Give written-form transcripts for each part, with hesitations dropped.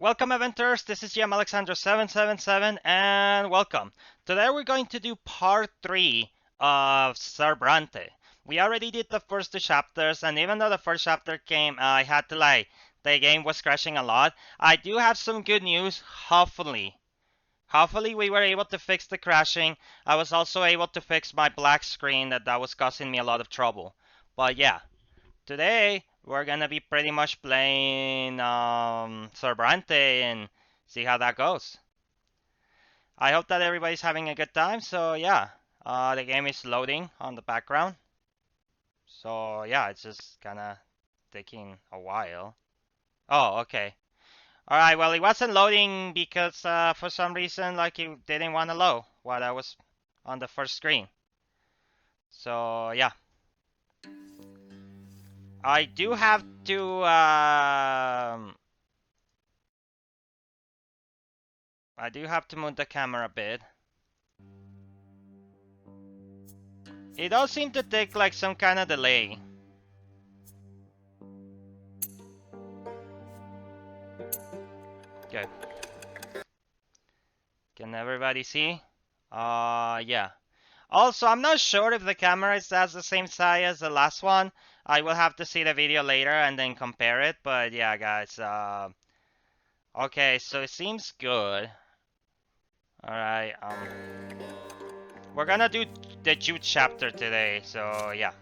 Welcome, Eventers. This is GM Alexander777, and welcome. Today we're going to do part 3 of Sir Brante. We already did the first two chapters, and even though the first chapter came, I had to the game was crashing a lot. I do have some good news, hopefully. Hopefully we were able to fix the crashing. I was also able to fix my black screen that was causing me a lot of trouble. But yeah, today we're gonna be pretty much playing Brante and see how that goes. I hope that everybody's having a good time. So yeah, the game is loading on the background. So yeah, it's just kind of taking a while. Oh, okay. All right. Well, it wasn't loading because for some reason, like it didn't want to load while I was on the first screen. So yeah, I do have to. I do have to move the camera a bit. It does seem to take like some kind of delay. Okay. Can everybody see? Yeah. Also, I'm not sure if the camera is as the same size as the last one. I will have to see the video later and then compare it. But yeah, guys. Okay, so it seems good. All right. We're gonna do the Jude chapter today. So yeah.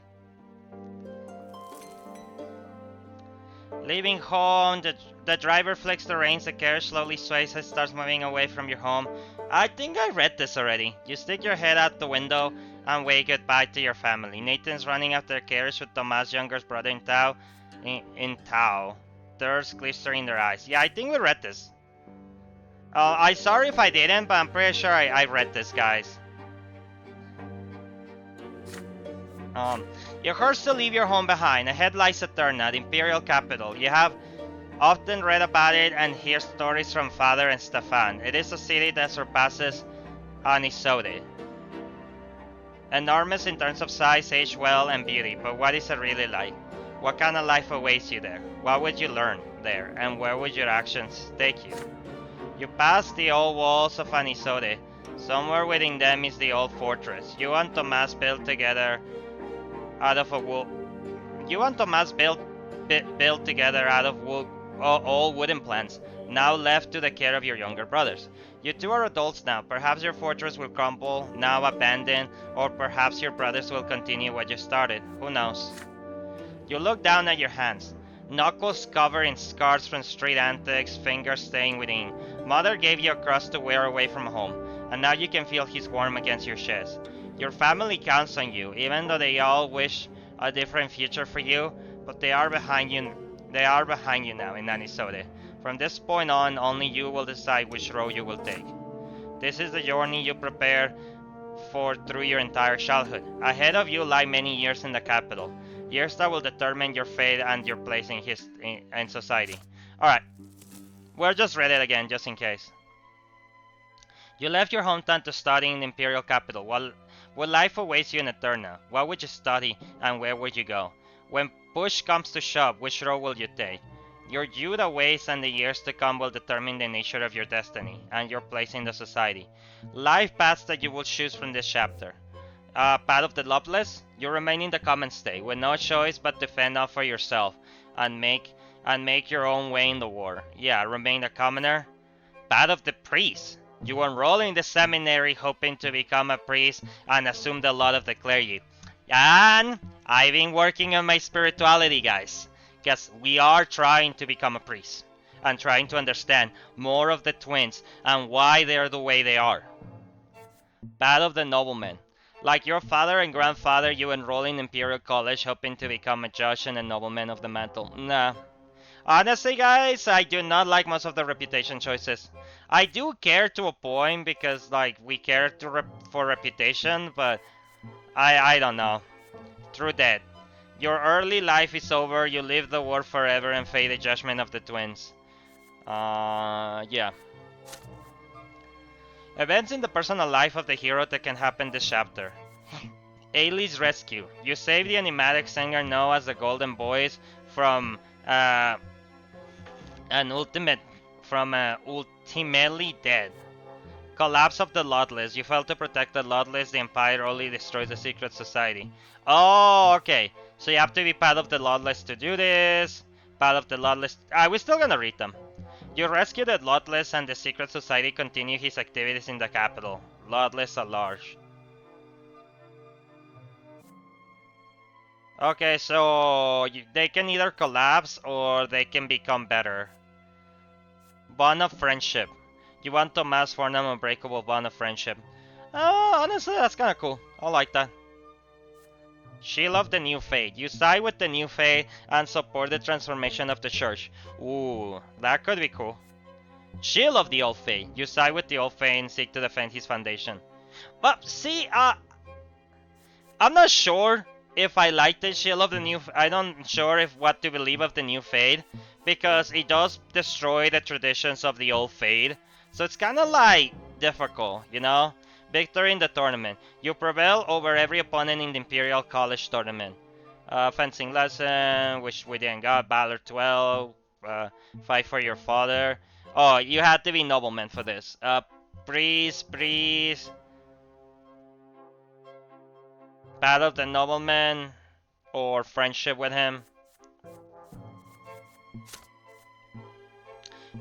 Leaving home, the driver flicks the reins, the carriage slowly sways and starts moving away from your home. I think I read this already. You stick your head out the window and wave goodbye to your family. Nathan's running after the carriage with Tomas' younger brother in tow. In tow. Tears glister in their eyes. Yeah, I think we read this. I'm sorry if I didn't, but I'm pretty sure I read this, guys. You're forced to leave your home behind. Ahead lies Eterna, the imperial capital. You have often read about it and hear stories from Father and Stefan. It is a city that surpasses Anisote. Enormous in terms of size, age, wealth, and beauty, but what is it really like? What kind of life awaits you there? What would you learn there, and where would your actions take you? You pass the old walls of Anisote. Somewhere within them is the old fortress. You and Tomas built together out of a wood. You and Tomas built together out of wood, all wooden planks, now left to the care of your younger brothers. You two are adults now. Perhaps your fortress will crumble, now abandoned, or perhaps your brothers will continue what you started. Who knows? You look down at your hands. Knuckles covered in scars from street antics, fingers staying within. Mother gave you a crust to wear away from home, and now you can feel his warmth against your chest. Your family counts on you, even though they all wish a different future for you, but they are behind you. They are behind you now in Anisote. From this point on, only you will decide which road you will take. This is the journey you prepare for through your entire childhood. Ahead of you lie many years in the capital, years that will determine your fate and your place in society. Alright, we'll just read it again, just in case. You left your hometown to study in the imperial capital. What life awaits you in Eterna? What would you study and where would you go? When push comes to shove, which road will you take? Your youth awaits and the years to come will determine the nature of your destiny and your place in the society. Life paths that you will choose from this chapter. Path of the Loveless, you remain in the common state with no choice but to fend off for yourself and make your own way in the war. Yeah, remain a commoner. Path of the Priest, you enroll in the seminary hoping to become a priest and assume the lot of the clergy. And I've been working on my spirituality, guys, because we are trying to become a priest and trying to understand more of the twins and why they are the way they are. Path of the Nobleman. Like your father and grandfather, you enroll in Imperial College hoping to become a judge and a nobleman of the mantle. Nah. Honestly, guys, I do not like most of the reputation choices. I do care to a point because, like, we care for reputation, but I don't know. True that. Your early life is over, you live the world forever and face the judgment of the twins. Yeah. Events in the personal life of the hero that can happen this chapter. Ailey's rescue. You save the enigmatic singer known as the Golden Boys from an ultimate Ultimately Dead. Collapse of the Lawless. You failed to protect the Lawless. The Empire only destroys the secret society. Oh, okay. So you have to be part of the Lawless to do this. Part of the Lawless. We're still gonna read them. You rescue the Lawless and the secret society continue his activities in the capital. Lawless at large. Okay, so they can either collapse or they can become better. Bond of friendship. You want to mass form an unbreakable bond of friendship. Honestly, that's kind of cool. I like that. Shield of the New Faith. You side with the New Faith and support the transformation of the church. Ooh, that could be cool. Shield of the Old Faith. You side with the Old Faith and seek to defend his foundation. But see, I'm not sure if I like the Shield of the New. I'm not sure if what to believe of the New Faith because it does destroy the traditions of the Old Faith. So it's kind of like difficult, you know. Victory in the tournament. You prevail over every opponent in the Imperial College tournament. Fencing lesson, which we didn't got. Valor 12. Fight for your father. Oh, you had to be nobleman for this. Priest. Battle of the nobleman. Or friendship with him.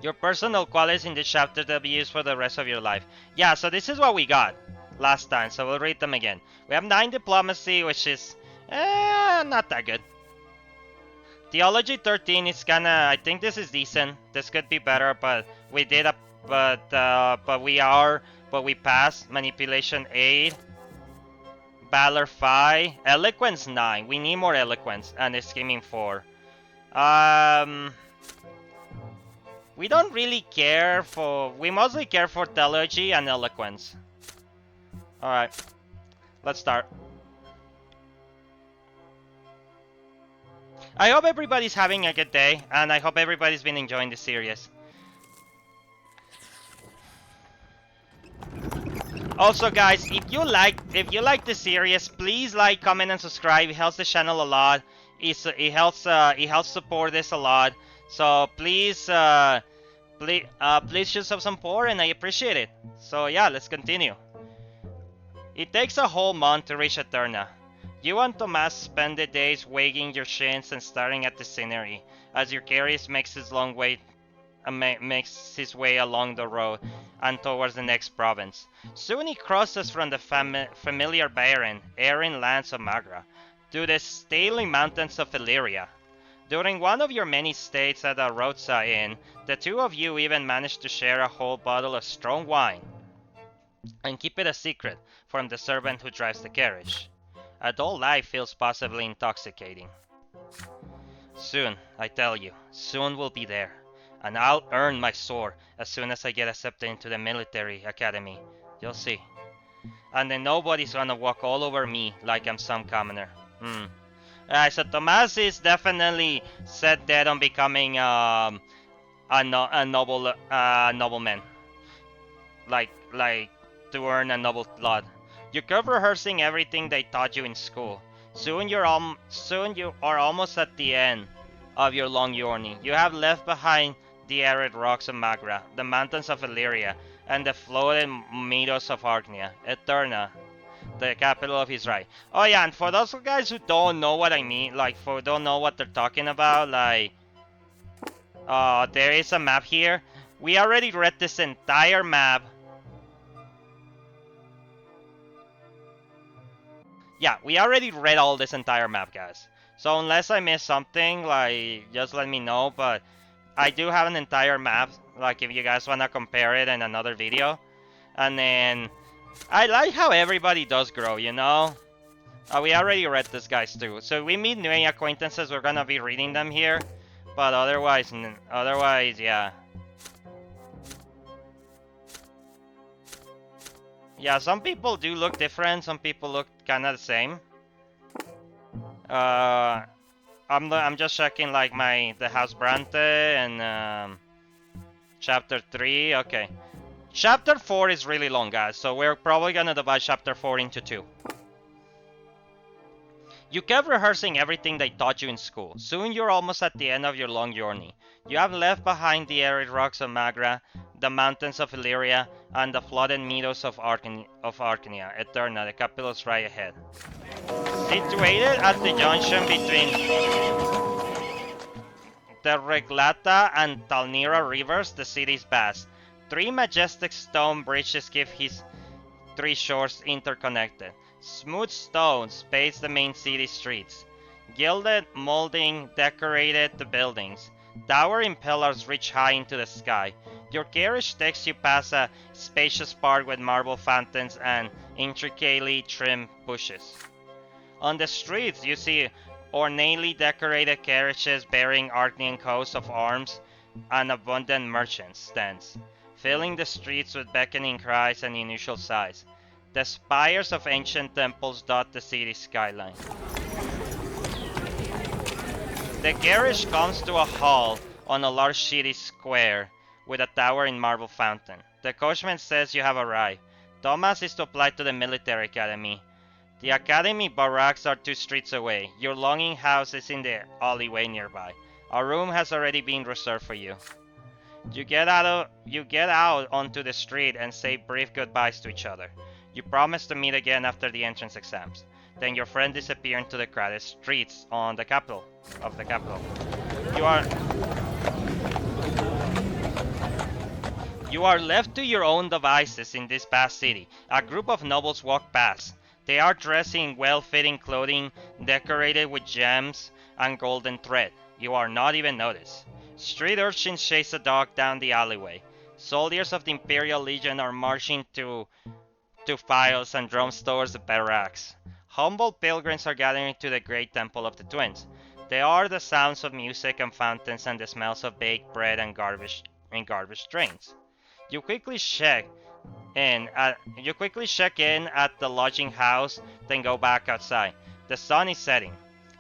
Your personal qualities in this chapter that will be used for the rest of your life. Yeah, so this is what we got last time, so we'll read them again. We have 9 diplomacy, which is not that good. Theology 13 is kinda, I think this is decent. This could be better, but we did a, but we passed. Manipulation 8. Valor 5. Eloquence 9. We need more eloquence, and scheming 4. We don't really care for... We mostly care for theology and eloquence. Alright. Let's start. I hope everybody's having a good day, and I hope everybody's been enjoying the series. Also, guys, if you like the series, please like, comment, and subscribe. It helps the channel a lot. It helps support this a lot. So please show some support, and I appreciate it. So yeah, let's continue. It takes a whole month to reach Eterna. You and Tomas spend the days wagging your shins and staring at the scenery as your carriage makes his way along the road and towards the next province. Soon he crosses from the familiar barren, arid lands of Magra to the stately mountains of Illyria. During one of your many stays at a roadside inn, the two of you even manage to share a whole bottle of strong wine and keep it a secret from the servant who drives the carriage. Adult life feels possibly intoxicating. Soon, I tell you, soon we'll be there, and I'll earn my sword as soon as I get accepted into the military academy. You'll see. And then nobody's gonna walk all over me like I'm some commoner. Alright, so Tomas is definitely set dead on becoming a nobleman. Like to earn a noble blood. You keep rehearsing everything they taught you in school. Soon you are almost at the end of your long journey. You have left behind the arid rocks of Magra, the mountains of Illyria, and the floating meadows of Argnia, Eterna, the capital of his right. Oh yeah, and for those guys who don't know what I mean, don't know what they're talking about, there is a map here. We already read this entire map. Yeah, we already read all this entire map, guys. So unless I missed something, just let me know. But I do have an entire map, if you guys want to compare it in another video. And then, I like how everybody does grow, you know? We already read this, guys, too. So we meet new acquaintances, we're gonna be reading them here. But otherwise, yeah. Yeah, some people do look different, some people look kinda the same. I'm just checking the house Brante and chapter 3. Okay. Chapter 4 is really long, guys, so we're probably gonna divide chapter 4 into 2. You kept rehearsing everything they taught you in school. Soon you're almost at the end of your long journey. You have left behind the arid rocks of Magra, the mountains of Illyria, and the flooded meadows of Arcania. Eterna, the capital is right ahead. Situated at the junction between the Reglata and Talnira rivers, the city is vast. Three majestic stone bridges keep his three shores interconnected. Smooth stones space the main city streets. Gilded molding decorated the buildings. Towering pillars reach high into the sky. Your carriage takes you past a spacious park with marble fountains and intricately trimmed bushes. On the streets, you see ornately decorated carriages bearing Arcanian coats of arms and abundant merchants' stands, filling the streets with beckoning cries and unusual sights. The spires of ancient temples dot the city's skyline. The carriage comes to a halt on a large city square with a towering marble fountain. The coachman says you have arrived. Thomas is to apply to the military academy. The academy barracks are 2 streets away. Your longing house is in the alleyway nearby. A room has already been reserved for you. You get out onto the street and say brief goodbyes to each other. You promise to meet again after the entrance exams. Then your friend disappears into the crowded streets on the capital. You are left to your own devices in this vast city. A group of nobles walk past. They are dressed in well-fitting clothing, decorated with gems and golden thread. You are not even noticed. Street urchins chase a dog down the alleyway. Soldiers of the Imperial Legion are marching to files and drums towards the barracks. Humble pilgrims are gathering to the great temple of the twins. There are the sounds of music and fountains and the smells of baked bread and garbage trains. You quickly check in at the lodging house, then go back outside. The sun is setting.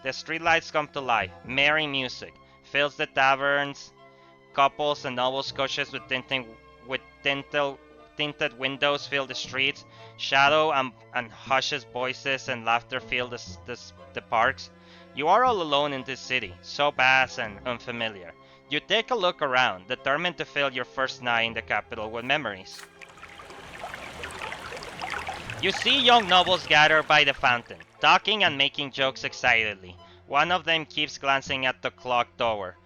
The streetlights come to life. Merry music fills the taverns. Couples and nobles coaches with tinted windows fill the streets. Shadow and hushed voices and laughter fill the parks. You are all alone in this city, so vast and unfamiliar. You take a look around, determined to fill your first night in the capital with memories. You see young nobles gather by the fountain, talking and making jokes excitedly. One of them keeps glancing at the clock tower.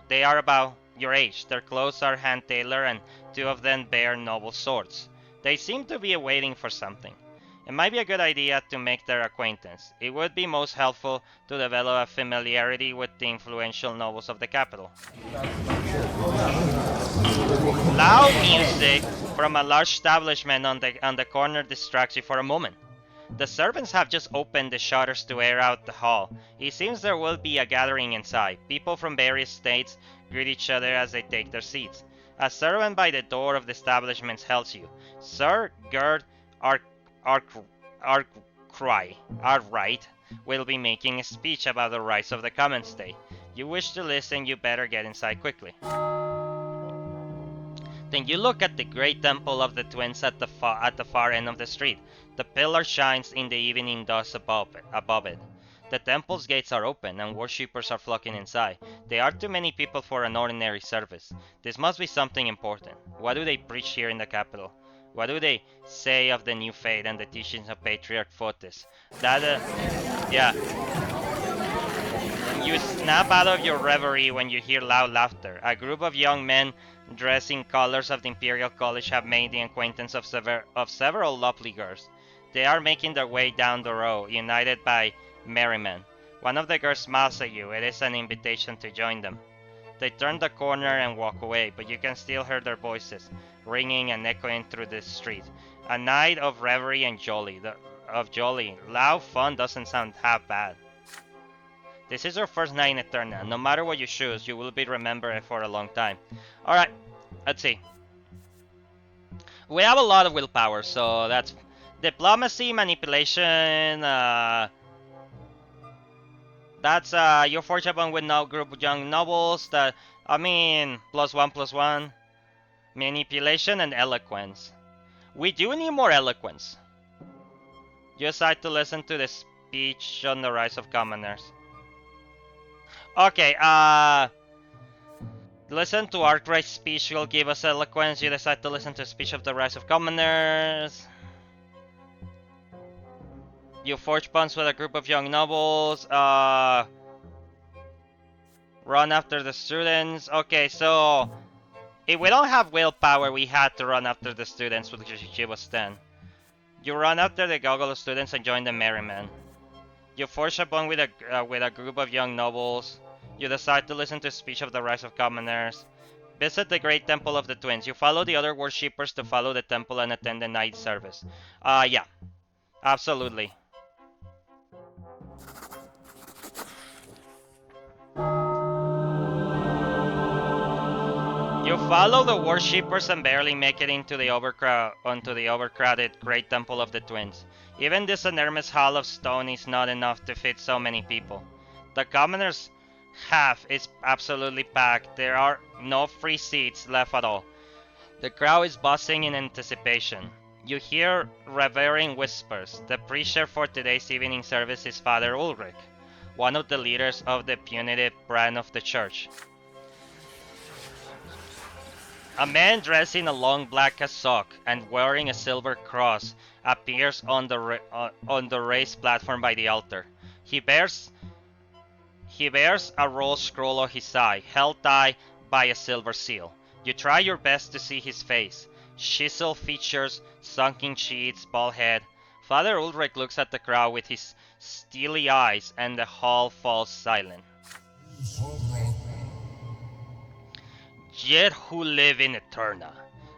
They are about your age. Their clothes are hand-tailored and 2 of them bear noble swords. They seem to be waiting for something. It might be a good idea to make their acquaintance. It would be most helpful to develop a familiarity with the influential nobles of the capital. Loud music from a large establishment on the corner distracts you for a moment. The servants have just opened the shutters to air out the hall. It seems there will be a gathering inside. People from various states greet each other as they take their seats. A servant by the door of the establishment tells you, Sir Gerd Arkwright will be making a speech about the rise of the common state. You wish to listen, you better get inside quickly. Then you look at the great temple of the twins at the far end of the street. The pillar shines in the evening dust above it. The temple's gates are open and worshippers are flocking inside. There are too many people for an ordinary service. This must be something important. What do they preach here in the capital? What do they say of the new faith and the teachings of Patriarch Fotis? Yeah. You snap out of your reverie when you hear loud laughter. A group of young men dressed in colors of the Imperial College have made the acquaintance of several lovely girls. They are making their way down the road, united by merriment. One of the girls smiles at you. It is an invitation to join them. They turn the corner and walk away, but you can still hear their voices, ringing and echoing through the street. A night of reverie and jolly. Loud fun doesn't sound half bad. This is your first night in Eterna. No matter what you choose, you will be remembered for a long time. Alright, let's see. We have a lot of willpower, so that's diplomacy, manipulation, that's your fortune bond with no group of young nobles. +1/+1. Manipulation and eloquence. We do need more eloquence. You decide to listen to the speech on the rise of commoners. Okay, listen to Arkwright's speech will give us eloquence. You decide to listen to the speech of the rise of commoners. You forge bonds with a group of young nobles. Run after the students. Okay, so if we don't have willpower, we had to run after the students, which she was 10. You run after the goggle students and join the merrymen. You forge a bond with a group of young nobles. You decide to listen to the speech of the rise of commoners. Visit the great temple of the twins. You follow the other worshippers to follow the temple and attend the night service. Yeah, absolutely. You follow the worshippers and barely make it onto the overcrowded great temple of the twins. Even this enormous hall of stone is not enough to fit so many people. The commoners' half is absolutely packed. There are no free seats left at all. The crowd is buzzing in anticipation. You hear revering whispers. The preacher for today's evening service is Father Ulrich, one of the leaders of the punitive brand of the church. A man dressed in a long black cassock and wearing a silver cross appears on the raised platform by the altar. He bears a rolled scroll on his side, held tight by a silver seal. You try your best to see his face. Chiseled features, sunken cheeks, bald head. Father Ulrich looks at the crowd with his steely eyes, and the hall falls silent. Yet who live in Eterna,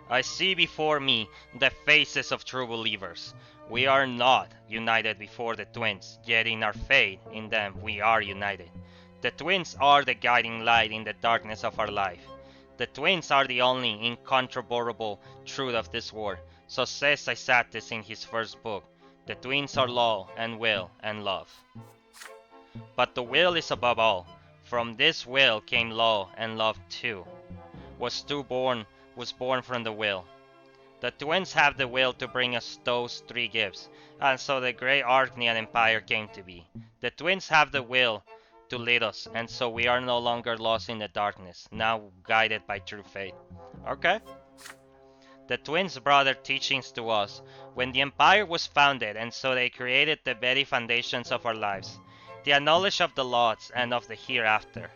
I see before me the faces of true believers. We are not united before the twins, yet in our faith in them we are united. The twins are the guiding light in the darkness of our life. The twins are the only incontrovertible truth of this world. So says Isatis in his first book. The twins are law and will and love. But the will is above all. From this will came law and love too. Was born from the will. The twins have the will to bring us those three gifts, and so the great Arknian Empire came to be. The twins have the will to lead us, and so we are no longer lost in the darkness, now guided by true faith. Okay? The twins brought their teachings to us when the Empire was founded, and so they created the very foundations of our lives. The knowledge of the laws and of the hereafter,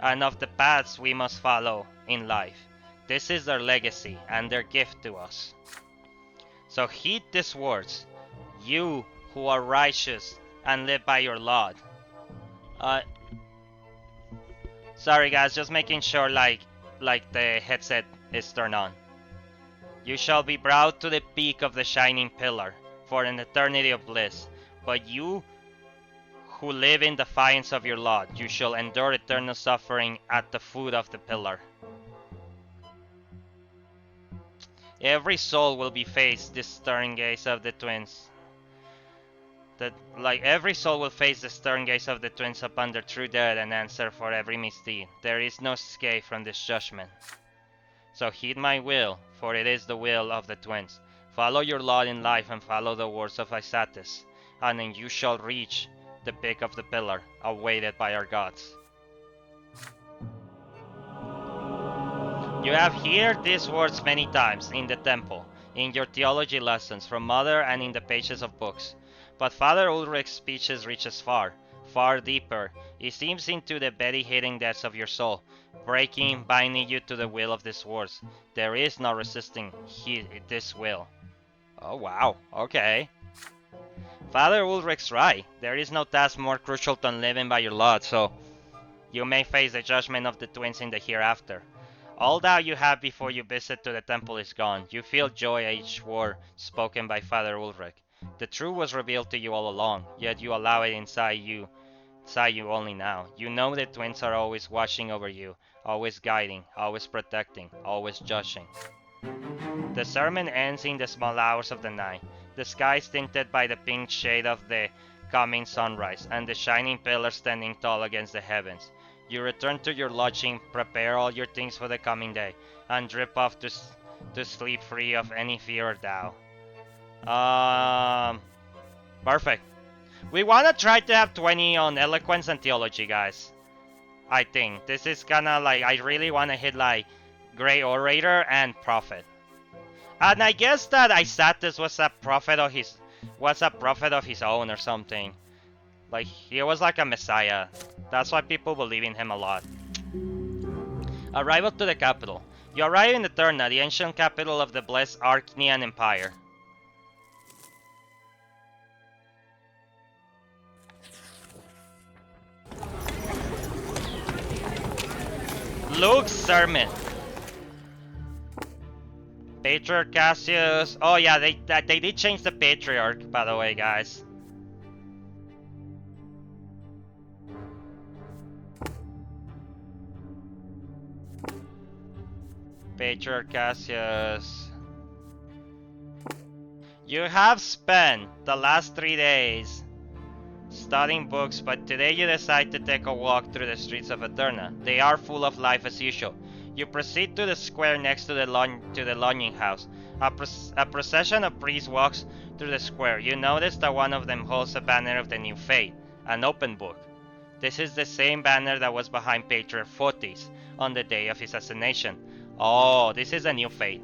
and of the paths we must follow in life. This is their legacy and their gift to us. So heed these words, you who are righteous and live by your law. Sorry guys, just making sure like the headset is turned on. You shall be brought to the peak of the shining pillar for an eternity of bliss, but you who live in defiance of your lot, you shall endure eternal suffering at the foot of the pillar. Every soul will be faced this stern gaze of the twins. Every soul will face the stern gaze of the twins upon their true death and answer for every misdeed. There is no escape from this judgment. So heed my will, for it is the will of the twins. Follow your lot in life and follow the words of Isatis, and then you shall reach the peak of the pillar, awaited by our gods. You have heard these words many times in the temple, in your theology lessons from Mother and in the pages of books. But Father Ulrich's speeches reaches far, far deeper. It seems into the very hidden depths of your soul, breaking, binding you to the will of these words. There is no resisting this will. Oh wow, okay. Father Ulrich's right. There is no task more crucial than living by your lot, so you may face the judgment of the twins in the hereafter. All doubt you have before you visit to the temple is gone. You feel joy at each word spoken by Father Ulrich. The truth was revealed to you all along, yet you allow it inside you only now. You know the twins are always watching over you, always guiding, always protecting, always judging. The sermon ends in the small hours of the night. The sky is tinted by the pink shade of the coming sunrise, and the shining pillar standing tall against the heavens. You return to your lodging, prepare all your things for the coming day, and drift off to sleep free of any fear or doubt. Perfect. We wanna try to have 20 on eloquence and theology, guys. I think this is gonna like, I really wanna hit like great orator and prophet. And I guess that Isatis was a prophet of his own or something. Like he was like a messiah. That's why people believe in him a lot. Arrival to the capital. You arrive in Eterna, the ancient capital of the blessed Archnean Empire. Luke's sermon. Patriarch Cassius. Oh yeah, they did change the patriarch, by the way, guys. Patriarch Cassius. You have spent the last 3 days studying books, but today you decide to take a walk through the streets of Eterna. They are full of life as usual. You proceed to the square next to the lodging house. A procession of priests walks through the square. You notice that one of them holds a banner of the new faith, an open book. This is the same banner that was behind Patriarch Fotis on the day of his assassination. Oh, this is a new faith.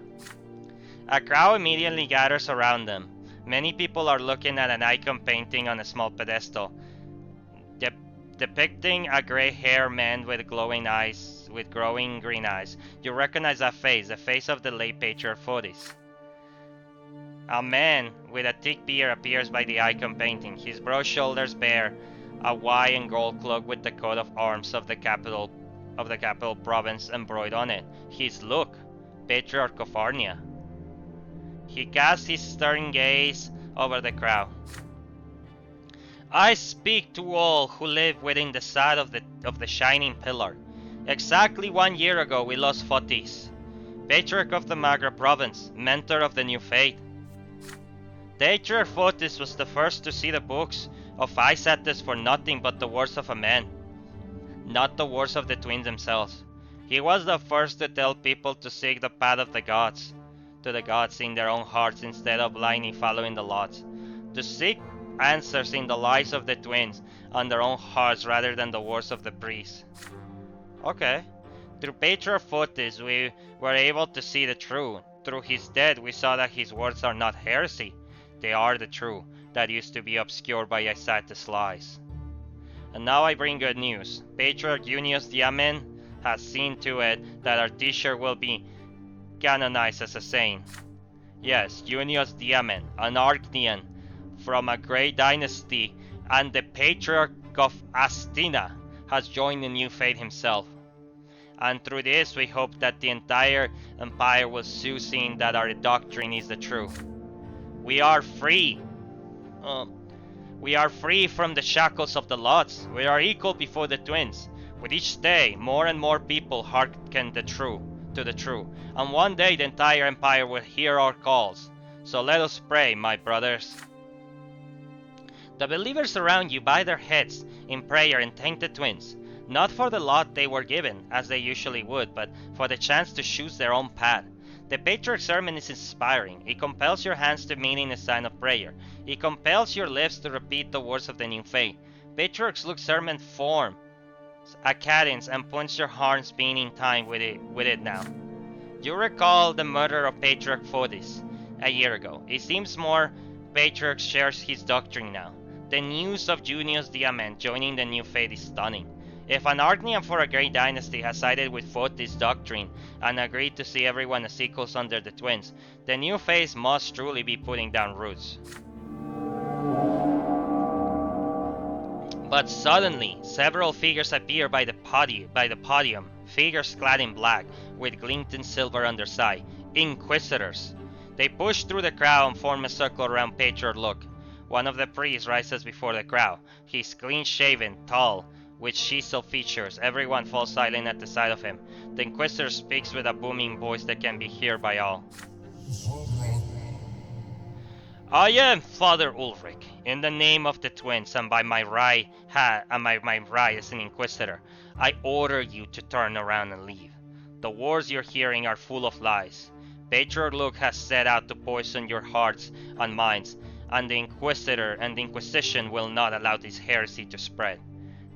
A crowd immediately gathers around them. Many people are looking at an icon painting on a small pedestal, depicting a gray-haired man with glowing eyes, with growing green eyes. You recognize that face, the face of the late Patriarch Fotis. A man with a thick beard appears by the icon painting. His broad shoulders bear a white and gold cloak with the coat of arms of the capital province embroidered on it. He's Luke, Patriarch of Arnia. He casts his stern gaze over the crowd. I speak to all who live within the side of the shining pillar. Exactly 1 year ago we lost Fotis, Patriarch of the Magra province, mentor of the new faith. Patriarch Fotis was the first to see the books of Isatis for nothing but the words of a man, not the words of the twins themselves. He was the first to tell people to seek the path of the gods, to the gods in their own hearts instead of blindly following the laws, to seek answers in the lives of the twins on their own hearts rather than the words of the priests. Okay. Through Patriarch Fotis we were able to see the truth. Through his death we saw that his words are not heresy, they are the truth that used to be obscured by Isatis' lies. And now I bring good news. Patriarch Junius Diamen has seen to it that our teacher will be canonized as a saint. Yes, Junius Diamen, an Archnean from a great dynasty and the Patriarch of Astina, has joined the new faith himself. And through this we hope that the entire empire will soon see that our doctrine is the truth. We are free. We are free from the shackles of the lots. We are equal before the twins. With each day, more and more people hearken to the truth. And one day the entire empire will hear our calls. So let us pray, my brothers. The believers surround you by their heads in prayer and thank the twins, not for the lot they were given, as they usually would, but for the chance to choose their own path. The Patriarch's sermon is inspiring. It compels your hands to mean in a sign of prayer. It compels your lips to repeat the words of the new faith. Patriarch Luke's sermon forms a cadence and points your hearts being in time with it now. You recall the murder of Patriarch Fotis a year ago. It seems more Patriarch shares his doctrine now. The news of Junius Diamant joining the new faith is stunning. If an Archnean for a great dynasty has sided with Fotis' doctrine and agreed to see everyone as equals under the twins, the new faith must truly be putting down roots. But suddenly, several figures appear by the podium, figures clad in black, with glinting silver underside, inquisitors. They push through the crowd and form a circle around Patriarch Luke. One of the priests rises before the crowd. He's clean-shaven, tall, with chiseled features. Everyone falls silent at the sight of him. The Inquisitor speaks with a booming voice that can be heard by all. I am Father Ulrich, in the name of the twins, and by my right as an Inquisitor, I order you to turn around and leave. The words you're hearing are full of lies. Patriarch Luke has set out to poison your hearts and minds, and the Inquisitor and the Inquisition will not allow this heresy to spread.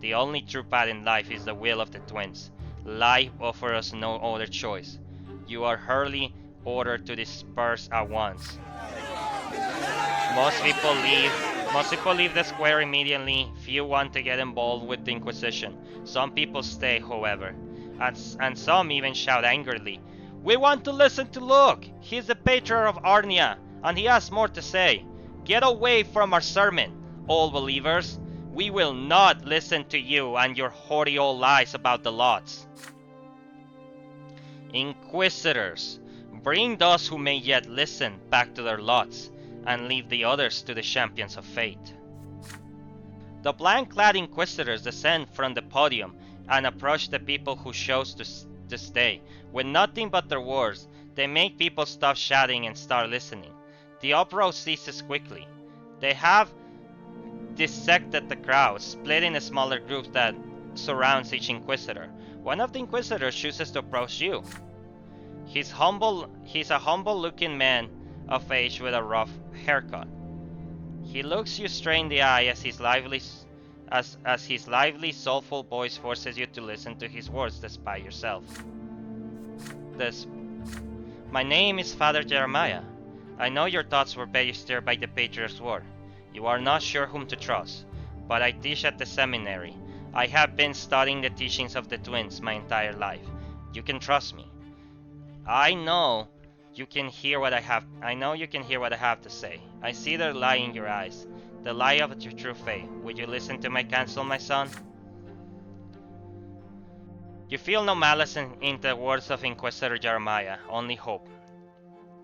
The only true path in life is the will of the twins. Life offers us no other choice. You are hurriedly ordered to disperse at once. Most people leave. Most people leave the square immediately. Few want to get involved with the Inquisition. Some people stay, however, and some even shout angrily, "We want to listen to Luke! He's the patriarch of Arnia, and he has more to say. Get away from our sermon, all believers! We will not listen to you and your hoary old lies about the lots." Inquisitors, bring those who may yet listen back to their lots, and leave the others to the champions of fate. The blank-clad Inquisitors descend from the podium and approach the people who chose to stay. With nothing but their words, they make people stop shouting and start listening. The uproar ceases quickly. They have dissected the crowd, split into smaller groups that surrounds each Inquisitor. One of the Inquisitors chooses to approach you. He's a humble-looking man of age with a rough haircut. He looks you straight in the eye as his lively, soulful voice forces you to listen to his words despite yourself. My name is Father Jeremiah. I know your thoughts were very stirred by the Patriarch's word. You are not sure whom to trust, but I teach at the seminary. I have been studying the teachings of the twins my entire life. You can trust me. I know you can hear what I have to say. I see the lie in your eyes, the lie of your true faith. Would you listen to my counsel, my son? You feel no malice in the words of Inquisitor Jeremiah, only hope.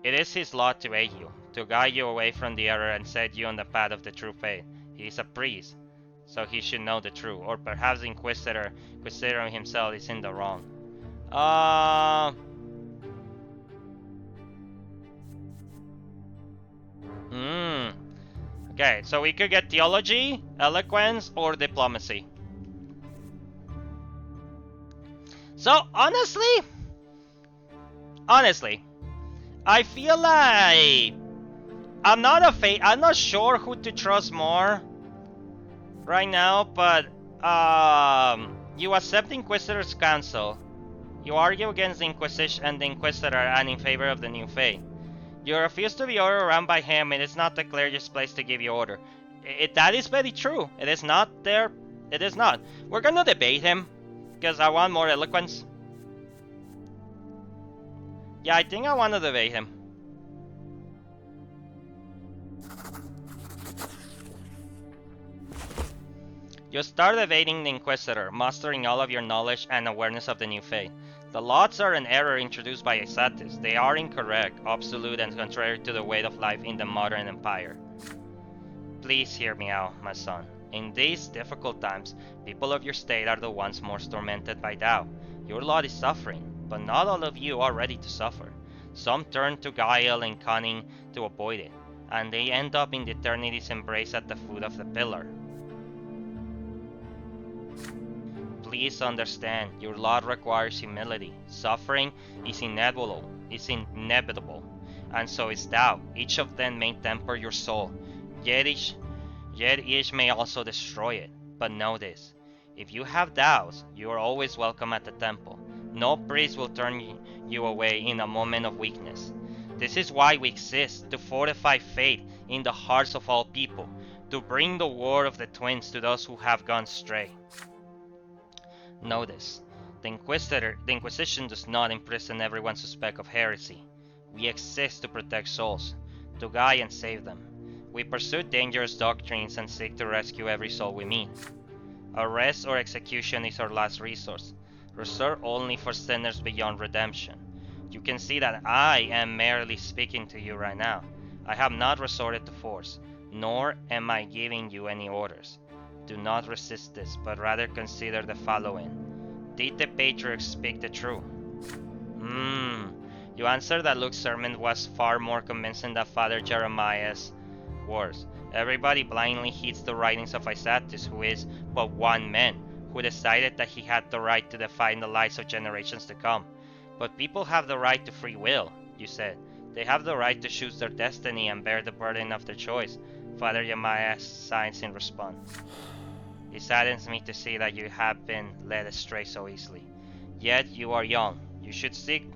It is his lot to aid you, to guide you away from the error and set you on the path of the true faith. He is a priest, so he should know the truth. Or perhaps the Inquisitor himself is in the wrong. Okay, so we could get theology, eloquence, or diplomacy. So honestly, I feel like I'm not sure who to trust more right now, but you accept the Inquisitor's counsel. You argue against the Inquisition and the Inquisitor and in favor of the new faith. You refuse to be ordered around by him. It is not the clergy's place to give you order. That is very true. It is not there. It is not. We're gonna debate him, because I want more eloquence. Yeah, I think I want to debate him. You start debating the Inquisitor, mastering all of your knowledge and awareness of the new faith. The lots are an error introduced by Exatus. They are incorrect, absolute, and contrary to the way of life in the modern empire. Please hear me out, my son. In these difficult times, people of your state are the ones most tormented by doubt. Your lot is suffering, but not all of you are ready to suffer. Some turn to guile and cunning to avoid it, and they end up in eternity's embrace at the foot of the pillar. Please understand, your lot requires humility. Suffering is inevitable, and so is doubt. Each of them may temper your soul, yet each may also destroy it. But know this, if you have doubts, you are always welcome at the temple. No priest will turn you away in a moment of weakness. This is why we exist, to fortify faith in the hearts of all people, to bring the word of the twins to those who have gone astray. Know this, the Inquisition does not imprison everyone suspect of heresy. We exist to protect souls, to guide and save them. We pursue dangerous doctrines and seek to rescue every soul we meet. Arrest or execution is our last resource, reserved only for sinners beyond redemption. You can see that I am merely speaking to you right now. I have not resorted to force, nor am I giving you any orders. Do not resist this, but rather consider the following. Did the Patriarch speak the truth? You answered that Luke's sermon was far more convincing than Father Jeremiah's words. Everybody blindly heeds the writings of Isatis, who is but one man, who decided that he had the right to define the lives of generations to come. But people have the right to free will, you said. They have the right to choose their destiny and bear the burden of their choice. Father Jeremiah signs in response. It saddens me to see that you have been led astray so easily. Yet you are young. You should seek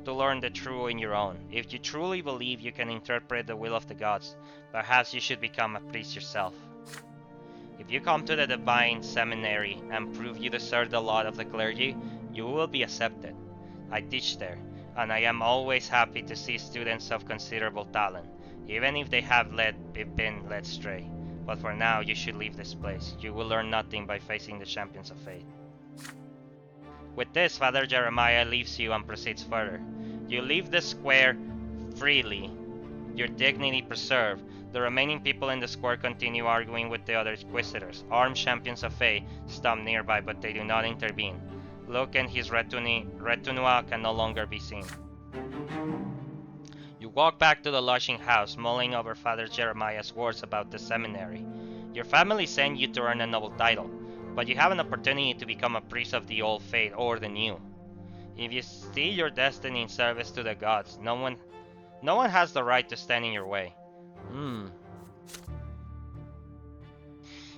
to learn the truth in your own. If you truly believe you can interpret the will of the gods, perhaps you should become a priest yourself. If you come to the divine seminary and prove you deserve the lot of the clergy, you will be accepted. I teach there, and I am always happy to see students of considerable talent, even if they have been led astray. But for now, you should leave this place. You will learn nothing by facing the champions of fate. With this, Father Jeremiah leaves you and proceeds further. You leave the square freely, your dignity preserved. The remaining people in the square continue arguing with the other inquisitors. Armed champions of fate stop nearby, but they do not intervene. Luke and his retinue can no longer be seen. You walk back to the lodging house, mulling over Father Jeremiah's words about the seminary. Your family sent you to earn a noble title, but you have an opportunity to become a priest of the old faith or the new. If you see your destiny in service to the gods, no one has the right to stand in your way.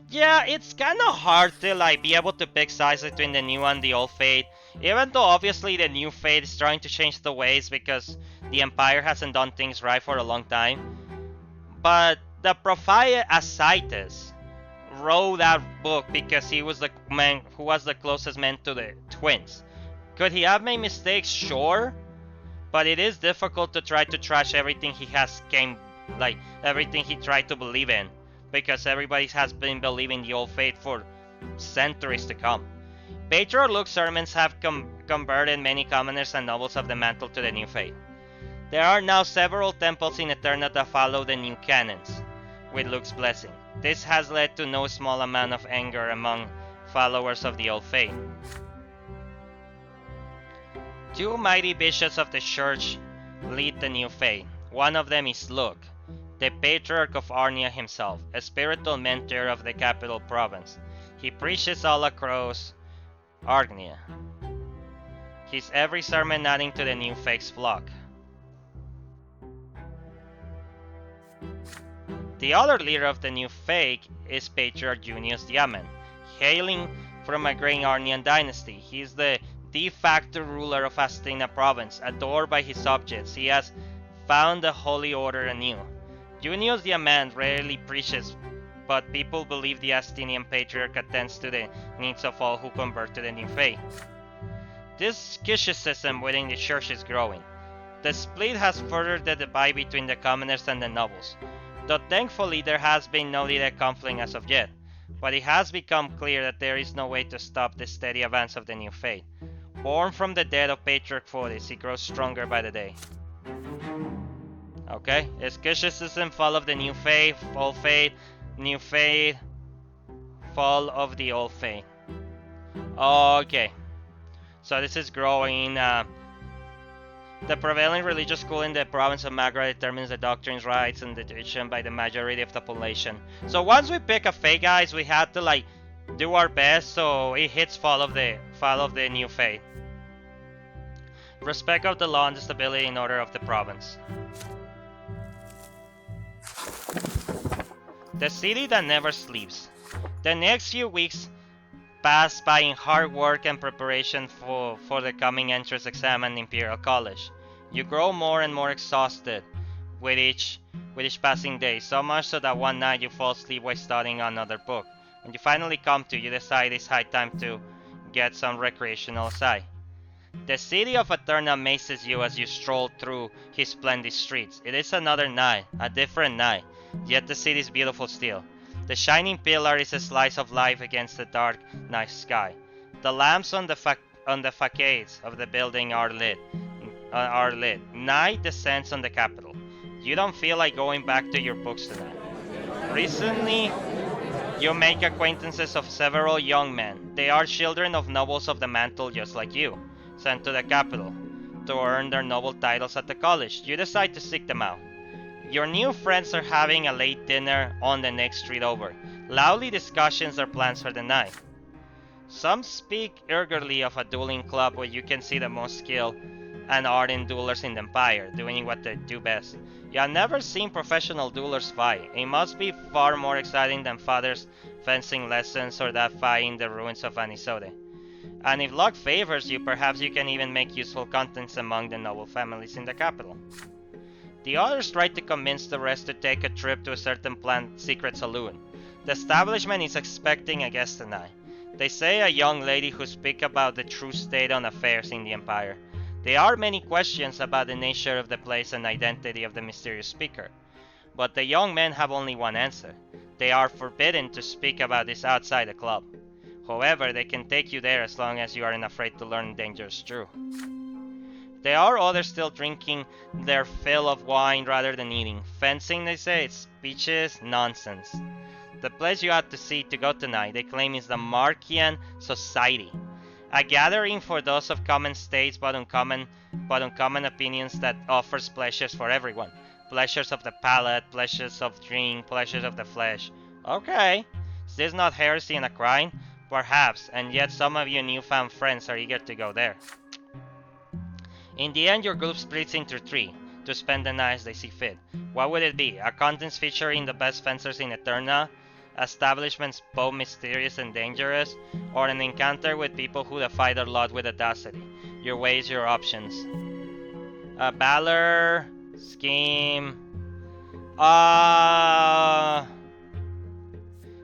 Yeah, it's kinda hard to be able to pick sides between the new and the old faith. Even though obviously the new faith is trying to change the ways because the Empire hasn't done things right for a long time. But the Prophet Ascites wrote that book because he was the man who was the closest man to the twins. Could he have made mistakes? Sure. But it is difficult to try to trash everything everything he tried to believe in, because everybody has been believing the old faith for centuries to come. Patriarch Luke's sermons have converted many commoners and nobles of the mantle to the new faith. There are now several temples in Eterna that follow the new canons, with Luke's blessing. This has led to no small amount of anger among followers of the old faith. Two mighty bishops of the church lead the new faith. One of them is Luke, the Patriarch of Arnia himself, a spiritual mentor of the capital province. He preaches all across Arnia, his every sermon adding to the new faith's flock. The other leader of the new faith is Patriarch Junius Diamond, hailing from a great Arnian dynasty. He is the de facto ruler of Astina province, adored by his subjects. He has found the holy order anew. Junius Diamant rarely preaches, but people believe the Astinian Patriarch attends to the needs of all who convert to the new faith. This schism within the church is growing. The split has furthered the divide between the commoners and the nobles, though thankfully there has been no direct conflict as of yet. But it has become clear that there is no way to stop the steady advance of the new faith. Born from the death of Patriarch Fotis, it grows stronger by the day. Okay, schism, fall of the new faith, old faith, new faith, fall of the old faith. Okay, so this is growing. The prevailing religious school in the province of Magra determines the doctrines, rights, and the tradition by the majority of the population. So once we pick a faith, guys, we have to do our best so it hits fall of the new faith. Respect of the law and the stability and order of the province. The city that never sleeps. The next few weeks pass by in hard work and preparation for the coming entrance exam at Imperial College. You grow more and more exhausted with each passing day, so much so that one night you fall asleep while studying another book. When you finally come to, you decide it's high time to get some recreational aside. The city of Eterna amazes you as you stroll through his splendid streets. It is another night, a different night, yet the city is beautiful still. The shining pillar is a slice of light against the dark night sky. The lamps on the facades of the building are lit. Night descends on the capital. You don't feel like going back to your books tonight. Recently, you make acquaintances of several young men. They are children of nobles of the mantle just like you, sent to the capital to earn their noble titles at the college. You decide to seek them out. Your new friends are having a late dinner on the next street over. Loudly discussions their plans for the night. Some speak eagerly of a dueling club where you can see the most skilled and ardent duelers in the Empire, doing what they do best. You have never seen professional duelers fight. It must be far more exciting than father's fencing lessons or that fight in the ruins of Anisode. And if luck favors you, perhaps you can even make useful contacts among the noble families in the capital. The others try to convince the rest to take a trip to a certain planned secret saloon. The establishment is expecting a guest tonight. They say a young lady who speaks about the true state of affairs in the Empire. There are many questions about the nature of the place and identity of the mysterious speaker, but the young men have only one answer. They are forbidden to speak about this outside the club. However, they can take you there as long as you aren't afraid to learn dangerous truth. There are others still drinking their fill of wine rather than eating. Fencing, they say, it's speeches, nonsense. The place you have to see to go tonight, they claim, is the Markian Society, a gathering for those of common states but uncommon opinions that offers pleasures for everyone. Pleasures of the palate, pleasures of drink, pleasures of the flesh. Okay, is this not heresy and a crime? Perhaps, and yet some of your newfound friends are eager to go there. In the end, your group splits into three to spend the night as they see fit. What would it be? A contest featuring the best fencers in Eterna, establishments both mysterious and dangerous, or an encounter with people who defy their lot with audacity? Your ways, your options. Valor, scheme.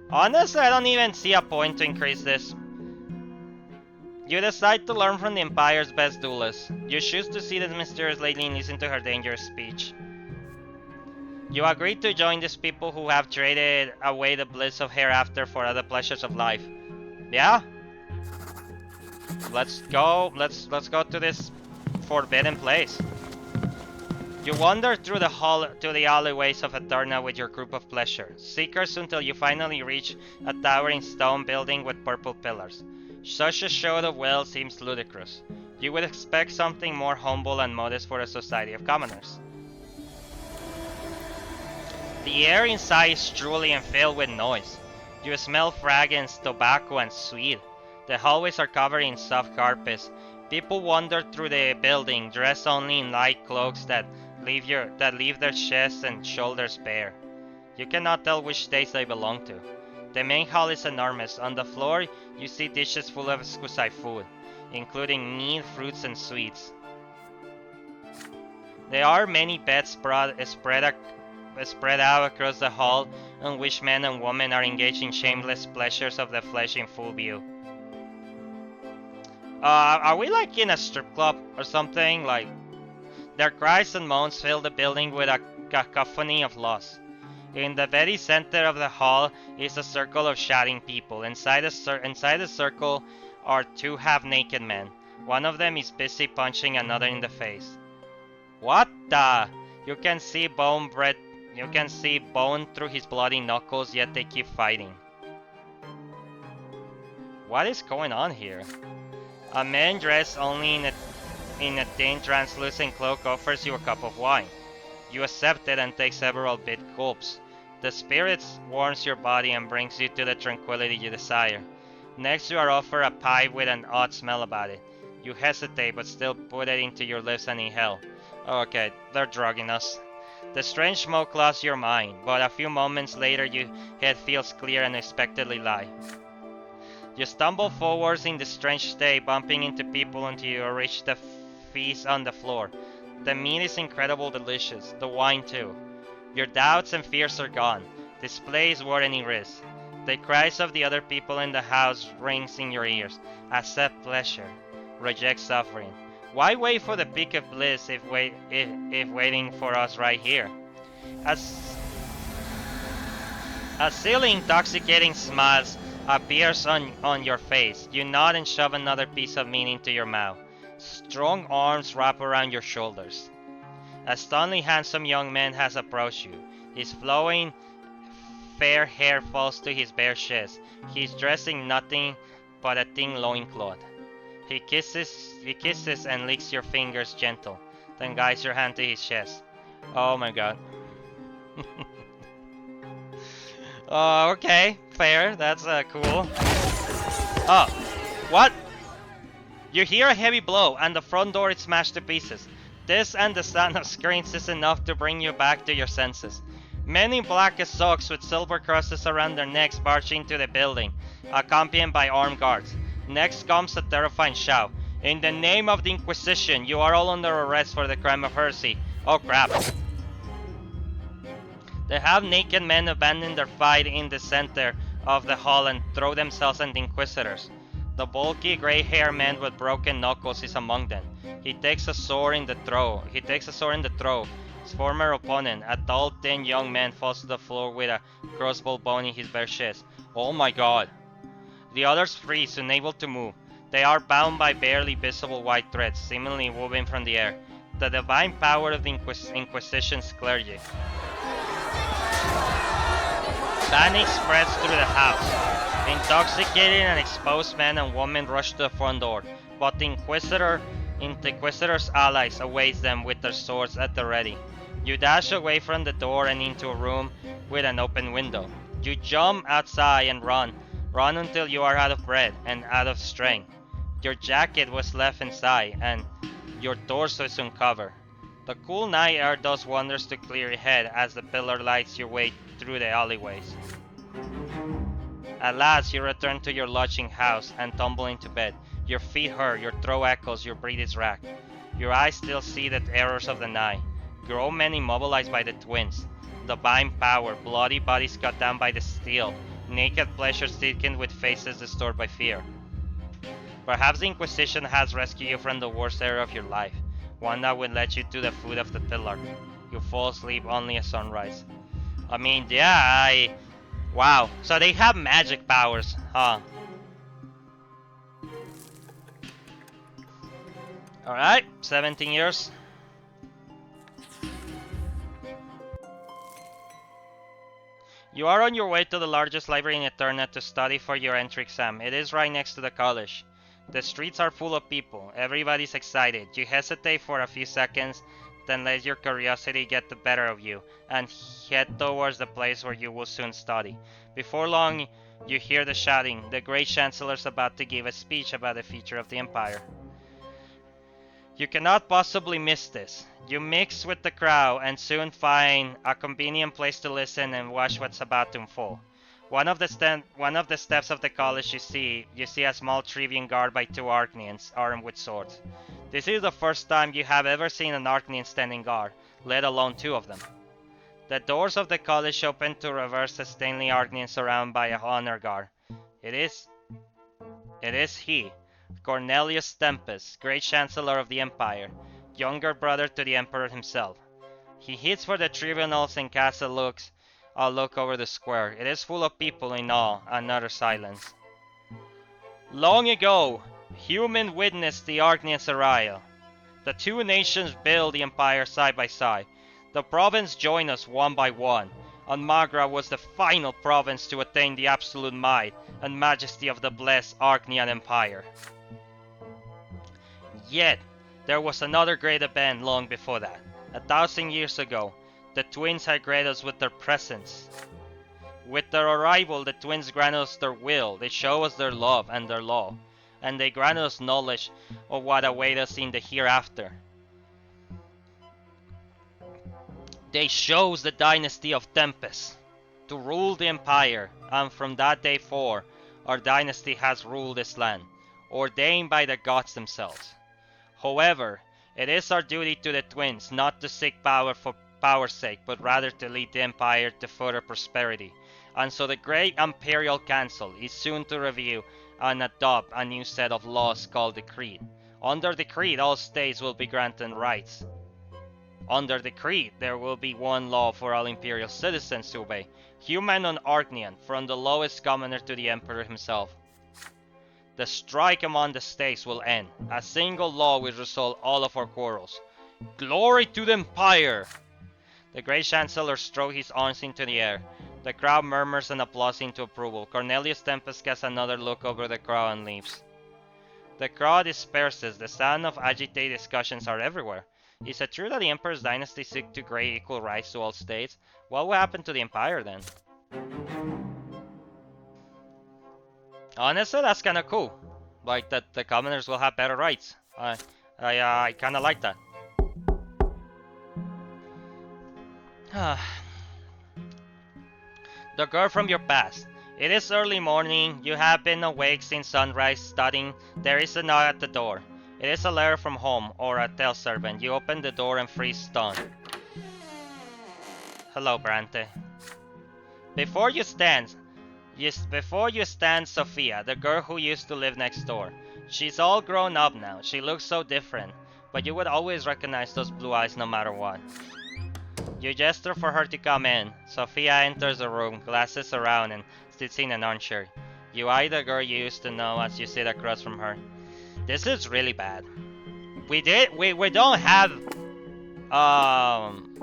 Honestly, I don't even see a point to increase this. You decide to learn from the Empire's best duelist. You choose to see this mysterious lady and listen to her dangerous speech. You agree to join these people who have traded away the bliss of hereafter for other pleasures of life. Yeah? Let's go to this forbidden place. You wander through the alleyways of Eterna with your group of pleasure seekers until you finally reach a towering stone building with purple pillars. Such a show of wealth seems ludicrous. You would expect something more humble and modest for a society of commoners. The air inside is truly and filled with noise. You smell fragrance, tobacco, and sweet. The hallways are covered in soft carpets. People wander through the building, dressed only in light cloaks that leave their chests and shoulders bare. You cannot tell which stage they belong to. The main hall is enormous. On the floor, you see dishes full of exquisite food, including meat, fruits, and sweets. There are many beds spread out across the hall, on which men and women are engaged in shameless pleasures of the flesh in full view. Are we like in a strip club or something? Like, their cries and moans fill the building with a cacophony of loss. In the very center of the hall is a circle of shouting people. Inside the circle are two half-naked men. One of them is busy punching another in the face. What the? You can see bone through his bloody knuckles, yet they keep fighting. What is going on here? A man dressed only in a thin translucent cloak offers you a cup of wine. You accept it and take several big gulps. The spirit warms your body and brings you to the tranquility you desire. Next, you are offered a pipe with an odd smell about it. You hesitate, but still put it into your lips and inhale. Okay, they're drugging us. The strange smoke clouds your mind, but a few moments later your head feels clear and unexpectedly light. You stumble forwards in the strange state, bumping into people until you reach the feast on the floor. The meat is incredibly delicious, the wine too. Your doubts and fears are gone. This place is worth any risk. The cries of the other people in the house rings in your ears. Accept pleasure. Reject suffering. Why wait for the peak of bliss if waiting for us right here? A silly, intoxicating smile appears on your face. You nod and shove another piece of meat into your mouth. Strong arms wrap around your shoulders. A stunningly handsome young man has approached you. His flowing, fair hair falls to his bare chest. He is dressed in nothing but a thin loincloth. He kisses and licks your fingers gentle, then guides your hand to his chest. Oh my god. Okay, fair. That's cool. Oh, what? You hear a heavy blow, and the front door is smashed to pieces. This and the sound of screams is enough to bring you back to your senses. Men in black socks with silver crosses around their necks barge into the building, accompanied by armed guards. Next comes a terrifying shout. In the name of the Inquisition, you are all under arrest for the crime of heresy. Oh crap. The half-naked men abandon their fight in the center of the hall and throw themselves at the Inquisitors. The bulky, gray-haired man with broken knuckles is among them. He takes a sword in the throw. His former opponent, a tall, thin young man, falls to the floor with a crossbow bone in his bare chest. Oh my god. The others freeze, unable to move. They are bound by barely visible white threads, seemingly woven from the air. The divine power of the Inquisition's clergy. Panic spreads through the house. Intoxicated and exposed men and women rush to the front door, but the Inquisitor's allies await them with their swords at the ready. You dash away from the door and into a room with an open window. You jump outside and run until you are out of breath and out of strength. Your jacket was left inside and your torso is uncovered. The cool night air does wonders to clear your head as the pillar lights your way through the alleyways. At last, you return to your lodging house and tumble into bed. Your feet hurt, your throat echoes, your breath is racked. Your eyes still see the errors of the night. Grown men immobilized by the twins. Divine power, bloody bodies cut down by the steel. Naked pleasures thickened with faces distorted by fear. Perhaps the Inquisition has rescued you from the worst era of your life. One that will let you to the foot of the pillar. You fall asleep only at sunrise. I mean, yeah, wow. So they have magic powers, huh? Alright, 17 years. You are on your way to the largest library in Eterna to study for your entry exam. It is right next to the college. The streets are full of people. Everybody's excited. You hesitate for a few seconds, then let your curiosity get the better of you, and head towards the place where you will soon study. Before long, you hear the shouting. The great chancellor's about to give a speech about the future of the empire. You cannot possibly miss this. You mix with the crowd and soon find a convenient place to listen and watch what's about to unfold. One of the steps of the college you see a small tribune guard by two Archnians armed with swords. This is the first time you have ever seen an Archnian standing guard, let alone two of them. The doors of the college open to reverse a stately Archnian surrounded by a honor guard. It is he, Cornelius Tempest, Great Chancellor of the Empire, younger brother to the Emperor himself. He heads for the tribunals and casts a look over the square. It is full of people in awe and utter silence. Long ago, human witnessed the Archnian's arrival. The two nations built the empire side by side. The province joined us one by one, and Magra was the final province to attain the absolute might and majesty of the blessed Archnian Empire. Yet, there was another great event long before that. 1,000 years ago, the twins had graced us with their presence. With their arrival, the twins granted us their will, they show us their love and their law, and they granted us knowledge of what awaits us in the hereafter. They chose the dynasty of Tempest to rule the empire, and from that day forth, our dynasty has ruled this land, ordained by the gods themselves. However, it is our duty to the twins not to seek power for power's sake, but rather to lead the empire to further prosperity. And so the Great Imperial Council is soon to review and adopt a new set of laws called the Creed. Under the Creed, all states will be granted rights. Under the Creed, there will be one law for all Imperial citizens to obey, human and Archnian, from the lowest commoner to the Emperor himself. The strife among the states will end. A single law will resolve all of our quarrels. Glory to the Empire! The Great Chancellor strokes his arms into the air. The crowd murmurs and applauds into approval. Cornelius Tempest casts another look over the crowd and leaves. The crowd disperses. The sound of agitated discussions are everywhere. Is it true that the Emperor's dynasty seeks to grant equal rights to all states? What will happen to the Empire then? Honestly, that's kind of cool. Like that the commoners will have better rights. I kind of like that. The girl from your past. It is early morning. You have been awake since sunrise studying. There is a knock at the door. It is a letter from home or a tail servant. You open the door and freeze stunned. Hello, Brante. Before you stand, before you stand Sophia, the girl who used to live next door. She's all grown up now. She looks so different, but you would always recognize those blue eyes no matter what. You gesture for her to come in. Sophia enters the room, glasses around, and sits in an armchair. You eye the girl you used to know as you sit across from her. This is really bad. We don't have um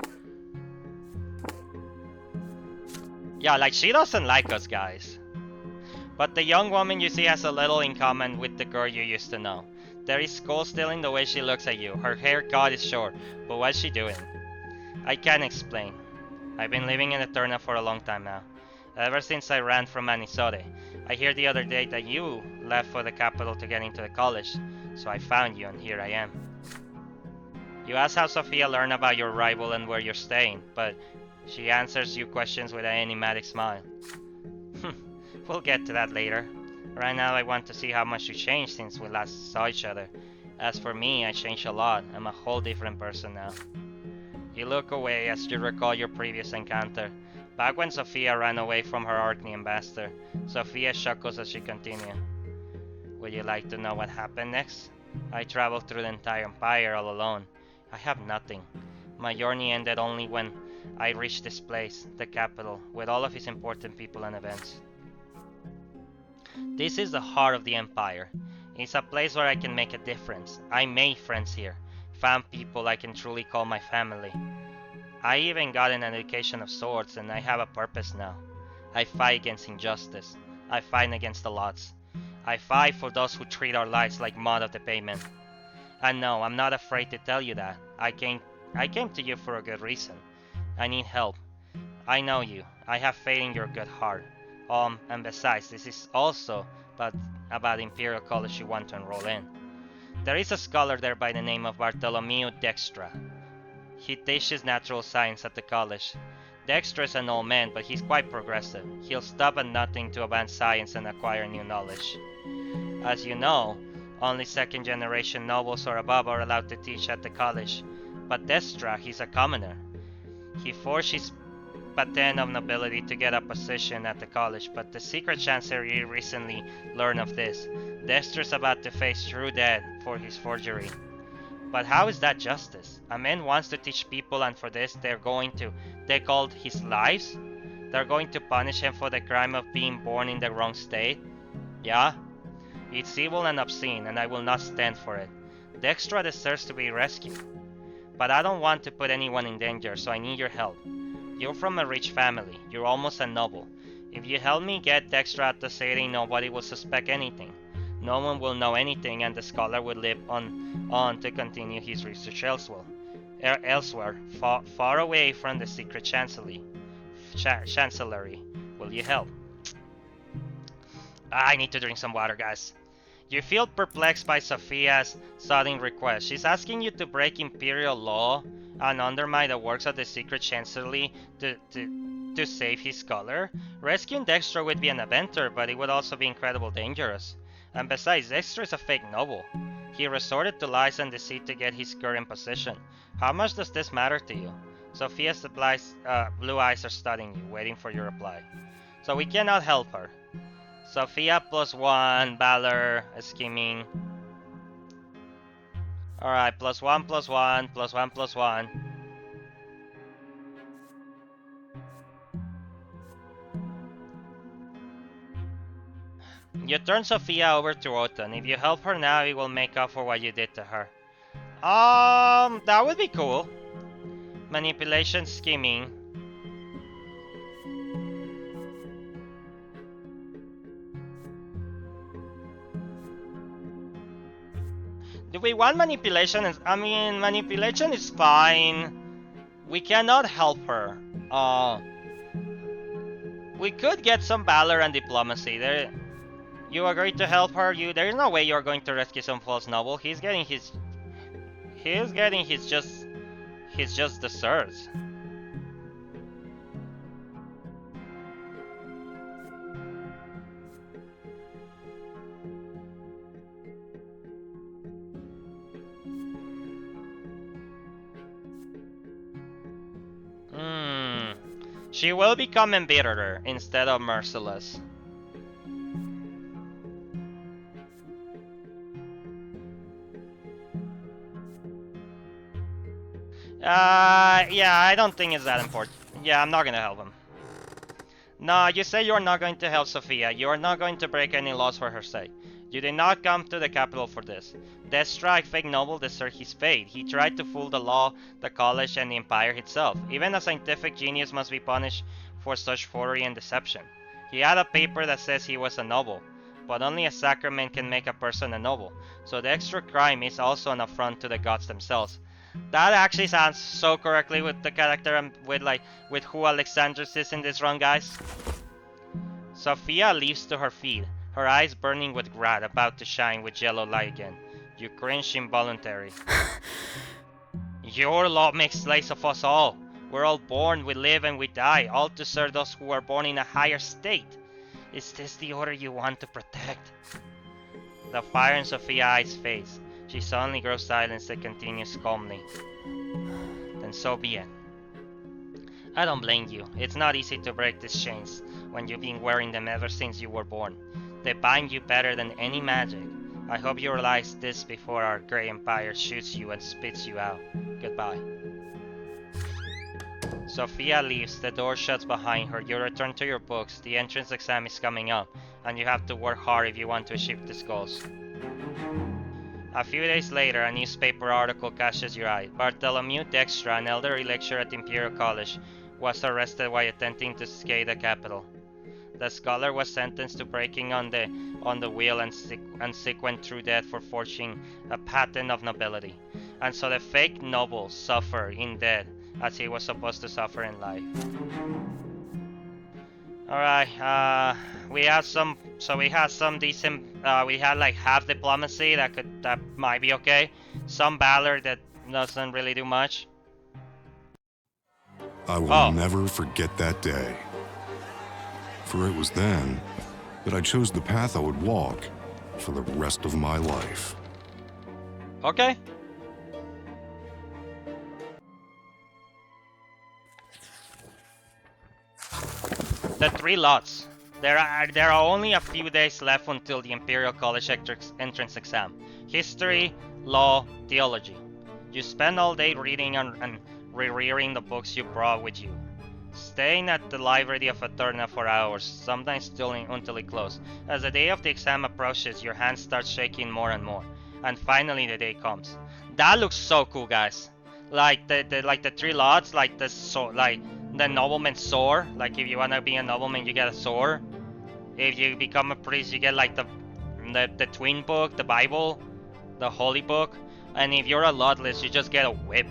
yeah, like she doesn't like us guys. But the young woman you see has a little in common with the girl you used to know. There is cold still in the way she looks at you. Her haircut is short, but what's she doing? I can't explain. I've been living in Eterna for a long time now. Ever since I ran from Minnesota. I heard the other day that you left for the capital to get into the college, so I found you and here I am. You ask how Sophia learned about your arrival and where you're staying, but she answers your questions with an enigmatic smile. We'll get to that later. Right now I want to see how much you changed since we last saw each other. As for me, I changed a lot. I'm a whole different person now. You look away as you recall your previous encounter, back when Sophia ran away from her Orkney ambassador. Sophia chuckles as she continues. Would you like to know what happened next? I traveled through the entire empire all alone. I have nothing. My journey ended only when I reached this place, the capital, with all of its important people and events. This is the heart of the empire. It's a place where I can make a difference. I made friends here. Found people I can truly call my family. I even got an education of sorts and I have a purpose now. I fight against injustice. I fight against the lots. I fight for those who treat our lives like mud of the pavement. And no, I'm not afraid to tell you that. I came to you for a good reason. I need help. I know you. I have faith in your good heart. And besides, this is also about Imperial College you want to enroll in. There is a scholar there by the name of Bartholomew Dextra. He teaches natural science at the college. Dextra is an old man, but he's quite progressive. He'll stop at nothing to advance science and acquire new knowledge. As you know, only second-generation nobles or above are allowed to teach at the college. But Dextra, he's a commoner. He forged his patent of nobility to get a position at the college, but the secret chancery recently learned of this. Dexter's about to face true death for his forgery. But how is that justice? A man wants to teach people and for this they called his lives? They're going to punish him for the crime of being born in the wrong state? Yeah? It's evil and obscene and I will not stand for it. Dextra deserves to be rescued. But I don't want to put anyone in danger, so I need your help. You're from a rich family. You're almost a noble. If you help me get Dextra out the city, nobody will suspect anything. No one will know anything, and the scholar will live on to continue his research elsewhere, far away from the secret chancellery. Will you help? I need to drink some water, guys. You feel perplexed by Sophia's sudden request. She's asking you to break imperial law and undermine the works of the secret chancellery to save his scholar. Rescuing Dexter would be an adventure, but it would also be incredibly dangerous. And besides, Dexter is a fake noble. He resorted to lies and deceit to get his current position. How much does this matter to you? Sophia's blue eyes are studying you, waiting for your reply. So we cannot help her. Sophia +1, Valor, scheming. Alright, +1, +1, +1, +1. You turn Sophia over to Oton. If you help her now, it will make up for what you did to her. That would be cool. Manipulation, scheming. Do we want manipulation? I mean, manipulation is fine. We cannot help her. We could get some valor and diplomacy. You agree to help her? There is no way you're going to rescue some false noble. He's getting his just desserts. She will become embittered instead of merciless. Yeah, I don't think it's that important. Yeah, I'm not gonna help him. No, you say you're not going to help Sophia. You are not going to break any laws for her sake. You did not come to the capital for this. That strike fake noble deserved his fate. He tried to fool the law, the college, and the empire itself. Even a scientific genius must be punished for such forgery and deception. He had a paper that says he was a noble, but only a sacrament can make a person a noble. So the extra crime is also an affront to the gods themselves. That actually sounds so correctly with the character and with who Alexandros is in this run, guys. Sophia leaps to her feet, her eyes burning with wrath, about to shine with yellow light again. You cringe involuntarily. Your law makes slaves of us all. We're all born, we live, and we die, all to serve those who are born in a higher state. Is this the order you want to protect? The fire in Sophia's eyes fades. She suddenly grows silent and continues calmly. Then so be it. I don't blame you. It's not easy to break these chains when you've been wearing them ever since you were born. They bind you better than any magic. I hope you realize this before our great empire shoots you and spits you out. Goodbye. Sophia leaves, the door shuts behind her. You return to your books. The entrance exam is coming up, and you have to work hard if you want to achieve these goals. A few days later, a newspaper article catches your eye. Bartholomew Dextra, an elderly lecturer at Imperial College, was arrested while attempting to escape the capital. The scholar was sentenced to breaking on the wheel and subsequent through death for forging a patent of nobility. And so the fake noble suffered in death as he was supposed to suffer in life. Alright, we had some decent, we had like half diplomacy that might be okay. Some valor that doesn't really do much. I will never forget that day. For it was then that I chose the path I would walk for the rest of my life. Okay. The 3 lots. There are only a few days left until the Imperial College entrance exam. History, law, theology. You spend all day reading and rereading the books you brought with you. Staying at the library of Eterna for hours, sometimes still until it closed. As the day of the exam approaches, your hands start shaking more and more. And finally the day comes. That looks so cool, guys. Like the 3 lots, like the nobleman's sword. Like if you wanna be a nobleman, you get a sword. If you become a priest, you get like the twin book, the Bible, the holy book. And if you're a lotless, you just get a whip.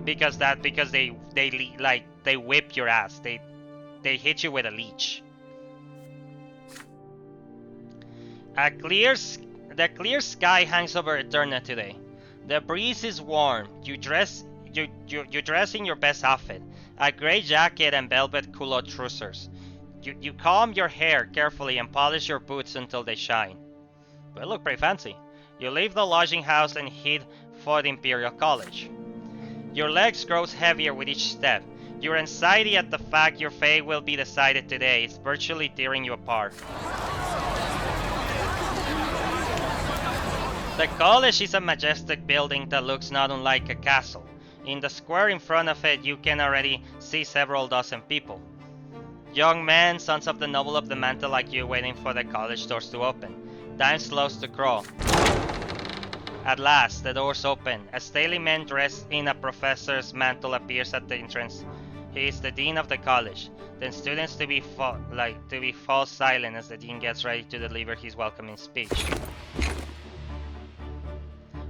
Because they whip your ass. They hit you with a leech. The clear sky hangs over Eterna today. The breeze is warm. You dress in your best outfit, a gray jacket and velvet culotte trousers. You comb your hair carefully and polish your boots until they shine. They look pretty fancy. You leave the lodging house and head for the Imperial College. Your legs grows heavier with each step. Your anxiety at the fact your fate will be decided today is virtually tearing you apart. The college is a majestic building that looks not unlike a castle. In the square in front of it, you can already see several dozen people. Young men, sons of the noble of the mantle like you, waiting for the college doors to open. Time slows to crawl. At last, the doors open. A stately man dressed in a professor's mantle appears at the entrance. He is the dean of the college. Then students fall silent as the dean gets ready to deliver his welcoming speech.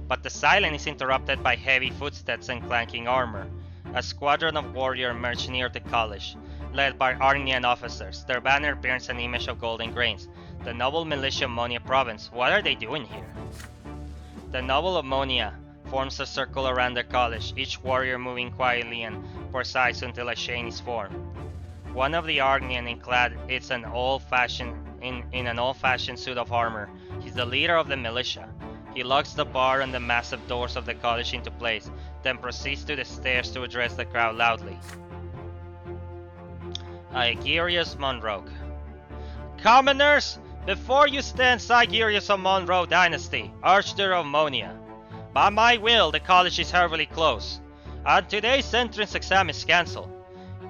But the silence is interrupted by heavy footsteps and clanking armor. A squadron of warriors emerge near the college, led by Arnian officers. Their banner bears an image of golden grains. The noble militia of Monia province. What are they doing here? The noble of Monia forms a circle around the college, each warrior moving quietly and precise until a chain is formed. One of the Arnian clad in an old-fashioned suit of armor. He's the leader of the militia. He locks the bar and the massive doors of the college into place, then proceeds to the stairs to address the crowd loudly. Aegirius Monroe. Commoners, before you stand Aegirius of Monroe Dynasty, Archduke of Monia. By my will, the college is heavily closed, and today's entrance exam is cancelled.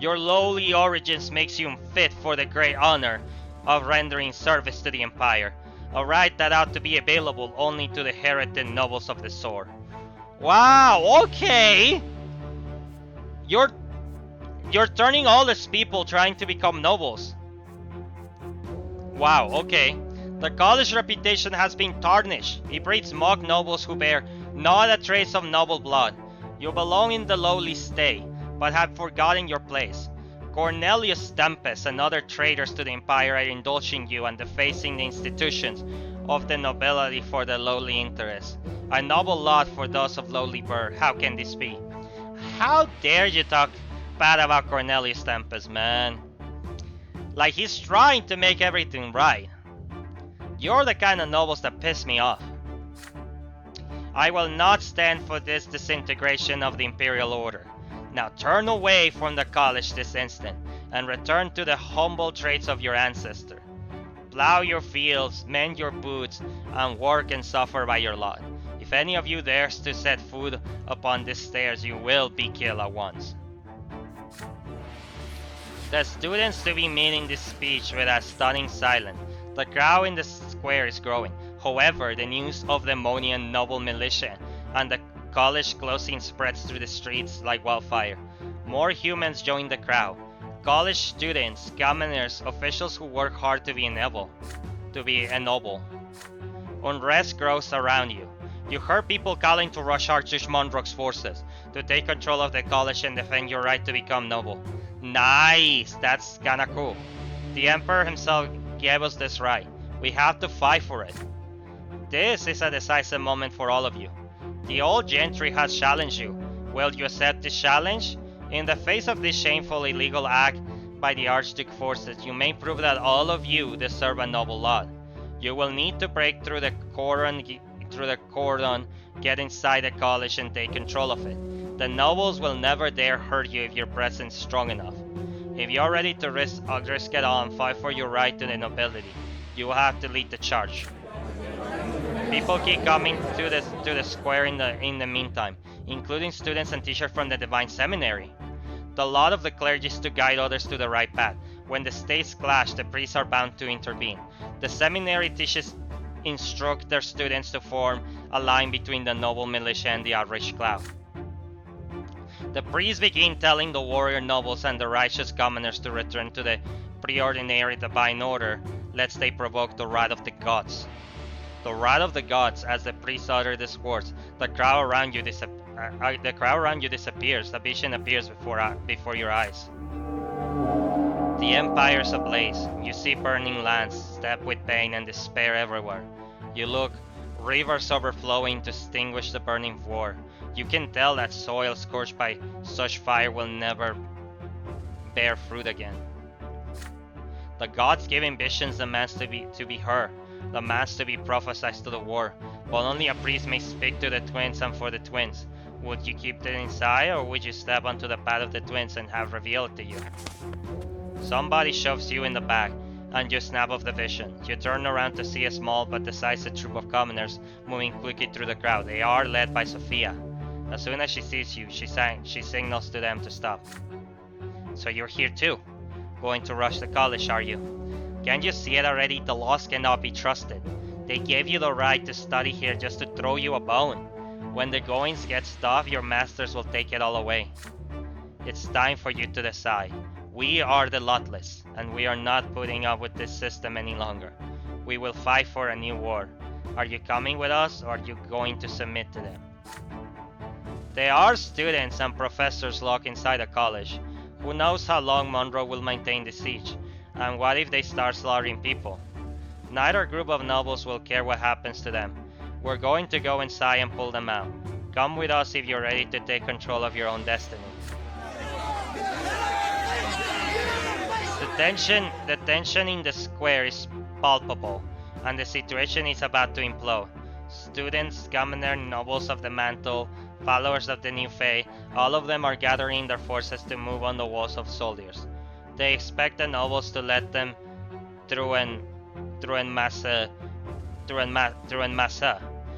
Your lowly origins makes you unfit for the great honor of rendering service to the Empire, a right that ought to be available only to the herited nobles of the sword. Wow, okay! You're turning all these people trying to become nobles. Wow, okay. The college reputation has been tarnished. It breeds mock nobles who bear not a trace of noble blood. You belong in the lowly stay, but have forgotten your place. Cornelius Tempest and other traitors to the Empire are indulging you and defacing the institutions of the nobility for their lowly interests. A noble lot for those of lowly birth. How can this be? How dare you talk bad about Cornelius Tempest, man? Like he's trying to make everything right. You're the kind of nobles that piss me off. I will not stand for this disintegration of the Imperial Order. Now turn away from the college this instant and return to the humble traits of your ancestor. Plow your fields, mend your boots, and work and suffer by your lot. If any of you dares to set foot upon these stairs, you will be killed at once. The students to be meeting this speech with a stunning silence. The crowd in the square is growing. However, the news of the Monian noble militia and the college closing spreads through the streets like wildfire. More humans join the crowd. College students, commoners, officials who work hard to be ennobled. Unrest grows around you. You heard people calling to rush Archduke Monroe's forces to take control of the college and defend your right to become noble. Nice, that's kinda cool. The Emperor himself gave us this right. We have to fight for it. This is a decisive moment for all of you. The old gentry has challenged you. Will you accept this challenge? In the face of this shameful illegal act by the Archduke forces, you may prove that all of you deserve a noble lot. You will need to break through the cordon, get inside the college and take control of it. The nobles will never dare hurt you if your presence is strong enough. If you're ready to risk it all and fight for your right to the nobility, you will have to lead the charge. People keep coming to the square in the meantime, including students and teachers from the Divine Seminary. The lot of the clergy is to guide others to the right path. When the states clash, the priests are bound to intervene. The seminary teachers instruct their students to form a line between the noble militia and the outraged crowd. The priests begin telling the warrior nobles and the righteous commoners to return to the preordinary divine order, lest they provoke the wrath of the gods. The wrath of the gods. As the priests utter these words, the crowd around you disappears. The vision appears before your eyes. The empire is ablaze. You see burning lands, step with pain and despair everywhere. You look, rivers overflowing to extinguish the burning war. You can tell that soil scorched by such fire will never bear fruit again. The gods giving visions demands to be heard, demands to be prophesied to the war, but only a priest may speak to the twins and for the twins. Would you keep it inside, or would you step onto the path of the twins and have revealed it to you? Somebody shoves you in the back, and you snap off the vision. You turn around to see a small but decisive troop of commoners moving quickly through the crowd. They are led by Sophia. As soon as she sees you, she signals to them to stop. So you're here too? Going to rush the college, are you? Can't you see it already? The laws cannot be trusted. They gave you the right to study here just to throw you a bone. When the goings get tough, your masters will take it all away. It's time for you to decide. We are the Lutless, and we are not putting up with this system any longer. We will fight for a new war. Are you coming with us, or are you going to submit to them? There are students and professors locked inside the college. Who knows how long Monroe will maintain the siege, and what if they start slaughtering people? Neither group of nobles will care what happens to them. We're going to go inside and pull them out. Come with us if you're ready to take control of your own destiny. The tension in the square is palpable, and the situation is about to implode. Students, commoners, nobles of the mantle, followers of the new faith, all of them are gathering their forces to move on the walls of soldiers. They expect the nobles to let them through en massa.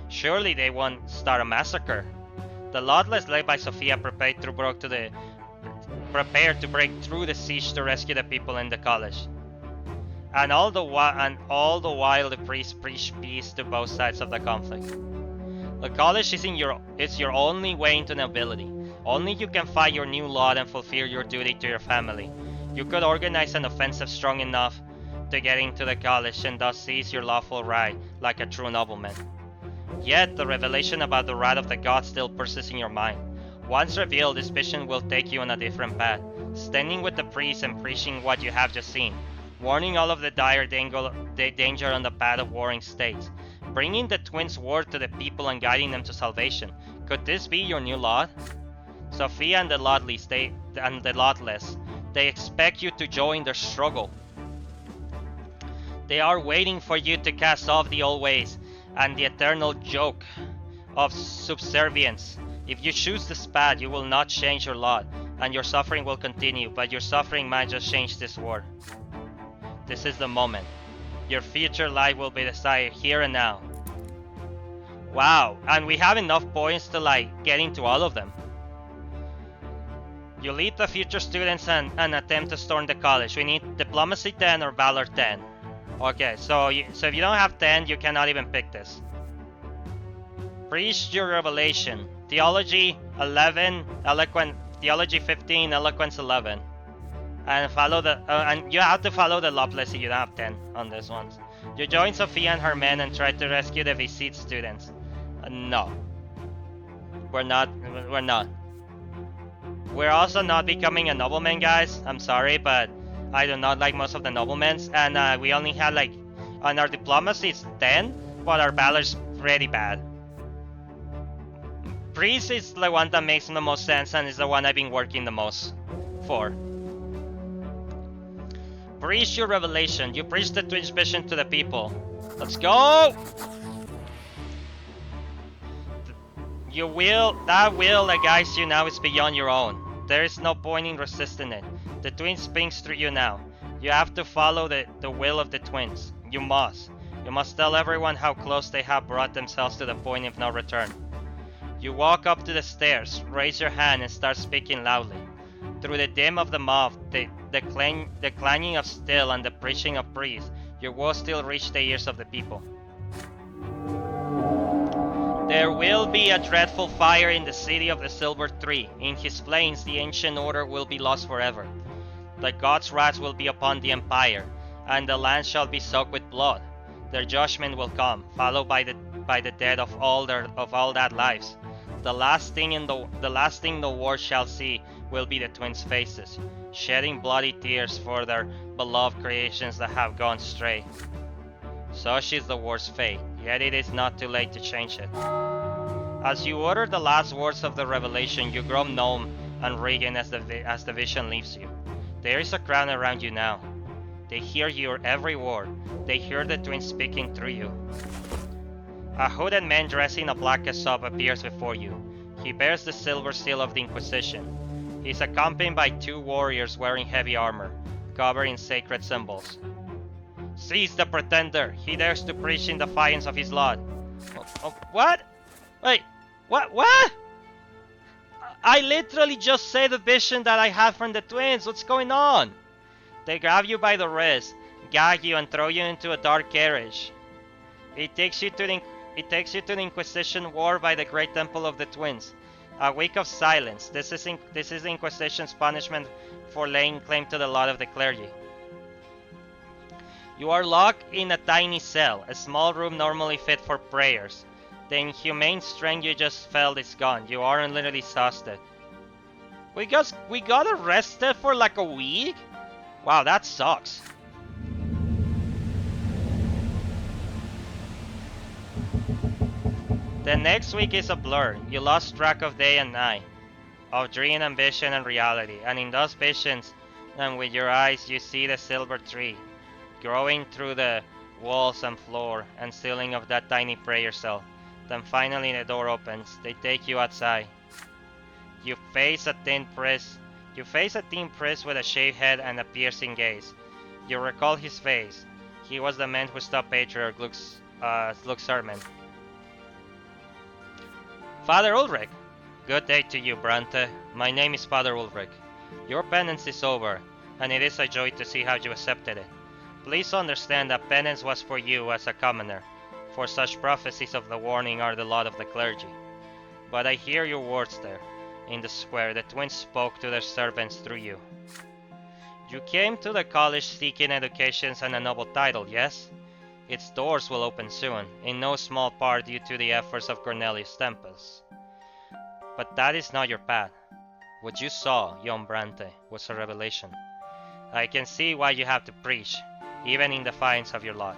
Surely they won't start a massacre. The lawless led by Sophia prepared to break through the siege to rescue the people in the college. And all the while the priests preach peace to both sides of the conflict. The college is your only way into nobility. Only you can fight your new lot and fulfill your duty to your family. You could organize an offensive strong enough to get into the college and thus seize your lawful right like a true nobleman. Yet the revelation about the wrath of the gods still persists in your mind. Once revealed, this vision will take you on a different path, standing with the priests and preaching what you have just seen, warning all of the dire danger on the path of warring states, bringing the twins' word to the people and guiding them to salvation. Could this be your new lot? Sophia and the Lawless, they expect you to join their struggle. They are waiting for you to cast off the old ways and the eternal yoke of subservience. If you choose this path, you will not change your lot, and your suffering will continue, but your suffering might just change this world. This is the moment. Your future life will be decided here and now. Wow, and we have enough points to get into all of them. You lead the future students and attempt to storm the college. We need diplomacy 10 or valor 10. Okay, so if you don't have 10, you cannot even pick this. Preach your revelation. Theology 11, theology 15, eloquence 11. And follow and you have to follow the Lawless if you don't have 10 on this one. You join Sophia and her men and try to rescue the Visit students. No. We're not. We're also not becoming a nobleman, guys. I'm sorry, but I do not like most of the noblemen, and we only had on our diplomacy it's 10, but our valor's pretty bad. Priest is the one that makes the most sense and is the one I've been working the most for. Preach your revelation. You preach the twin vision to the people. Let's go! That will that guides you now is beyond your own. There is no point in resisting it. The twin speaks through you now. You have to follow the will of the twins. You must. You must tell everyone how close they have brought themselves to the point of no return. You walk up to the stairs, raise your hand and start speaking loudly. Through the dim of the mob, the clanging of steel and the preaching of priests, your words still reach the ears of the people. There will be a dreadful fire in the city of the Silver Tree. In his flames, the ancient order will be lost forever. The gods' wrath will be upon the empire, and the land shall be soaked with blood. Their judgment will come, followed by the death of all that lives. The last thing the world shall see will be the twins' faces, shedding bloody tears for their beloved creations that have gone stray. Such is the world's fate, yet it is not too late to change it. As you utter the last words of the revelation, you grow numb and regain as the vision leaves you. There is a crowd around you now. They hear your every word. They hear the twins speaking through you. A hooded man dressed in a black cassock appears before you. He bears the silver seal of the Inquisition. He is accompanied by 2 warriors wearing heavy armor, covered in sacred symbols. Seize the pretender! He dares to preach in defiance of his lot. What? Wait, what? I literally just said the vision that I had from the twins. What's going on? They grab you by the wrist, gag you, and throw you into a dark carriage. It takes you to the Inquisition ward by the Great Temple of the Twins. A week of silence. This is the Inquisition's punishment for laying claim to the lot of the clergy. You are locked in a tiny cell, a small room normally fit for prayers. The inhumane strength you just felt is gone. You are literally exhausted. We got arrested for like a week? Wow, that sucks. The next week is a blur. You lost track of day and night, of dream and vision and reality. And in those visions, and with your eyes, you see the silver tree growing through the walls and floor and ceiling of that tiny prayer cell. Then finally the door opens. They take you outside. You face a thin You face a thin priest with a shaved head and a piercing gaze. You recall his face. He was the man who stopped Patriarch Luke's sermon. Father Ulrich! Good day to you, Brante. My name is Father Ulrich. Your penance is over, and it is a joy to see how you accepted it. Please understand that penance was for you as a commoner, for such prophecies of the warning are the lot of the clergy. But I hear your words there. In the square, the twins spoke to their servants through you. You came to the college seeking education and a noble title, yes? Its doors will open soon, in no small part due to the efforts of Cornelius Tempest. But that is not your path. What you saw, young Brante, was a revelation. I can see why you have to preach, even in defiance of your lot.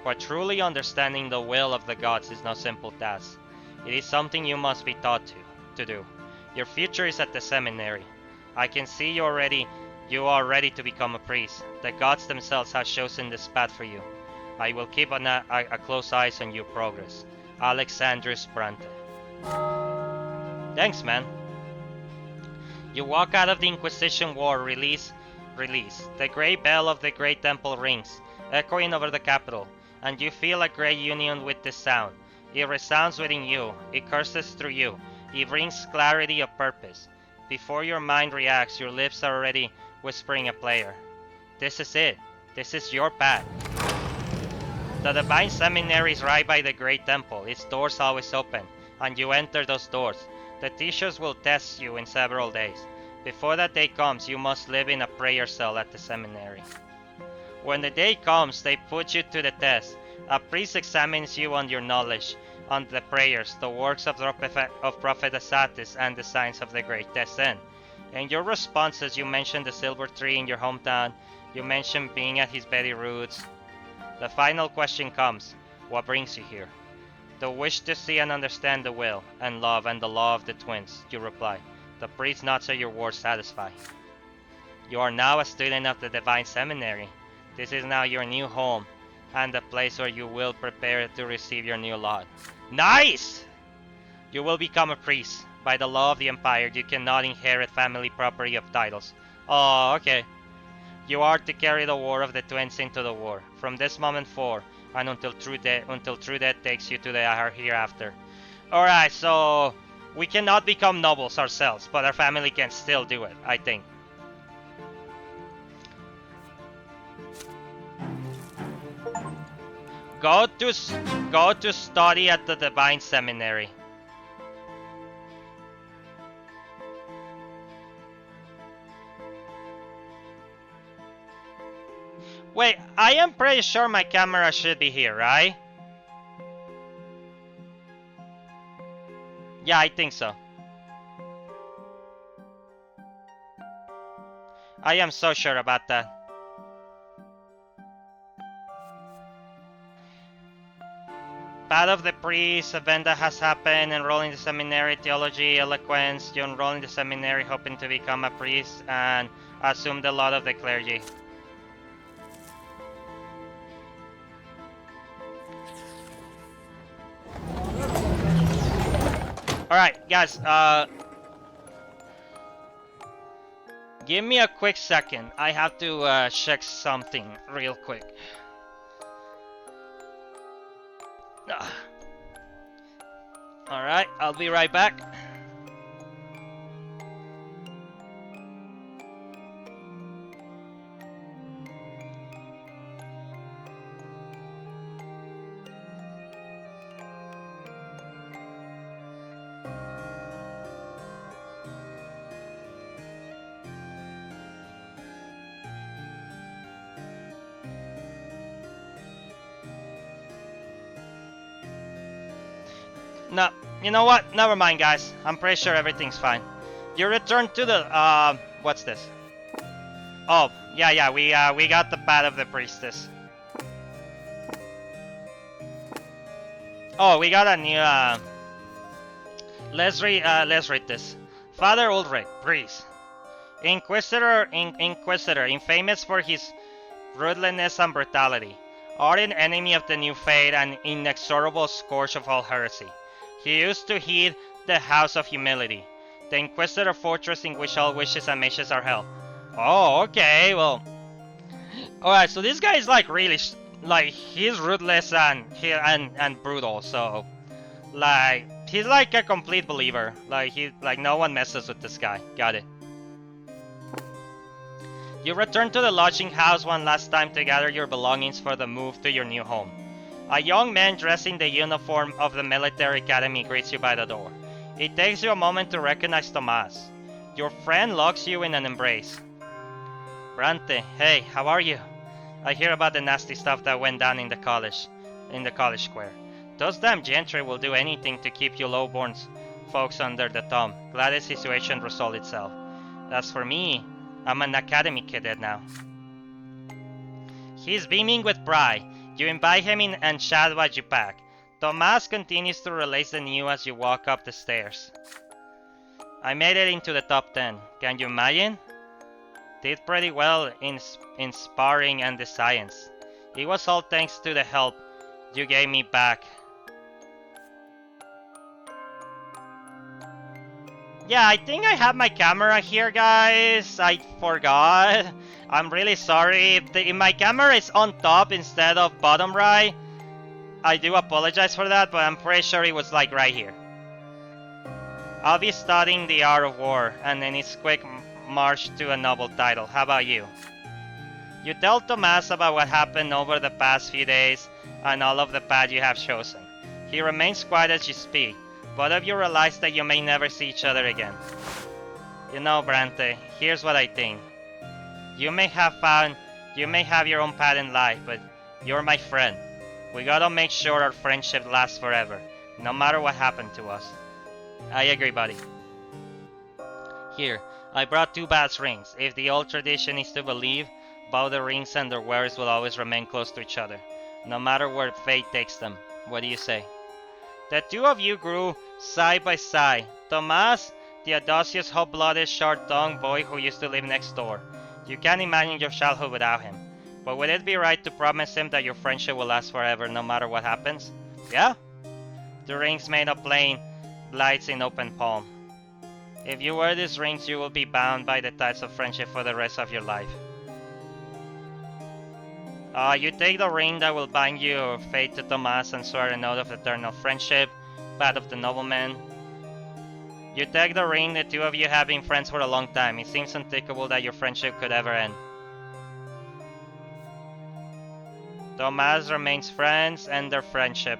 For truly understanding the will of the gods is no simple task. It is something you must be taught to do. Your future is at the seminary. I can see you are ready to become a priest. The gods themselves have chosen this path for you. I will keep a close eye on your progress. Alexandrus Brante. Thanks, man. You walk out of the Inquisition War, release. The great bell of the great temple rings, echoing over the capital, and you feel a great union with this sound. It resounds within you, it curses through you, it brings clarity of purpose. Before your mind reacts, your lips are already whispering a prayer. This is it. This is your path. The Divine Seminary is right by the great temple, its doors always open, and you enter those doors. The teachers will test you in several days. Before that day comes, you must live in a prayer cell at the seminary. When the day comes, they put you to the test. A priest examines you on your knowledge, on the prayers, the works of Prophet Asatis, and the signs of the great descent. In your responses, you mention the silver tree in your hometown, you mention being at his very roots. The final question comes, what brings you here? The wish to see and understand the will, and love, and the law of the twins, you reply. The priest nods at your words satisfied. You are now a student of the Divine Seminary. This is now your new home, and the place where you will prepare to receive your new lot. Nice! You will become a priest. By the law of the Empire, you cannot inherit family property of titles. Oh, okay. You are to carry the war of the twins into the war, from this moment forward, and until true death takes you to the hereafter. Alright, so we cannot become nobles ourselves, but our family can still do it, I think. Go to study at the Divine Seminary. Wait, I am pretty sure my camera should be here, right? Yeah, I think so. I am so sure about that. Path of the priest, event that has happened, enroll in the seminary, theology, eloquence, you enroll in the seminary hoping to become a priest and assume the lot of the clergy. Alright, guys, give me a quick second. I have to check something real quick. Alright, I'll be right back. No, you know what? Never mind, guys. I'm pretty sure everything's fine. You return to the what's this? Oh, yeah, we got the path of the priestess. Oh, we got a new let's read this. Father Ulrich, priest. Inquisitor, infamous for his ruthlessness and brutality. Ardent enemy of the new faith and inexorable scourge of all heresy. He used to heed the house of humility. The Inquisitor fortress in which all wishes and mages are held. Oh, okay, well... Alright, so this guy is like really... like, he's ruthless and brutal, so... like, he's like a complete believer. Like no one messes with this guy. Got it. You return to the lodging house one last time to gather your belongings for the move to your new home. A young man dressed in the uniform of the military academy greets you by the door. It takes you a moment to recognize Tomas. Your friend locks you in an embrace. Brante, hey, how are you? I hear about the nasty stuff that went down in the college square. Those damn gentry will do anything to keep you lowborn folks under the thumb. Glad the situation resolved itself. As for me, I'm an academy cadet now. He's beaming with pride. You invite him in and chat what you pack. Tomas continues to relate the news as you walk up the stairs. I made it into the top 10. Can you imagine? Did pretty well in sparring and the science. It was all thanks to the help you gave me back. Yeah, I think I have my camera here, guys. I forgot. I'm really sorry. If my camera is on top instead of bottom right, I do apologize for that, but I'm pretty sure it was like right here. I'll be studying the art of war and then its quick march to a noble title. How about you? You tell Tomas about what happened over the past few days and all of the path you have chosen. He remains quiet as you speak. Both of you realize that you may never see each other again. You know, Brante, here's what I think. You may have your own path in life, but you're my friend. We gotta make sure our friendship lasts forever, no matter what happened to us. I agree, buddy. Here, I brought 2 brass rings. If the old tradition is to believe, both the rings and their wearers will always remain close to each other, no matter where fate takes them. What do you say? The 2 of you grew side by side. Tomas, the audacious, hot-blooded, short-tongued boy who used to live next door. You can't imagine your childhood without him. But would it be right to promise him that your friendship will last forever no matter what happens? Yeah? The rings made of plain lights in open palm. If you wear these rings, you will be bound by the ties of friendship for the rest of your life. You take the ring that will bind your fate to Tomas and swear an oath of eternal friendship, path of the nobleman. You take the ring, the 2 of you have been friends for a long time. It seems unthinkable that your friendship could ever end. Tomas remains friends and their friendship.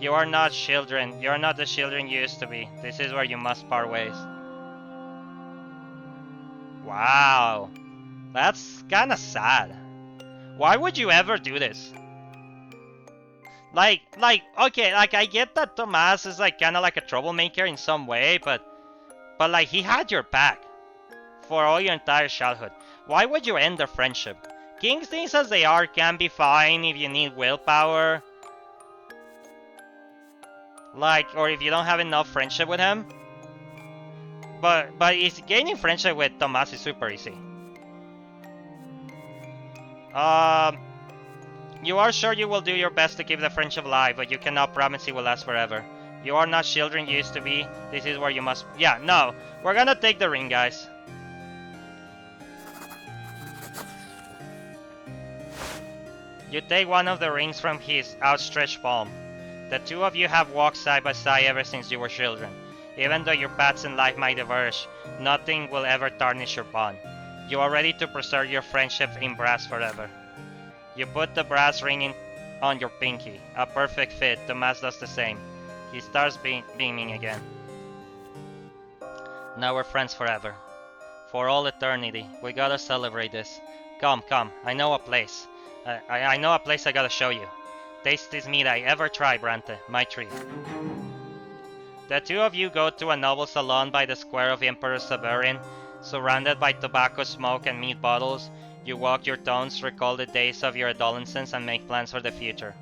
You are not children. You are not the children you used to be. This is where you must part ways. Wow. That's kinda sad. Why would you ever do this? Okay, like I get that Tomas is like kinda like a troublemaker in some way, but like he had your back for all your entire childhood. Why would you end their friendship? Kings, things as they are, can be fine if you need willpower. Like, or if you don't have enough friendship with him. But it's gaining friendship with Tomas is super easy. You are sure you will do your best to keep the friendship alive, but you cannot promise it will last forever. You are not children you used to be. This is where you must... Yeah, no. We're gonna take the ring, guys. You take one of the rings from his outstretched palm. The 2 of you have walked side by side ever since you were children. Even though your paths in life might diverge, nothing will ever tarnish your bond. You are ready to preserve your friendship in brass forever. You put the brass ring on your pinky. A perfect fit. Tomas does the same. He starts beaming again. Now we're friends forever. For all eternity. We gotta celebrate this. Come. I know a place. I know a place I gotta show you. Tastiest meat I ever tried, Brante. My treat. The 2 of you go to a noble salon by the square of Emperor Severin. Surrounded by tobacco smoke and meat bottles, you walk your tones, recall the days of your adolescence, and make plans for the future.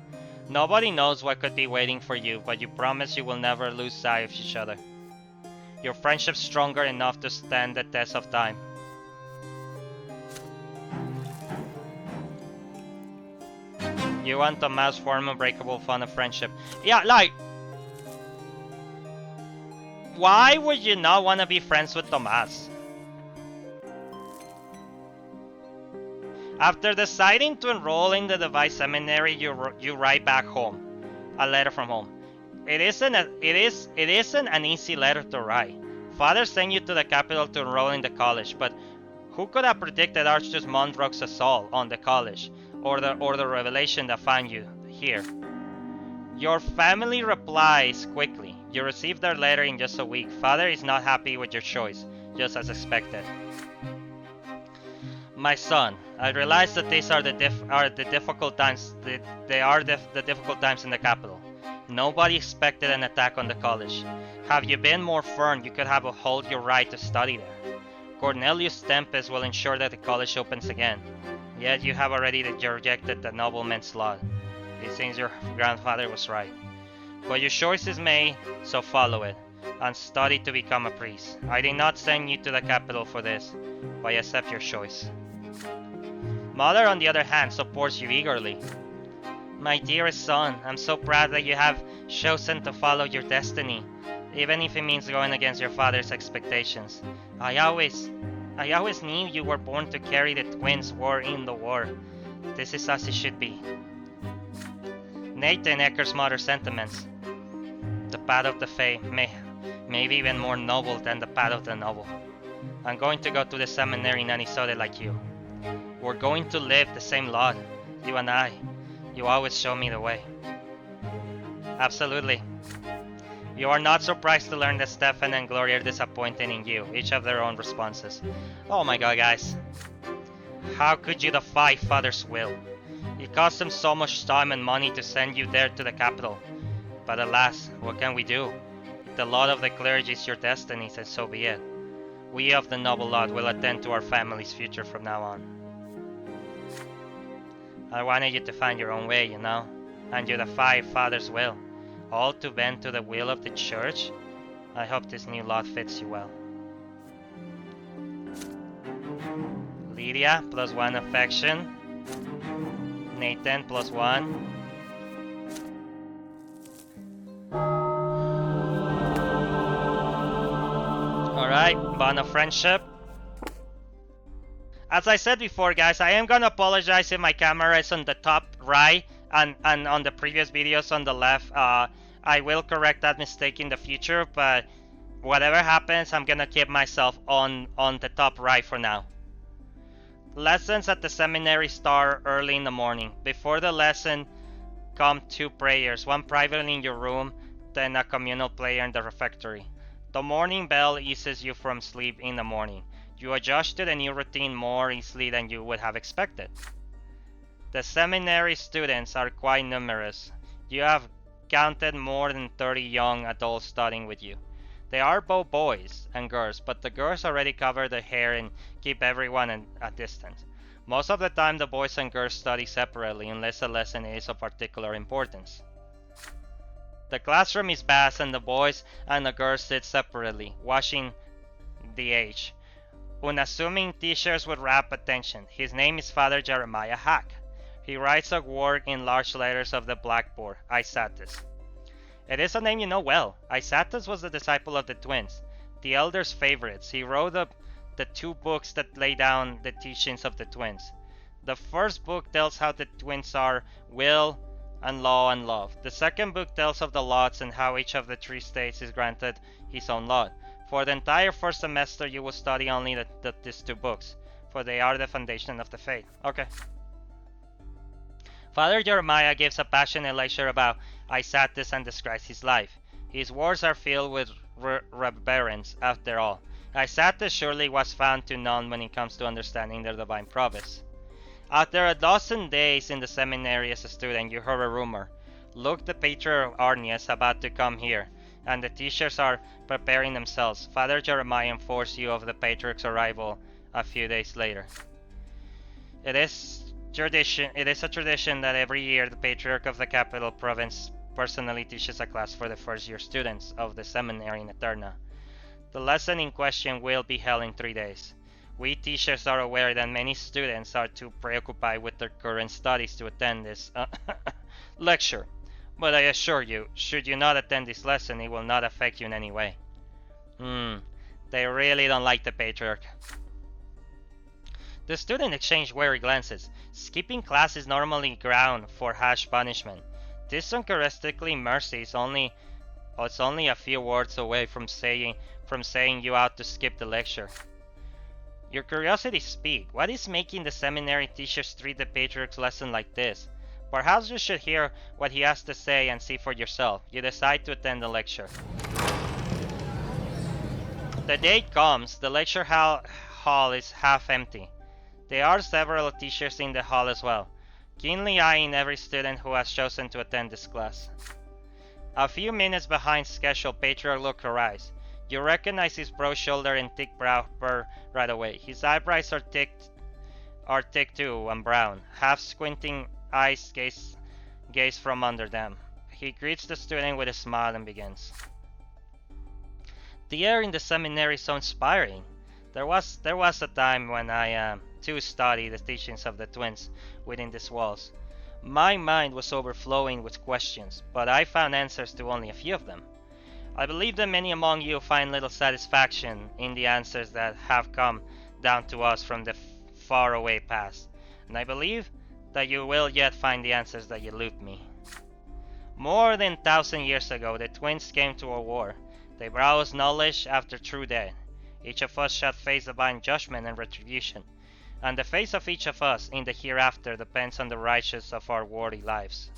Nobody knows what could be waiting for you, but you promise you will never lose sight of each other. Your friendship's stronger enough to stand the test of time. You and Tomas form unbreakable fun of friendship. Yeah, like... Why would you not want to be friends with Tomas? After deciding to enroll in the Device Seminary, you write back home. A letter from home. It isn't an easy letter to write. Father sent you to the capital to enroll in the college, but who could have predicted Archduke Mondrock's assault on the college, or the revelation that found you here? Your family replies quickly. You receive their letter in just a week. Father is not happy with your choice, just as expected. My son, I realize that these are the difficult times. The difficult times in the capital. Nobody expected an attack on the college. Have you been more firm, you could have upheld your right to study there. Cornelius Tempest will ensure that the college opens again. Yet you have already rejected the nobleman's lot. It seems your grandfather was right. But your choice is made, so follow it, and study to become a priest. I did not send you to the capital for this, but I accept your choice. Mother, on the other hand, supports you eagerly. My dearest son, I'm so proud that you have chosen to follow your destiny, even if it means going against your father's expectations. I always knew you were born to carry the twins' war in the war. This is as it should be. Nathan echoes mother's sentiments. The path of the faith may be even more noble than the path of the noble. I'm going to go to the seminary in Anisode like you. We're going to live the same lot, you and I. You always show me the way. Absolutely. You are not surprised to learn that Stefan and Gloria are disappointed in you, each of their own responses. Oh my god, guys. How could you defy Father's will? It cost him so much time and money to send you there to the capital. But alas, what can we do? The lot of the clergy is your destiny, and so be it. We of the noble lot will attend to our family's future from now on. I wanted you to find your own way, you know, and you defy Father's will, all to bend to the will of the church. I hope this new lot fits you well. Lydia, +1 affection. Nathan, +1. Alright, bond of friendship. As I said before, guys, I am gonna apologize if my camera is on the top right and on the previous videos on the left. I will correct that mistake in the future, but whatever happens, I'm gonna keep myself on the top right for now. Lessons at the seminary start early in the morning. Before the lesson come 2 prayers, one privately in your room, then a communal prayer in the refectory. The morning bell eases you from sleep in the morning. You adjust to the new routine more easily than you would have expected. The seminary students are quite numerous. You have counted more than 30 young adults studying with you. They are both boys and girls, but the girls already cover their hair and keep everyone at distance. Most of the time the boys and girls study separately unless a lesson is of particular importance. The classroom is vast and the boys and the girls sit separately, watching the age. Unassuming teachers would wrap attention. His name is Father Jeremiah Hack. He writes a word in large letters of the blackboard, Isatis. It is a name you know well. Isatis was the disciple of the twins, the elders' favorites. He wrote the 2 books that lay down the teachings of the twins. The first book tells how the twins are will and law and love. The second book tells of the lots and how each of the 3 states is granted his own lot. For the entire first semester you will study only these 2 books, for they are the foundation of the faith. Okay. Father Jeremiah gives a passionate lecture about Isatis and describes his life. His words are filled with reverence after all. Isatis surely was found to none when it comes to understanding their divine promise. After a dozen days in the seminary as a student, you heard a rumor. Look, the Patriarch of Arnia is about to come here, and the teachers are preparing themselves. Father Jeremiah informs you of the Patriarch's arrival a few days later. It is a tradition that every year the Patriarch of the capital province personally teaches a class for the first-year students of the seminary in Eterna. The lesson in question will be held in 3 days. We teachers are aware that many students are too preoccupied with their current studies to attend this lecture, but I assure you, should you not attend this lesson, it will not affect you in any way. They really don't like the patriarch. The student exchanged wary glances. Skipping class is normally ground for harsh punishment. This uncharacteristically mercy is only it's only a few words away from saying you ought to skip the lecture. Your curiosity speaks. What is making the seminary teachers treat the patriarch's lesson like this? Perhaps you should hear what he has to say and see for yourself. You decide to attend the lecture. The day comes. The lecture hall is half empty. There are several teachers in the hall as well, keenly eyeing every student who has chosen to attend this class. A few minutes behind schedule, Patriarch Luke arrives. You recognize his broad shoulder and thick brow right away. His eyebrows are thick too and brown. Half squinting eyes gaze from under them. He greets the student with a smile and begins. The air in the seminary is so inspiring. There was a time when I too studied the teachings of the twins within these walls. My mind was overflowing with questions, but I found answers to only a few of them. I believe that many among you find little satisfaction in the answers that have come down to us from the faraway past, and I believe that you will yet find the answers that elude me. More than 1,000 years ago, the twins came to a war. They browsed knowledge after true death. Each of us shall face divine judgment and retribution, and the fate of each of us in the hereafter depends on the righteousness of our worthy lives.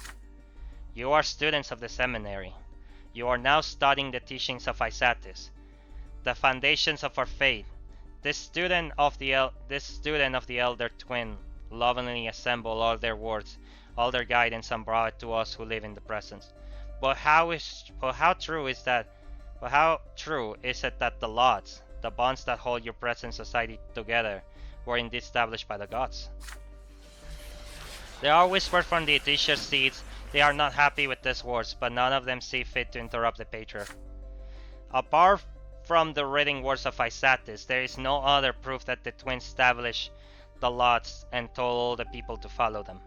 You are students of the seminary. You are now studying the teachings of Isatis, the foundations of our faith. This student of the elder twin lovingly assembled all their words, all their guidance, and brought it to us who live in the present. But how true is it that the laws, the bonds that hold your present society together, were indeed established by the gods? There are whispers from the teacher's seats. They are not happy with these words, but none of them see fit to interrupt the patriarch. Apart from the written words of Isatis, there is no other proof that the twins established the laws and told all the people to follow them.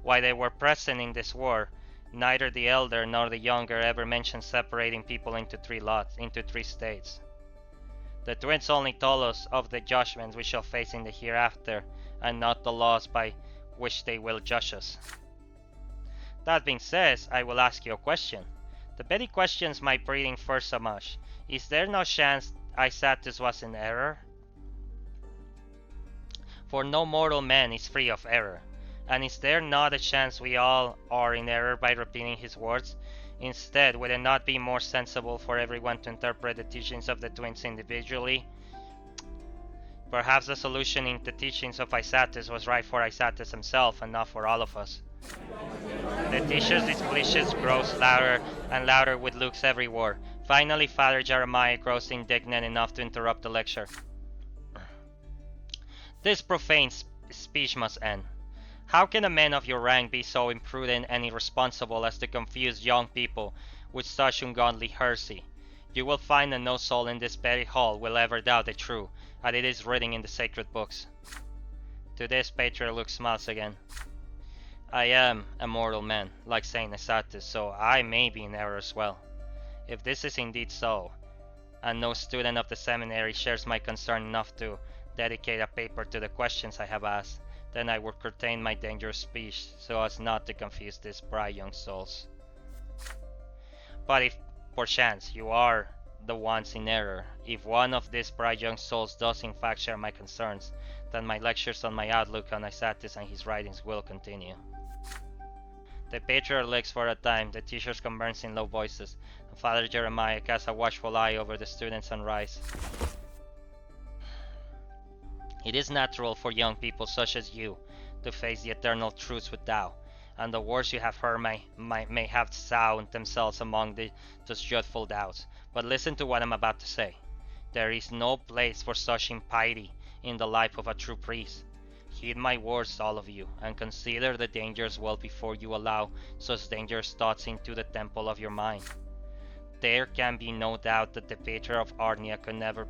While they were present in this war, neither the elder nor the younger ever mentioned separating people into three states. The twins only told us of the judgments we shall face in the hereafter, and not the laws by which they will judge us. That being said, I will ask you a question. The petty questions my breeding first so much. Is there no chance Isatis was in error? For no mortal man is free of error. And is there not a chance we all are in error by repeating his words? Instead, would it not be more sensible for everyone to interpret the teachings of the twins individually? Perhaps the solution in the teachings of Isatis was right for Isatis himself and not for all of us. The teacher's displeasure grows louder and louder with Luke's every word. Finally, Father Jeremiah grows indignant enough to interrupt the lecture. This profane speech must end. How can a man of your rank be so imprudent and irresponsible as to confuse young people with such ungodly heresy? You will find that no soul in this very hall will ever doubt the truth, as it is written in the sacred books. To this, Patriarch Luke smiles again. I am a mortal man, like Saint Isatis, so I may be in error as well. If this is indeed so, and no student of the seminary shares my concern enough to dedicate a paper to the questions I have asked, then I would curtail my dangerous speech so as not to confuse these bright young souls. But if, perchance, you are the ones in error, if one of these bright young souls does in fact share my concerns, then my lectures on my outlook on Isatis and his writings will continue. The patriarch looks for a time, the teachers converse in low voices, and Father Jeremiah casts a watchful eye over the students and rise. It is natural for young people such as you to face the eternal truths with doubt, and the words you have heard may have sound themselves among those dreadful doubts. But listen to what I'm about to say. There is no place for such impiety in the life of a true priest. Heed my words, all of you, and consider the dangers well before you allow such dangerous thoughts into the temple of your mind. There can be no doubt that the patriarch of Arnia could never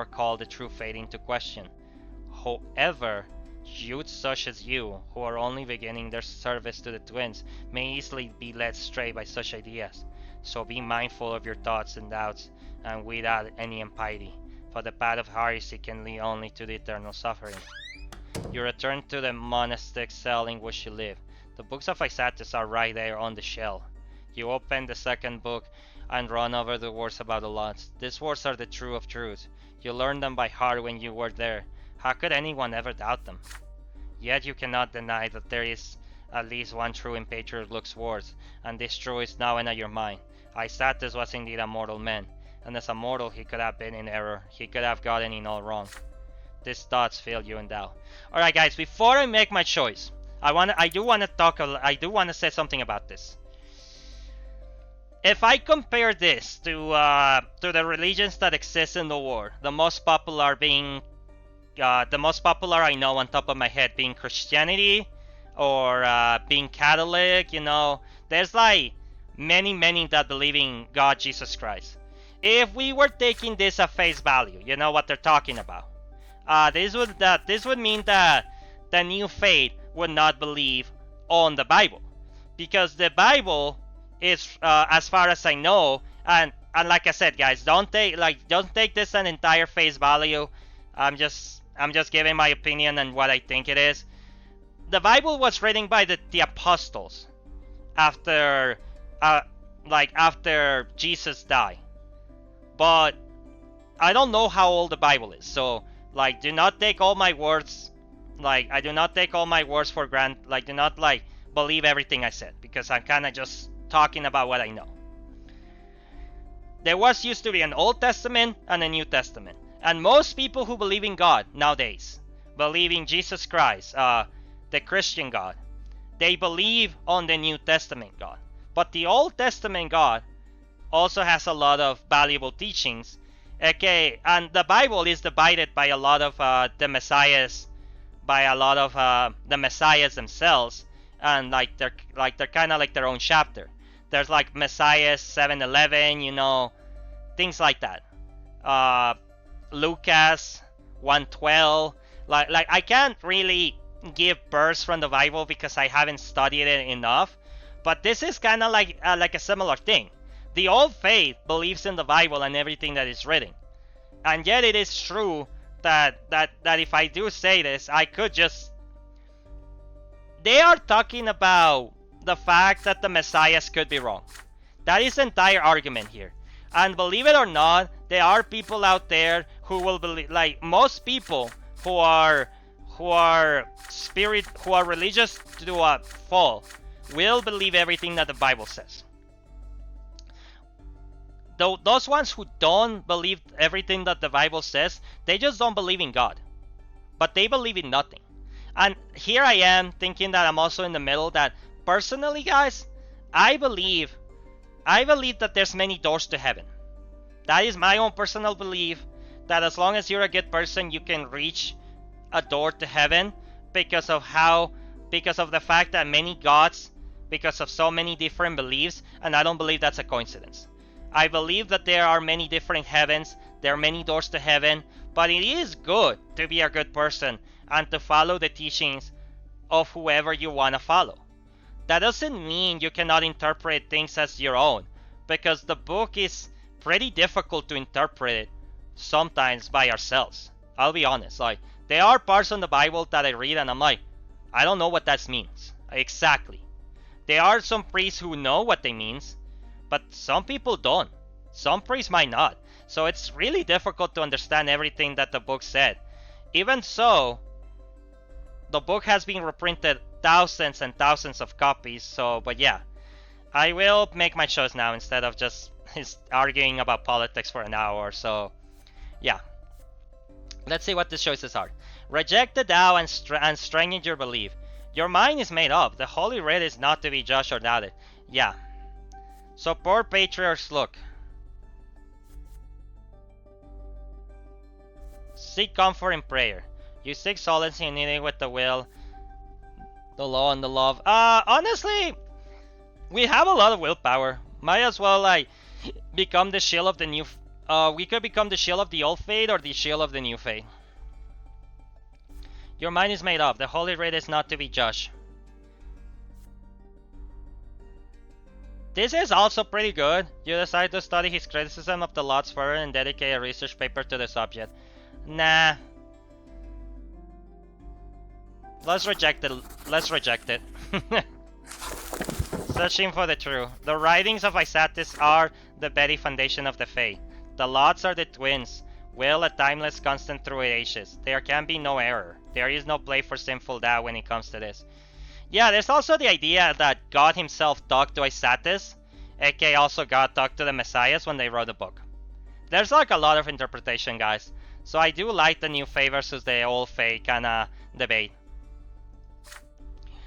call the true faith into question. However, youths such as you, who are only beginning their service to the twins, may easily be led astray by such ideas. So be mindful of your thoughts and doubts, and without any impiety, for the path of heresy can lead only to the eternal suffering. You return to the monastic cell in which you live. The books of Isatis are right there on the shelf. You open the second book and run over the words about the laws. These words are the true of truths. You learned them by heart when you were there. How could anyone ever doubt them? Yet you cannot deny that there is at least one true in Patriarch Luke's words, and this truth is now in your mind. Isatis was indeed a mortal man, and as a mortal he could have been in error. He could have gotten in all wrong. These thoughts fill you in doubt. Alright guys, before I make my choice, I do want to say something about this. If I compare this to the religions that exist in the world, the most popular I know on top of my head being Christianity or being Catholic, you know, there's like many that believe in God Jesus Christ. If we were taking this at face value, you know what they're talking about. This would mean that the new faith would not believe on the Bible, because the Bible is, as far as I know, and like I said, guys, don't take this an entire face value. I'm just giving my opinion and what I think it is. The Bible was written by the apostles after Jesus died, but I don't know how old the Bible is, so do not take all my words. I do not take all my words for granted. Do not believe everything I said, because I'm kind of just talking about what I know. There used to be an Old Testament and a New Testament, and most people who believe in God nowadays believe in Jesus Christ, the Christian God. They believe on the New Testament God, but the Old Testament God also has a lot of valuable teachings. Okay, and the Bible is divided by a lot of the Messiahs themselves, and they're kind of like their own chapter. There's Messiah 7:11, you know, things like that. Lucas 1:12. I can't really give verse from the Bible because I haven't studied it enough, but this is kind of like a similar thing. The old faith believes in the Bible and everything that is written, and yet it is true that if I do say this, I could just. They are talking about the fact that the Messiahs could be wrong. That is the entire argument here. And believe it or not, there are people out there who will believe, most people who are religious to a fault, will believe everything that the Bible says. Though those ones who don't believe everything that the Bible says, they just don't believe in God, but they believe in nothing. And here I am thinking that I'm also in the middle, that personally, guys, I believe that there's many doors to heaven. That is my own personal belief, that as long as you're a good person, you can reach a door to heaven, because of the fact that many gods, because of so many different beliefs, and I don't believe that's a coincidence. I believe that there are many different heavens, there are many doors to heaven, but it is good to be a good person and to follow the teachings of whoever you want to follow. That doesn't mean you cannot interpret things as your own, because the book is pretty difficult to interpret sometimes by ourselves. I'll be honest, there are parts in the Bible that I read and I'm like, I don't know what that means exactly. There are some priests who know what they means, but some people don't. Some priests might not. So it's really difficult to understand everything that the book said. Even so, the book has been reprinted thousands and thousands of copies. So, but yeah, I will make my choice now instead of just arguing about politics for an hour. So, yeah. Let's see what the choices are. Reject the Tao and strengthen your belief. Your mind is made up. The Holy Writ is not to be judged or doubted. Yeah. Support Patriarch's Look. Seek comfort in prayer. You seek solace in uniting with the will, the law, and the love. Honestly, we have a lot of willpower. Might as well become the shield of the new. We could become the shield of the old faith or the shield of the new faith. Your mind is made up. The Holy Writ is not to be judged. This is also pretty good. You decide to study his criticism of the lots further and dedicate a research paper to the subject. Nah. Let's reject it. Let's reject it. Searching for the truth. The writings of Isatis are the very foundation of the faith. The lots are the twins. Will, a timeless constant through ages. There can be no error. There is no place for sinful doubt when it comes to this. Yeah, there's also the idea that God himself talked to Isatis, aka also God talked to the Messiahs when they wrote the book. There's like a lot of interpretation, guys. So I do like the new faith versus the old faith kinda debate.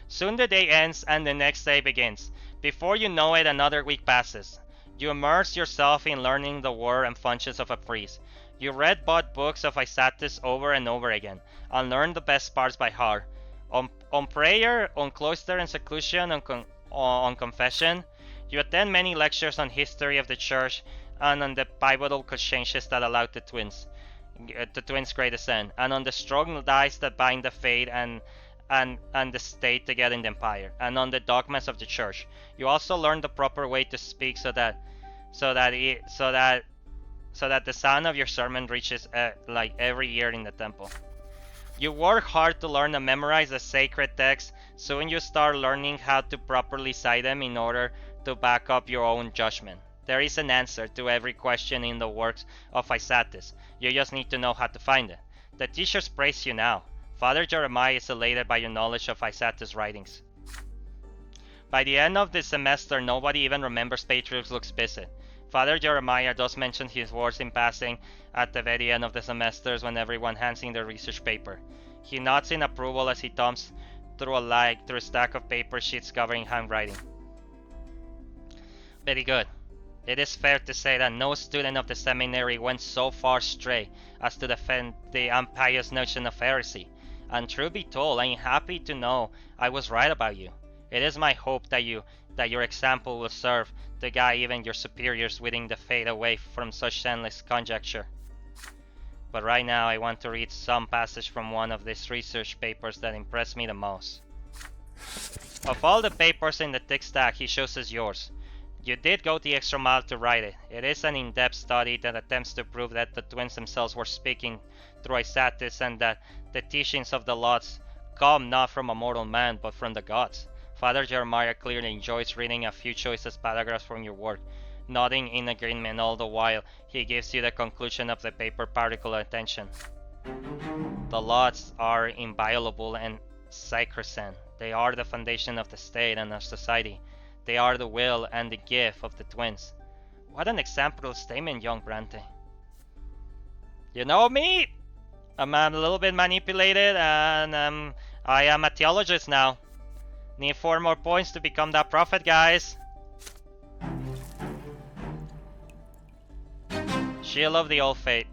Soon the day ends and the next day begins. Before you know it, another week passes. You immerse yourself in learning the word and functions of a priest. You read both books of Isatis over and over again, and learned the best parts by heart. On prayer, on cloister and seclusion, on confession. You attend many lectures on history of the church and on the pivotal changes that allowed the twins' great descent, and on the strong ties that bind the faith and the state together in the empire, and on the dogmas of the church. You also learn the proper way to speak so that the sound of your sermon reaches like every ear in the temple. You work hard to learn and memorize the sacred texts. Soon you start learning how to properly cite them in order to back up your own judgment. There is an answer to every question in the works of Isatis. You just need to know how to find it. The teachers praise you now. Father Jeremiah is elated by your knowledge of Isatis' writings. By the end of the semester, nobody even remembers Patriarch's visit. Father Jeremiah does mention his words in passing at the very end of the semesters when everyone hands in their research paper. He nods in approval as he thumbs through a stack of paper sheets covering handwriting. Very good. It is fair to say that no student of the seminary went so far astray as to defend the impious notion of heresy. And truth be told, I am happy to know I was right about you. It is my hope that your example will serve to guide even your superiors within the faith away from such endless conjecture. But right now I want to read some passage from one of these research papers that impressed me the most. Of all the papers in the thick stack, he chooses yours. You did go the extra mile to write it. It is an in-depth study that attempts to prove that the twins themselves were speaking through Isatis and that the teachings of the lots come not from a mortal man but from the gods. Father Jeremiah clearly enjoys reading a few choicest paragraphs from your work, nodding in agreement all the while he gives you the conclusion of the paper particular attention. The lots are inviolable and sacrosanct. They are the foundation of the state and of society. They are the will and the gift of the twins. What an exemplary statement, young Brante. You know me? I'm a little bit manipulated and I am a theologist now. Need 4 more points to become that prophet, guys. Shield of the Old Faith.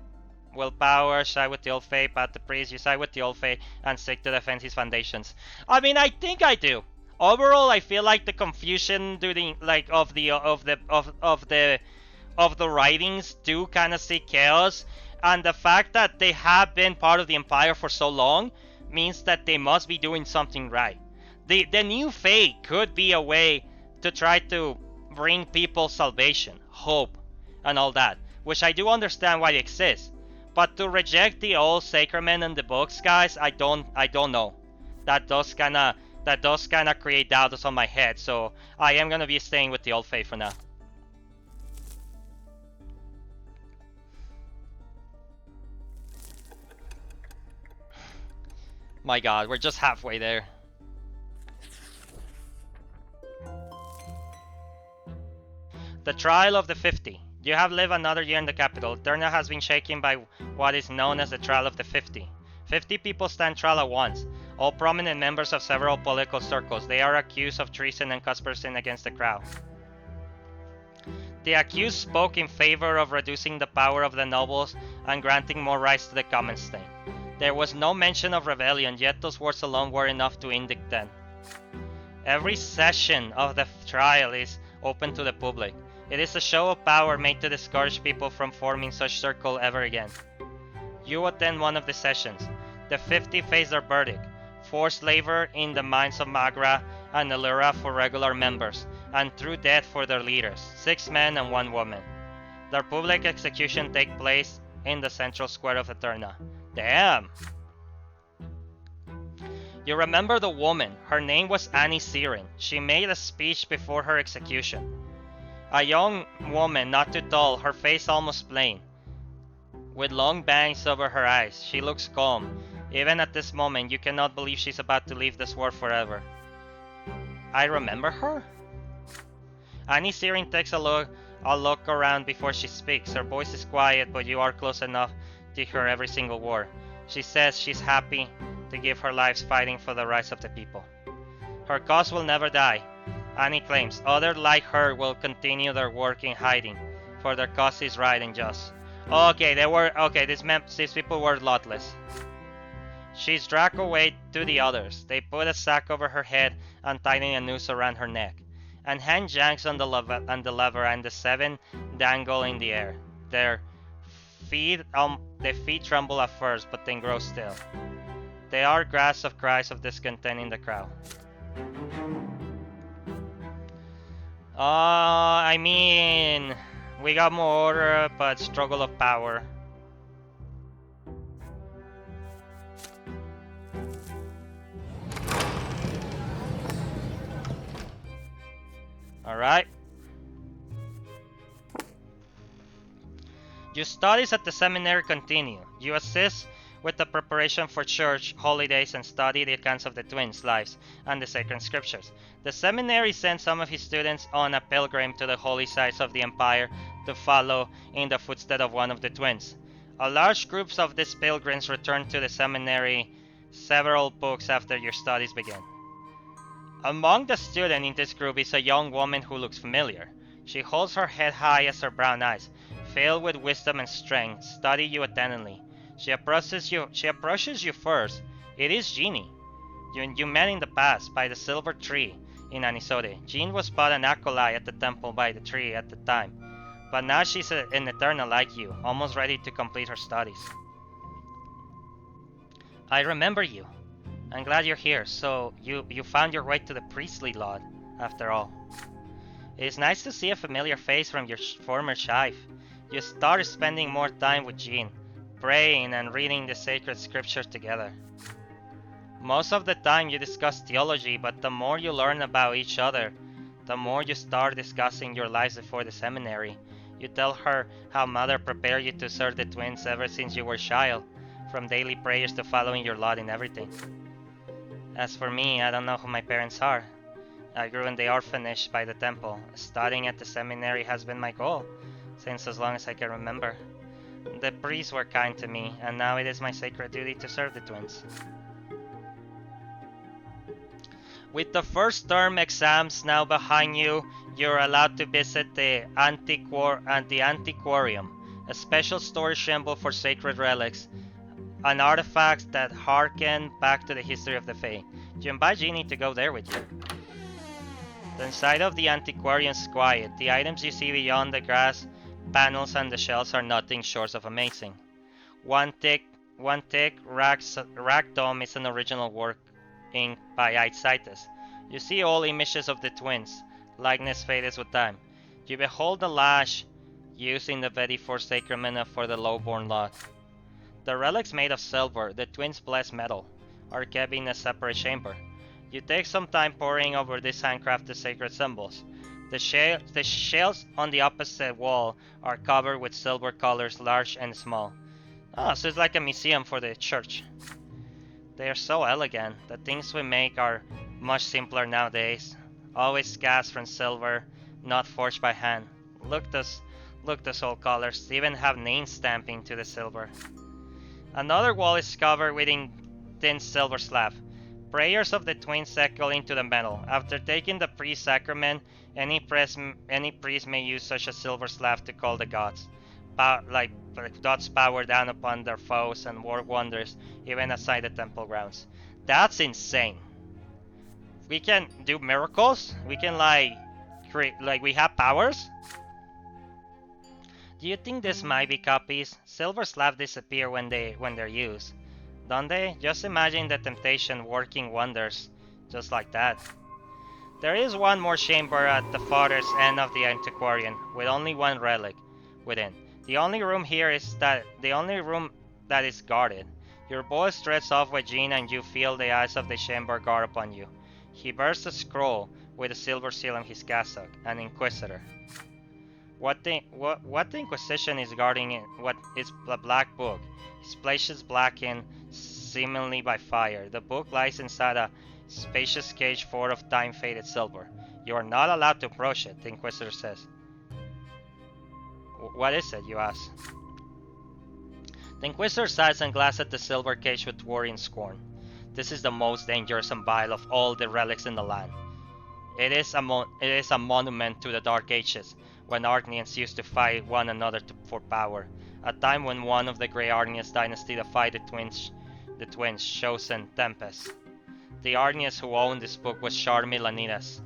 Willpower, side with the Old Faith, path the priest, you side with the Old Faith, and seek to defend his foundations. I mean, I think I do. Overall, I feel like the confusion during of the writings do kind of see chaos, and the fact that they have been part of the empire for so long means that they must be doing something right. The new faith could be a way to try to bring people salvation, hope, and all that, which I do understand why it exists. But to reject the old sacrament and the books, guys, I don't know. That does kind of create doubts on my head, so I am gonna be staying with the old faith for now. My god, we're just halfway there. The trial of the 50. You have lived another year in the capital. Derna has been shaken by what is known as the trial of the 50. 50 people stand trial at once, all prominent members of several political circles. They are accused of treason and conspiracy against the crown. The accused spoke in favor of reducing the power of the nobles and granting more rights to the common state. There was no mention of rebellion, yet those words alone were enough to indict them. Every session of the trial is open to the public. It is a show of power made to discourage people from forming such circle ever again. You attend one of the sessions. The 50 face their verdict. Forced labor in the mines of Magra and Elura for regular members. and threw death for their leaders, 6 men and 1 woman. Their public execution take place in the central square of Eterna. Damn! You remember the woman. Her name was Annie Siren. She made a speech before her execution. A young woman, not too tall, her face almost plain, with long bangs over her eyes. She looks calm. Even at this moment, you cannot believe she's about to leave this world forever. I remember her? Annie Siren takes a look around before she speaks. Her voice is quiet, but you are close enough to hear every single word. She says she's happy to give her lives fighting for the rights of the people. Her cause will never die. Annie claims others like her will continue their work in hiding, for their cause is right and just. Okay, these people were lotless. She's dragged away to the others. They put a sack over her head and tighten a noose around her neck. And hand janks on the lever, and the 7 dangle in the air. Their feet tremble at first, but then grow still. They are gasps of cries of discontent in the crowd. I mean, we got more order, but struggle of power. Alright. Your studies at the seminary continue. You assist with the preparation for church holidays and study the accounts of the twins' lives and the sacred scriptures. The seminary sends some of his students on a pilgrim to the holy sites of the empire to follow in the footsteps of one of the twins. A large group of these pilgrims return to the seminary several books after your studies begin. Among the students in this group is a young woman who looks familiar. She holds her head high as her brown eyes, filled with wisdom and strength, study you attentively. She approaches you first. It is Jeannie. You met in the past by the silver tree in Anisode. Jean was but an acolyte at the temple by the tree at the time, but now she's an eternal like you, almost ready to complete her studies. I remember you. I'm glad you're here. So you found your way to the priestly lodge, after all. It is nice to see a familiar face from your former chief. You started spending more time with Jean, praying and reading the sacred scriptures together. Most of the time you discuss theology, but the more you learn about each other, the more you start discussing your lives before the seminary. You tell her how mother prepared you to serve the twins ever since you were a child, from daily prayers to following your lot in everything. As for me, I don't know who my parents are. I grew in the orphanage by the temple. Studying at the seminary has been my goal, since as long as I can remember. The priests were kind to me, and now it is my sacred duty to serve the twins. With the first term exams now behind you, you're allowed to visit the Antiquarium, a special storage symbol for sacred relics and artifacts that harken back to the history of the Fae. You invite Jeannie to go there with you. The inside of the antiquarium is quiet. The items you see beyond the glass panels and the shelves are nothing short of amazing. One thick rack dome is an original work inked by Aitzaitis. You see all images of the twins. Likeness fades with time. You behold the lash used in the very first sacrament for the lowborn lot. The relics made of silver, the twins' blessed metal, are kept in a separate chamber. You take some time poring over these handcrafted sacred symbols. The shelves on the opposite wall are covered with silver colors, large and small. So it's like a museum for the church. They are so elegant. The things we make are much simpler nowadays. Always cast from silver, not forged by hand. Look those old colors. They even have name stamping to the silver. Another wall is covered with thin silver slab. Prayers of the twins echo into the metal. After taking the priest sacrament, any priest may use such a silver slab to call the gods. Gods power down upon their foes and work wonders even outside the temple grounds. That's insane. We can do miracles? We can we have powers? Do you think this might be copies? Silver slabs disappear when they're used, don't they? Just imagine the temptation working wonders just like that. There is one more chamber at the farthest end of the antiquarian, with only one relic within. The only room that is guarded. Your boy strides off with Jean, and you feel the eyes of the chamber guard upon you. He bears a scroll with a silver seal on his cassock, an inquisitor. What the Inquisition is guarding it? What is a black book? Its pages blackened seemingly by fire. The book lies inside a spacious cage full of time-faded silver. You are not allowed to approach it, the Inquisitor says. What is it, you ask? The Inquisitor sighs and glances at the silver cage with worry and scorn. This is the most dangerous and vile of all the relics in the land. It is a monument to the Dark Ages, when Arnians used to fight one another for power. A time when one of the Grey Arnians dynasty defied the twins, chosen Tempest. The Arnias who owned this book was Charmi Lanidas.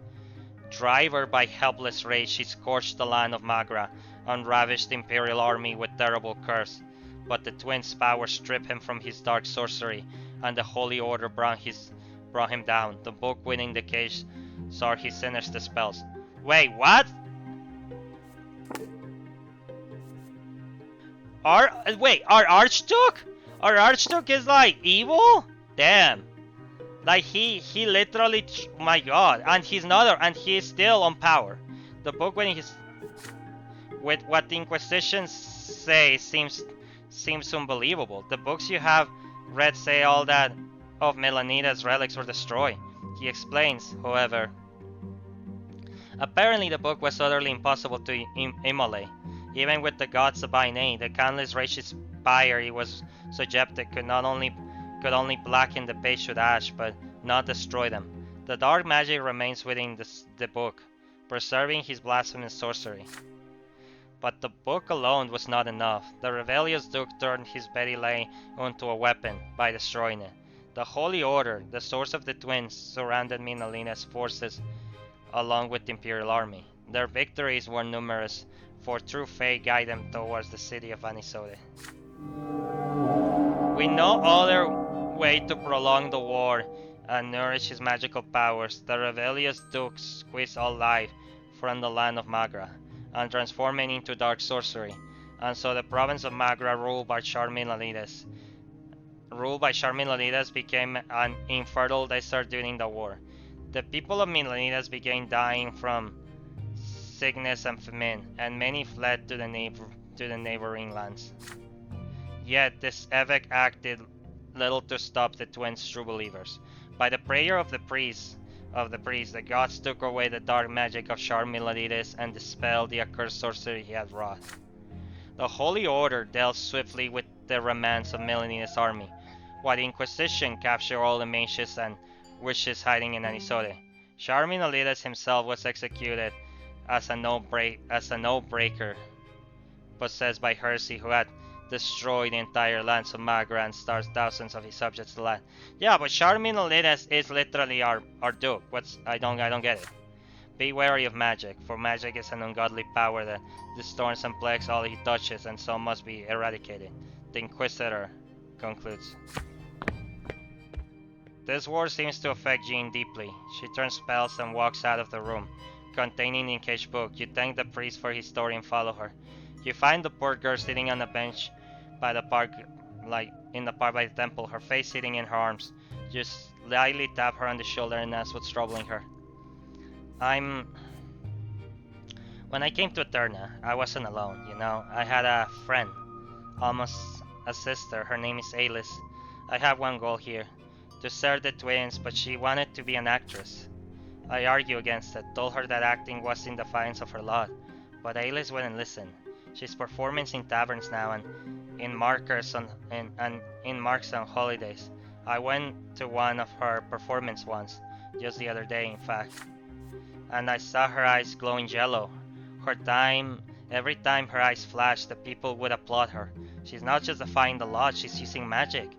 Driven by helpless rage, he scorched the land of Magra and ravished the Imperial army with terrible curse. But the twins' power stripped him from his dark sorcery, and the Holy Order brought him down. The book winning the cage saw his sinister spells. Wait, what? Our Archduke? Our Archduke is like evil? Damn. Like he literally, my god, and he is still on power. The book when he's with what the Inquisition say seems unbelievable. The books you have read say all that of Melanida's relics were destroyed. He explains, however. Apparently the book was utterly impossible to immolate. Even with the gods by name, the countless raging fire he was subjected could only blacken the page with ash, but not destroy them. The dark magic remains within the book, preserving his blasphemous sorcery. But the book alone was not enough. The rebellious Duke turned his Betty Lane into a weapon by destroying it. The Holy Order, the source of the twins, surrounded Minalina's forces along with the Imperial army. Their victories were numerous, for true fate guided them towards the city of Anisode. With no other way to prolong the war and nourish his magical powers, the rebellious Duke squeezed all life from the land of Magra and transformed it into dark sorcery, and so the province of Magra, ruled by Charmin Lanidas, became an infertile desert during the war. The people of Milanidas began dying from sickness and famine, and many fled to the neighboring lands. Yet this epic act did little to stop the twins' true believers. By the prayer of the priest, the gods took away the dark magic of Charmiladides and dispelled the accursed sorcery he had wrought. The Holy Order dealt swiftly with the remnants of Melanida's army, while the Inquisition captured all the mages and witches hiding in Anisode. Charmiladides himself was executed as a no-breaker, possessed by heresy, who had destroyed the entire lands of Magra and starved thousands of his subjects to land. Yeah, but Charmiladides is literally our duke. I don't get it. Be wary of magic, for magic is an ungodly power that distorts and plagues all he touches, and so must be eradicated. The Inquisitor concludes. This word seems to affect Jean deeply. She turns spells and walks out of the room containing the encaged book. You thank the priest for his story and follow her. You find the poor girl sitting on a bench by the park, by the temple, her face sitting in her arms. You slightly tap her on the shoulder and ask what's troubling her. When I came to Eterna, I wasn't alone, I had a friend, almost a sister. Her name is Alice. I have one goal here, to serve the twins, but she wanted to be an actress. I argued against it, told her that acting was in defiance of her lot, but Alice wouldn't listen. She's performing in taverns now and in markers on holidays. I went to one of her performances once, just the other day in fact, and I saw her eyes glowing yellow. Every time her eyes flashed, the people would applaud her. She's not just defying the law, she's using magic.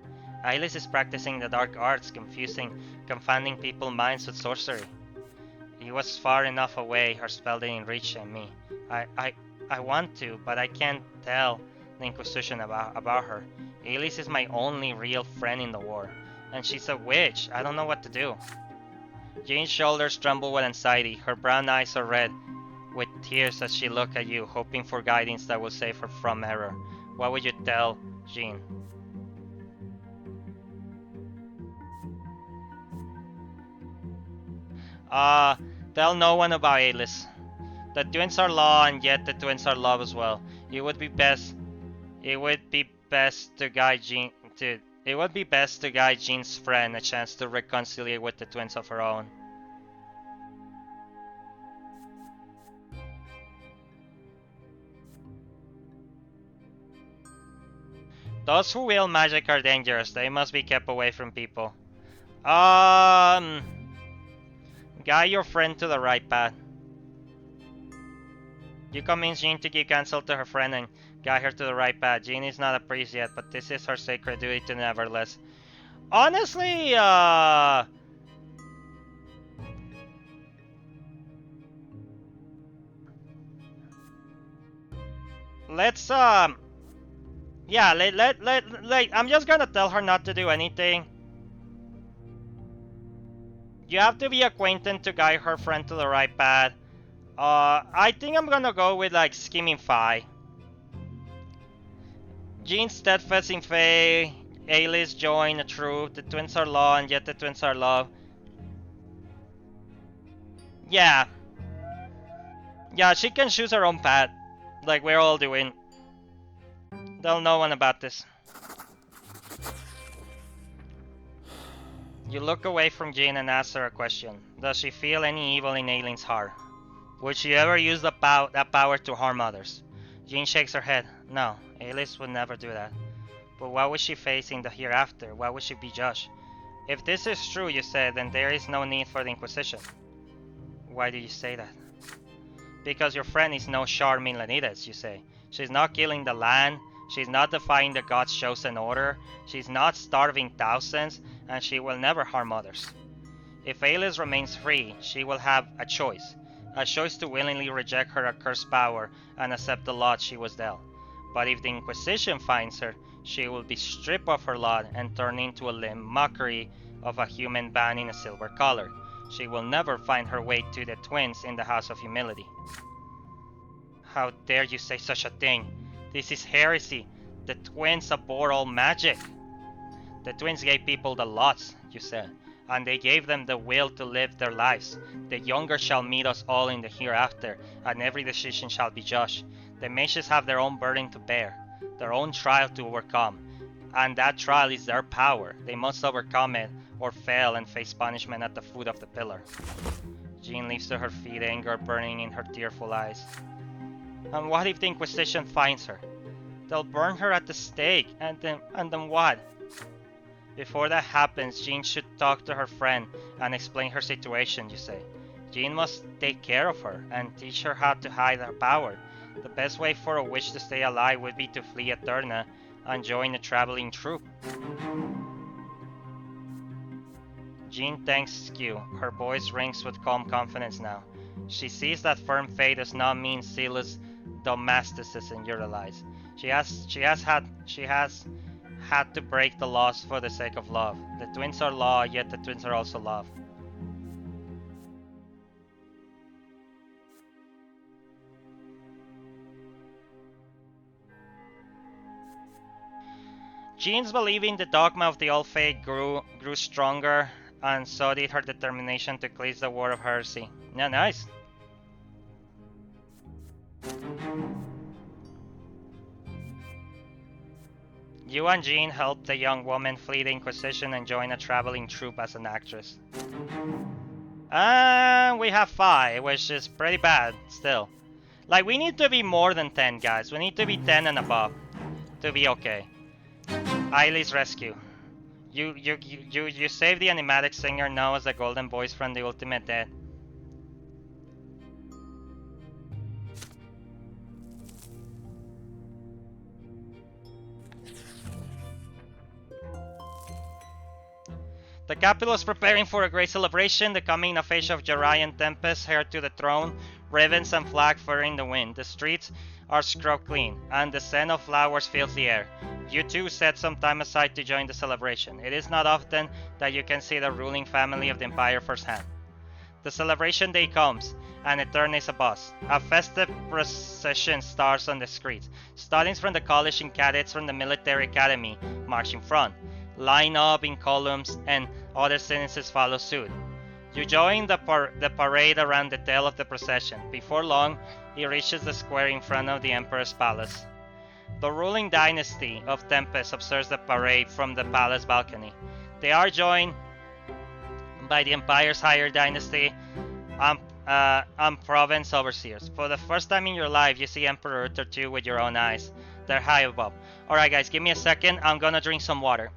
Alice is practicing the dark arts, confounding people's minds with sorcery. He was far enough away, her spell didn't reach me. I want to, but I can't tell the Inquisition about her. Alice is my only real friend in the war, and she's a witch. I don't know what to do. Jean's shoulders tremble with anxiety. Her brown eyes are red with tears as she looks at you, hoping for guidance that will save her from error. What would you tell Jean? Tell no one about Alice. The twins are law, and yet the twins are love as well. It would be best. It would be best to guide Jean to. It would be best to guide Jean's friend a chance to reconcile with the twins of her own. Those who wield magic are dangerous. They must be kept away from people. Guide your friend to the right path. You convince Jean to give counsel to her friend and guide her to the right path. Jean is not a priest yet, but this is her sacred duty to nevertheless. Honestly, let's yeah, I'm just gonna tell her not to do anything. You have to be acquainted to guide her friend to the right path. I think I'm gonna go with like scheming Phi. Jean steadfast in faith. Alice join the truth. The twins are law, and yet the twins are love. Yeah. Yeah, she can choose her own path, like we're all doing. Tell no one about this. You look away from Jean and ask her a question. Does she feel any evil in Aileen's heart? Would she ever use that power to harm others? Jean shakes her head. No, Alice would never do that. But what would she face in the hereafter? What would she be judged? If this is true, you said, then there is no need for the Inquisition. Why do you say that? Because your friend is no Charmin Lenides, you say. She's not killing the land. She's not defying the God's chosen order. She's not starving thousands, and she will never harm others. If Alice remains free, she will have a choice to willingly reject her accursed power and accept the lot she was dealt. But if the Inquisition finds her, she will be stripped of her lot and turned into a lame mockery of a human band in a silver collar. She will never find her way to the twins in the House of Humility. How dare you say such a thing? This is heresy. The twins abhor all magic. The twins gave people the lots, you said, and they gave them the will to live their lives. The younger shall meet us all in the hereafter, and every decision shall be judged. The mages have their own burden to bear, their own trial to overcome, and that trial is their power. They must overcome it, or fail and face punishment at the foot of the pillar. Jean leaps to her feet, anger burning in her tearful eyes. And what if the Inquisition finds her? They'll burn her at the stake, and then what? Before that happens, Jean should talk to her friend and explain her situation, you say. Jean must take care of her and teach her how to hide her power. The best way for a witch to stay alive would be to flee Eterna and join a traveling troupe. Jean thanks you. Her voice rings with calm confidence now. She sees that firm faith does not mean zealous domesticism in your lives. She has had to break the laws for the sake of love. The twins are law, yet the twins are also love. Jean's believing the dogma of the old faith grew stronger, and so did her determination to cleanse the world of heresy. Yeah, nice. You and Jean helped the young woman flee the Inquisition and join a traveling troupe as an actress. And we have 5, which is pretty bad still. Like, we need to be more than 10, guys. We need to be 10 and above to be okay. Eileen's rescue. You saved the animatic singer known as the Golden Voice from the Ultimate Death. The capital is preparing for a great celebration, the coming of age of Jarian Tempest, heir to the throne, ribbons and flag fluttering the wind. The streets are scrubbed clean, and the scent of flowers fills the air. You too set some time aside to join the celebration. It is not often that you can see the ruling family of the Empire firsthand. The celebration day comes, and it turns a bus. A festive procession starts on the streets. Students from the college and cadets from the military academy march in front, line up in columns, and other citizens follow suit. You join the parade around the tail of the procession. Before long, it reaches the square in front of the Emperor's palace. The ruling dynasty of Tempest observes the parade from the palace balcony. They are joined by the Empire's higher dynasty and province overseers. For the first time in your life, you see Emperor Tertu with your own eyes. They're high above. Alright guys, give me a second. I'm gonna drink some water.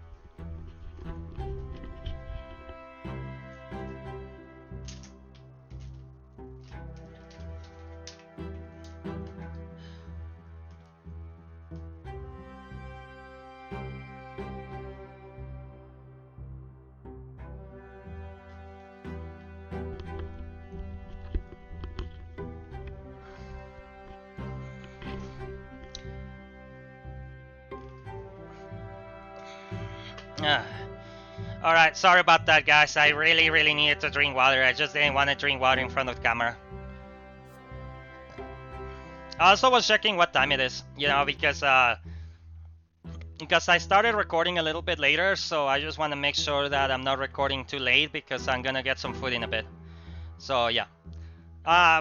Alright, sorry about that guys. I really needed to drink water. I just didn't want to drink water in front of the camera. I also was checking what time it is, you know, because I started recording a little bit later, so I just want to make sure that I'm not recording too late because I'm gonna get some food in a bit. So yeah.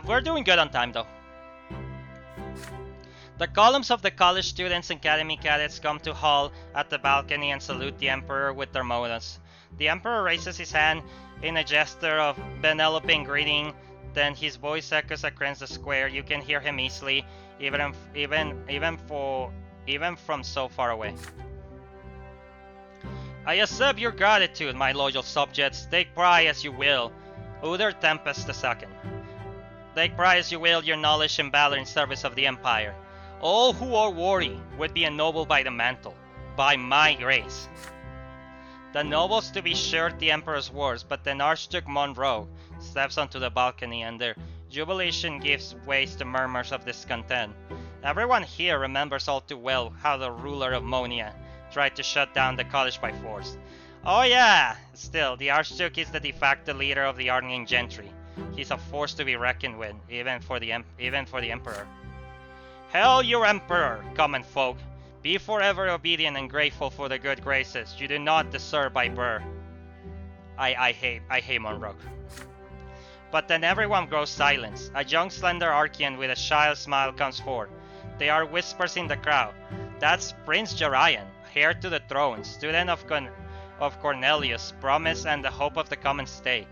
We're doing good on time though. The columns of the college students and academy cadets come to halt at the balcony and salute the Emperor with their motos. The Emperor raises his hand in a gesture of benevolent greeting, then his voice echoes across the square. You can hear him easily, even from so far away. I accept your gratitude, my loyal subjects. Take pride as you will. Uther Tempest II. Take pride as you will your knowledge and valor in service of the Empire. All who are worthy would be ennobled by the mantle, by my grace. The nobles to be shared the Emperor's words, but then Archduke Monroe steps onto the balcony and their jubilation gives way to murmurs of discontent. Everyone here remembers all too well how the ruler of Monia tried to shut down the college by force. Oh yeah! Still, the Archduke is the de facto leader of the Arnian gentry. He's a force to be reckoned with, even for the Emperor. Hail your Emperor, common folk! Be forever obedient and grateful for the good graces you do not deserve by birth. I hate Monroe. But then everyone grows silent. A young slender Archean with a shy smile comes forward. There are whispers in the crowd. That's Prince Jarian, heir to the throne, student of Cornelius, promise and the hope of the common state.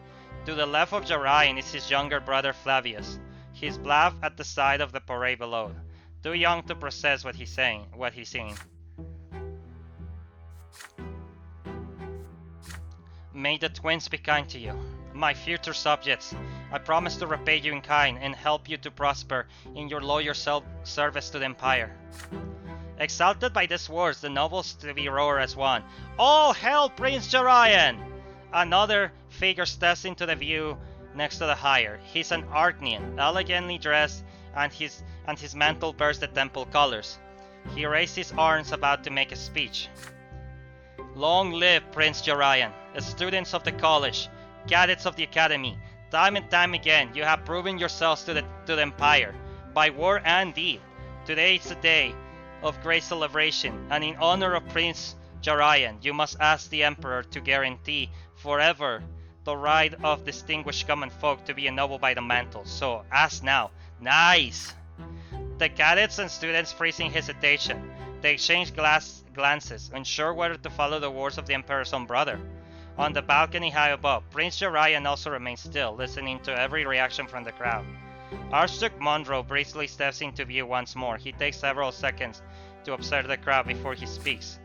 To the left of Jarian is his younger brother Flavius. He's bluff at the side of the parade below. Too young to process what he's saying. May the twins be kind to you, my future subjects. I promise to repay you in kind and help you to prosper in your loyal service to the Empire. Exalted by these words, the nobles to be roar as one. All hail Prince Jarian! Another figure steps into the view next to the higher. He's an Arnian, elegantly dressed, and his mantle bears the temple colors. He raised his arms about to make a speech. Long live Prince Jarian, students of the college, cadets of the academy. Time and time again, you have proven yourselves to the Empire, by word and deed. Today is a day of great celebration, and in honor of Prince Jarian, you must ask the Emperor to guarantee forever the right of distinguished common folk to be ennobled by the mantle. So, ask now. Nice! The cadets and students freeze in hesitation. They exchange glances, unsure whether to follow the words of the Emperor's own brother. On the balcony high above, Prince Jarian also remains still, listening to every reaction from the crowd. Archduke Monroe briefly steps into view once more. He takes several seconds to observe the crowd before he speaks.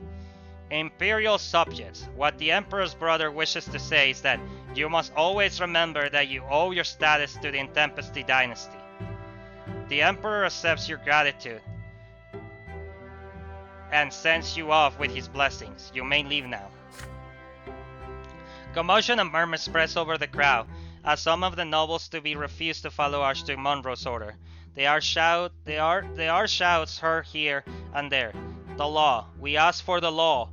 Imperial subjects, what the Emperor's brother wishes to say is that you must always remember that you owe your status to the Intempesty dynasty. The Emperor accepts your gratitude and sends you off with his blessings. You may leave now. Commotion and murmurs spreads over the crowd as some of the nobles to be refuse to follow Archduke Monroe's order. There are shouts heard here and there. The law. We ask for the law.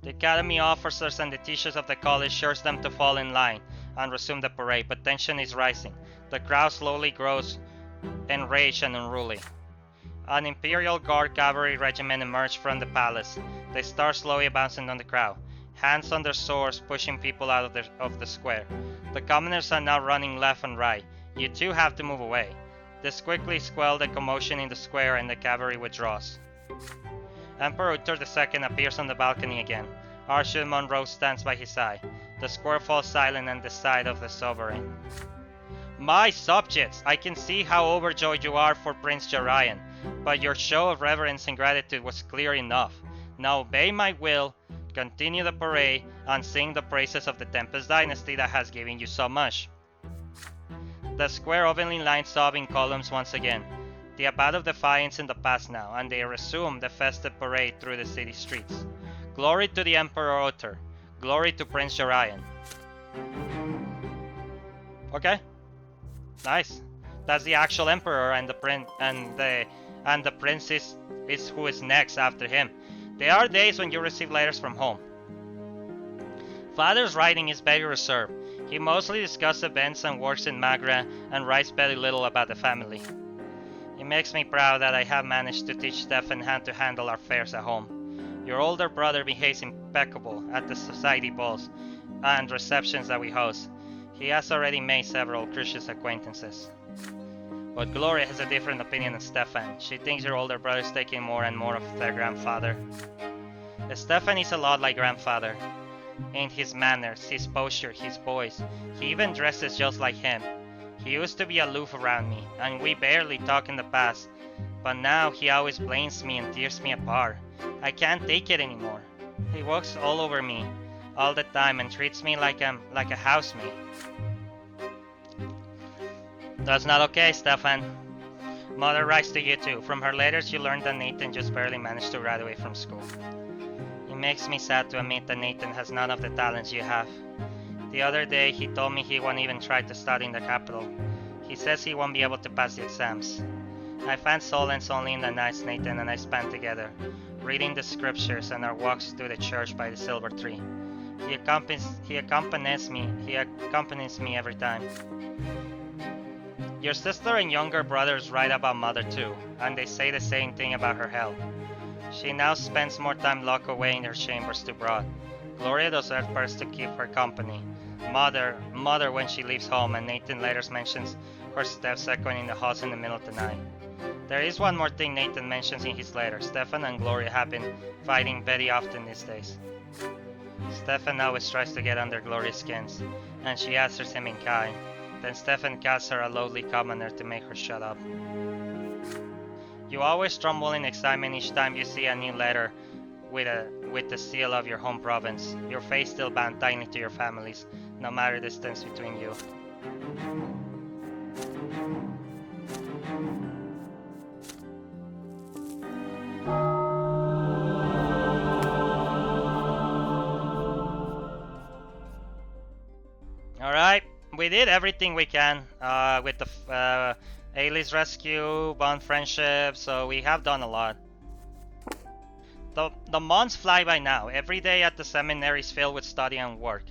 The academy officers and the teachers of the college urge them to fall in line. and resume the parade, but tension is rising. The crowd slowly grows enraged and unruly. An Imperial Guard cavalry regiment emerged from the palace. They start slowly bouncing on the crowd, hands on their swords, pushing people out of the square. The commoners are now running left and right. You two have to move away. This quickly quells the commotion in the square and the cavalry withdraws. Emperor Uther II appears on the balcony again. Archduke Monroe stands by his side. The square falls silent at the sight of the sovereign. My subjects, I can see how overjoyed you are for Prince Jarian, but your show of reverence and gratitude was clear enough. Now obey my will, continue the parade, and sing the praises of the Tempest dynasty that has given you so much. The square openly lines up in columns once again. The Abad of Defiance in the past now, and they resume the festive parade through the city streets. Glory to the Emperor Uther. Glory to Prince Jarian. Okay. Nice. That's the actual emperor, and the prince is who is next after him. There are days when you receive letters from home. Father's writing is very reserved. He mostly discusses events and works in Magra and writes very little about the family. It makes me proud that I have managed to teach Stefan how to handle our affairs at home. Your older brother behaves impeccable at the society balls and receptions that we host. He has already made several crucial acquaintances. But Gloria has a different opinion than Stefan. She thinks your older brother is taking more and more of their grandfather. Stefan is a lot like grandfather. In his manners, his posture, his voice. He even dresses just like him. He used to be aloof around me, and we barely talk in the past. But now he always blames me and tears me apart. I can't take it anymore. He walks all over me all the time and treats me like a housemate. That's not okay, Stefan. Mother writes to you too. From her letters you learned that Nathan just barely managed to graduate from school. It makes me sad to admit that Nathan has none of the talents you have. The other day he told me he won't even try to study in the capital. He says he won't be able to pass the exams. I find solace only in the nights Nathan and I spend together, reading the scriptures and our walks through the church by the silver tree. He accompanies me every time. Your sister and younger brothers write about Mother too, and they say the same thing about her health. She now spends more time locked away in her chambers too broad. Gloria does her best to keep her company. Mother when she leaves home, and Nathan later mentions her steps echoing in the house in the middle of the night. There is one more thing Nathan mentions in his letter. Stefan and Gloria have been fighting very often these days. Stefan always tries to get under Gloria's skins, and she answers him in kind. Then Stefan casts her a lowly commoner to make her shut up. You always tremble in excitement each time you see a new letter with the seal of your home province. Your face still bound tightly to your families, no matter the distance between you. Alright, we did everything we can with the Ailey's rescue, bond friendship, so we have done a lot. The months fly by now. Every day at the seminary is filled with study and work.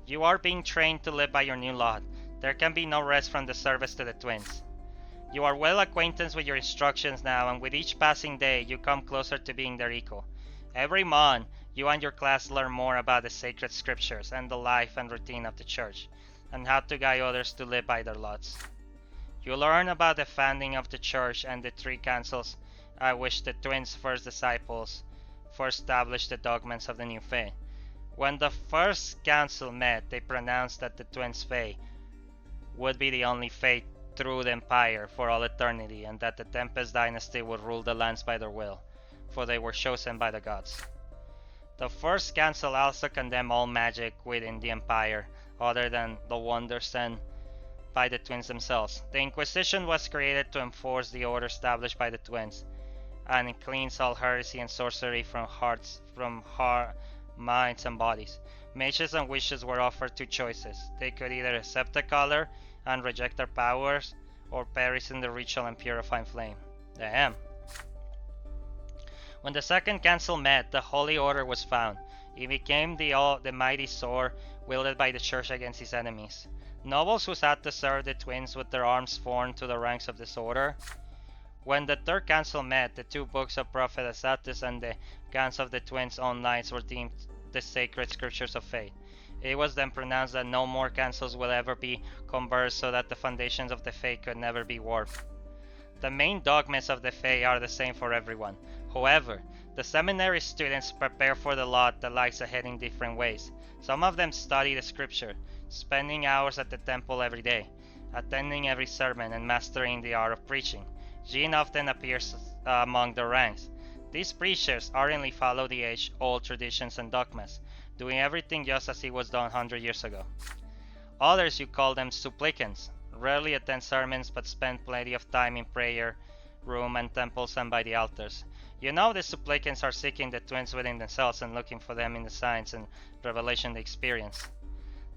You are being trained to live by your new lot. There can be no rest from the service to the twins. You are well acquainted with your instructions now, and with each passing day you come closer to being their equal. Every month, you and your class learn more about the sacred scriptures and the life and routine of the church, and how to guide others to live by their lots. You learn about the founding of the church and the three councils at which the twins' first disciples first established the dogmas of the new faith. When the first council met, they pronounced that the twins' faith would be the only faith through the empire for all eternity, and that the Tempest dynasty would rule the lands by their will, for they were chosen by the gods. The first council also condemned all magic within the empire, other than the wonders done by the twins themselves. The Inquisition was created to enforce the order established by the twins, and it cleans all heresy and sorcery from minds and bodies. Mages and witches were offered two choices. They could either accept the color and reject their powers, or perish in the ritual and purifying flame. Damn. When the second council met, the Holy Order was found. It became the mighty sword wielded by the church against its enemies. Nobles who sat to serve the twins with their arms formed to the ranks of this order. When the third council met, the two books of Prophet Asatis and the accounts of the twins' own lives were deemed the sacred scriptures of faith. It was then pronounced that no more councils will ever be conversed so that the foundations of the faith could never be warped. The main dogmas of the faith are the same for everyone. However, the seminary students prepare for the lot that lies ahead in different ways. Some of them study the scripture, spending hours at the temple every day, attending every sermon and mastering the art of preaching. Jean often appears among the ranks. These preachers ardently follow the age-old traditions and dogmas, doing everything just as it was done 100 years ago. Others, you call them supplicants, rarely attend sermons but spend plenty of time in prayer room and temples and by the altars. You know the supplicants are seeking the twins within themselves and looking for them in the signs and revelation they experience.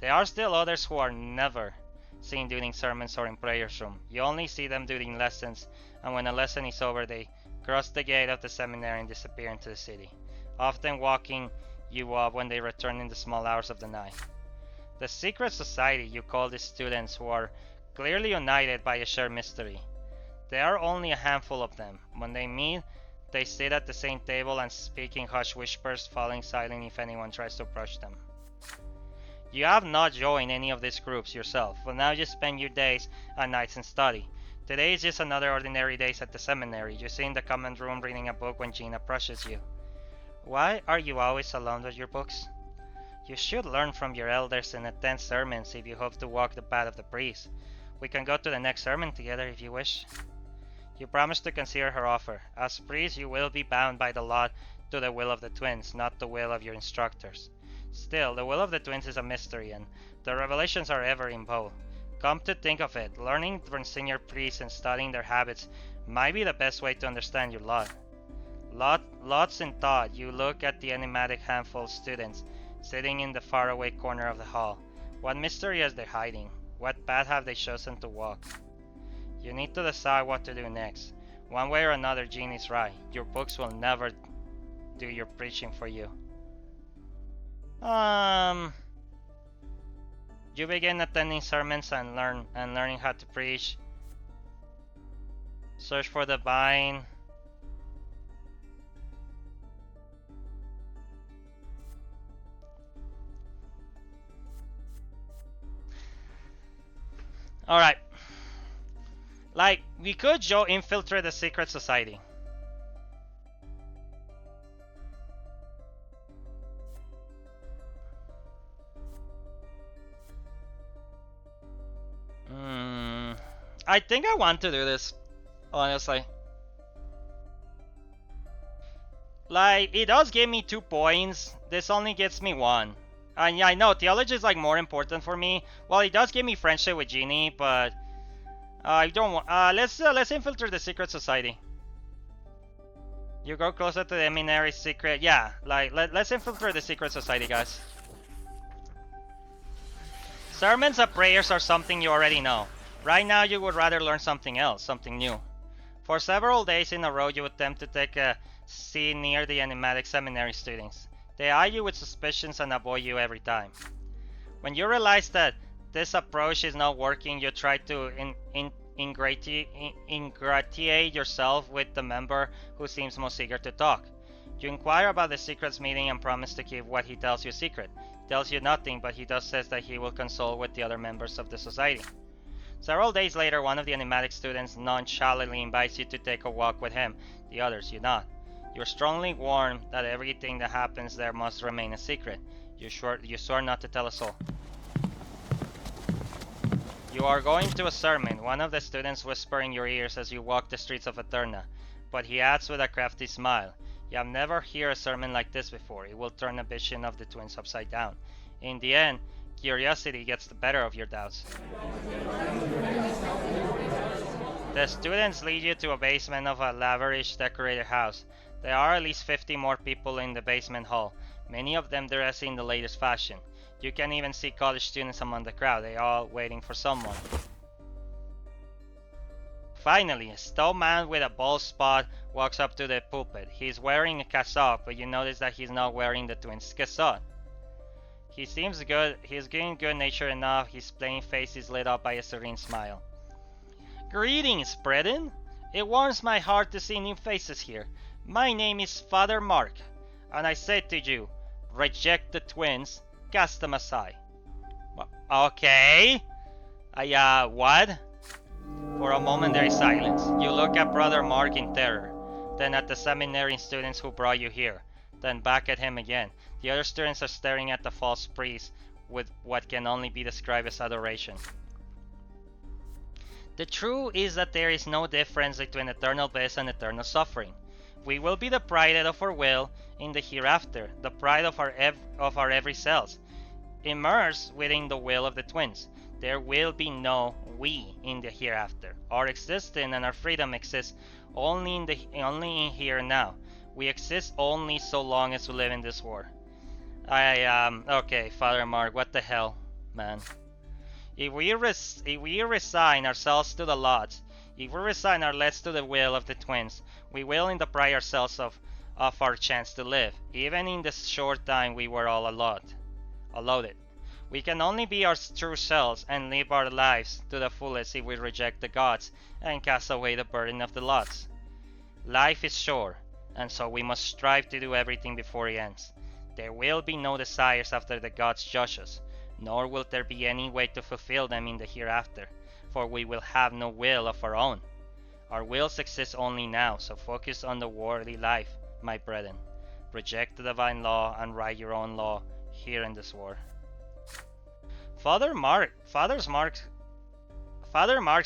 There are still others who are never seen during sermons or in prayers room. You only see them during lessons, and when a lesson is over they cross the gate of the seminary and disappear into the city, often walking you up when they return in the small hours of the night. The secret society you call the students who are clearly united by a shared mystery. There are only a handful of them. When they meet, they sit at the same table and speak in hushed whispers, falling silent if anyone tries to approach them. You have not joined any of these groups yourself, but now you spend your days and nights in study. Today is just another ordinary day at the seminary. You sit in the common room reading a book when Jean approaches you. Why are you always alone with your books? You should learn from your elders and attend sermons if you hope to walk the path of the priest. We can go to the next sermon together if you wish. You promise to consider her offer. As priest, you will be bound by the law to the will of the twins, not the will of your instructors. Still, the will of the twins is a mystery, and the revelations are ever in vogue. Come to think of it, learning from senior priests and studying their habits might be the best way to understand your lot. Lots in thought, you look at the enigmatic handful of students sitting in the faraway corner of the hall. What mystery is they hiding? What path have they chosen to walk? You need to decide what to do next. One way or another, Jean is right. Your books will never do your preaching for you. You begin attending sermons and learning how to preach. Search for the vine. Alright. Like, we could infiltrate the secret society. I think I want to do this, honestly. Like, it does give me 2 points. This only gets me 1. And yeah, I know theology is like more important for me. Well, it does give me friendship with Jeannie, but I don't want. Let's infiltrate the secret society. You go closer to the Eminary secret. Yeah, like let's infiltrate the secret society, guys. Sermons and prayers are something you already know. Right now, you would rather learn something else, something new. For several days in a row, you attempt to take a seat near the enigmatic seminary students. They eye you with suspicions and avoid you every time. When you realize that this approach is not working, you try to ingratiate yourself with the member who seems most eager to talk. You inquire about the secrets meeting and promise to keep what he tells you secret. He tells you nothing, but he does says that he will consult with the other members of the society. Several days later, one of the enigmatic students nonchalantly invites you to take a walk with him. The others, you not. You're strongly warned that everything that happens there must remain a secret. You swear not to tell a soul. You are going to a sermon, one of the students whisper in your ears as you walk the streets of Eterna, but he adds with a crafty smile, "You have never heard a sermon like this before. It will turn a vision of the twins upside down." In the end, curiosity gets the better of your doubts. The students lead you to a basement of a lavish decorated house. There are at least 50 more people in the basement hall, many of them dressed in the latest fashion. You can even see college students among the crowd. They are all waiting for someone. Finally, a tall man with a bald spot walks up to the pulpit. He's wearing a cassock, but you notice that he's not wearing the twins' cassock. He seems good. He's getting good natured enough. His plain face is lit up by a serene smile. Greetings, brethren. It warms my heart to see new faces here. My name is Father Mark, and I say to you, reject the twins, cast them aside. Okay. What? For a moment there is silence. You look at Brother Mark in terror, then at the seminary students who brought you here, then back at him again. The other students are staring at the false priest with what can only be described as adoration. The truth is that there is no difference between eternal bliss and eternal suffering. We will be the pride of our will in the hereafter, the pride of our every cells, immersed within the will of the twins. There will be no we in the hereafter. Our existence and our freedom exist only in here and now. We exist only so long as we live in this world. Okay, Father Mark, what the hell, man? If we resign ourselves to the lot, if we resign our lives to the will of the twins, we will deprive ourselves of our chance to live, even in the short time we were all allotted. We can only be our true selves and live our lives to the fullest if we reject the gods and cast away the burden of the lots. Life is short, and so we must strive to do everything before it ends. There will be no desires after the gods judge us, nor will there be any way to fulfill them in the hereafter, for we will have no will of our own. Our wills exist only now, so focus on the worldly life, my brethren. Reject the divine law and write your own law here in this world. Father Mark's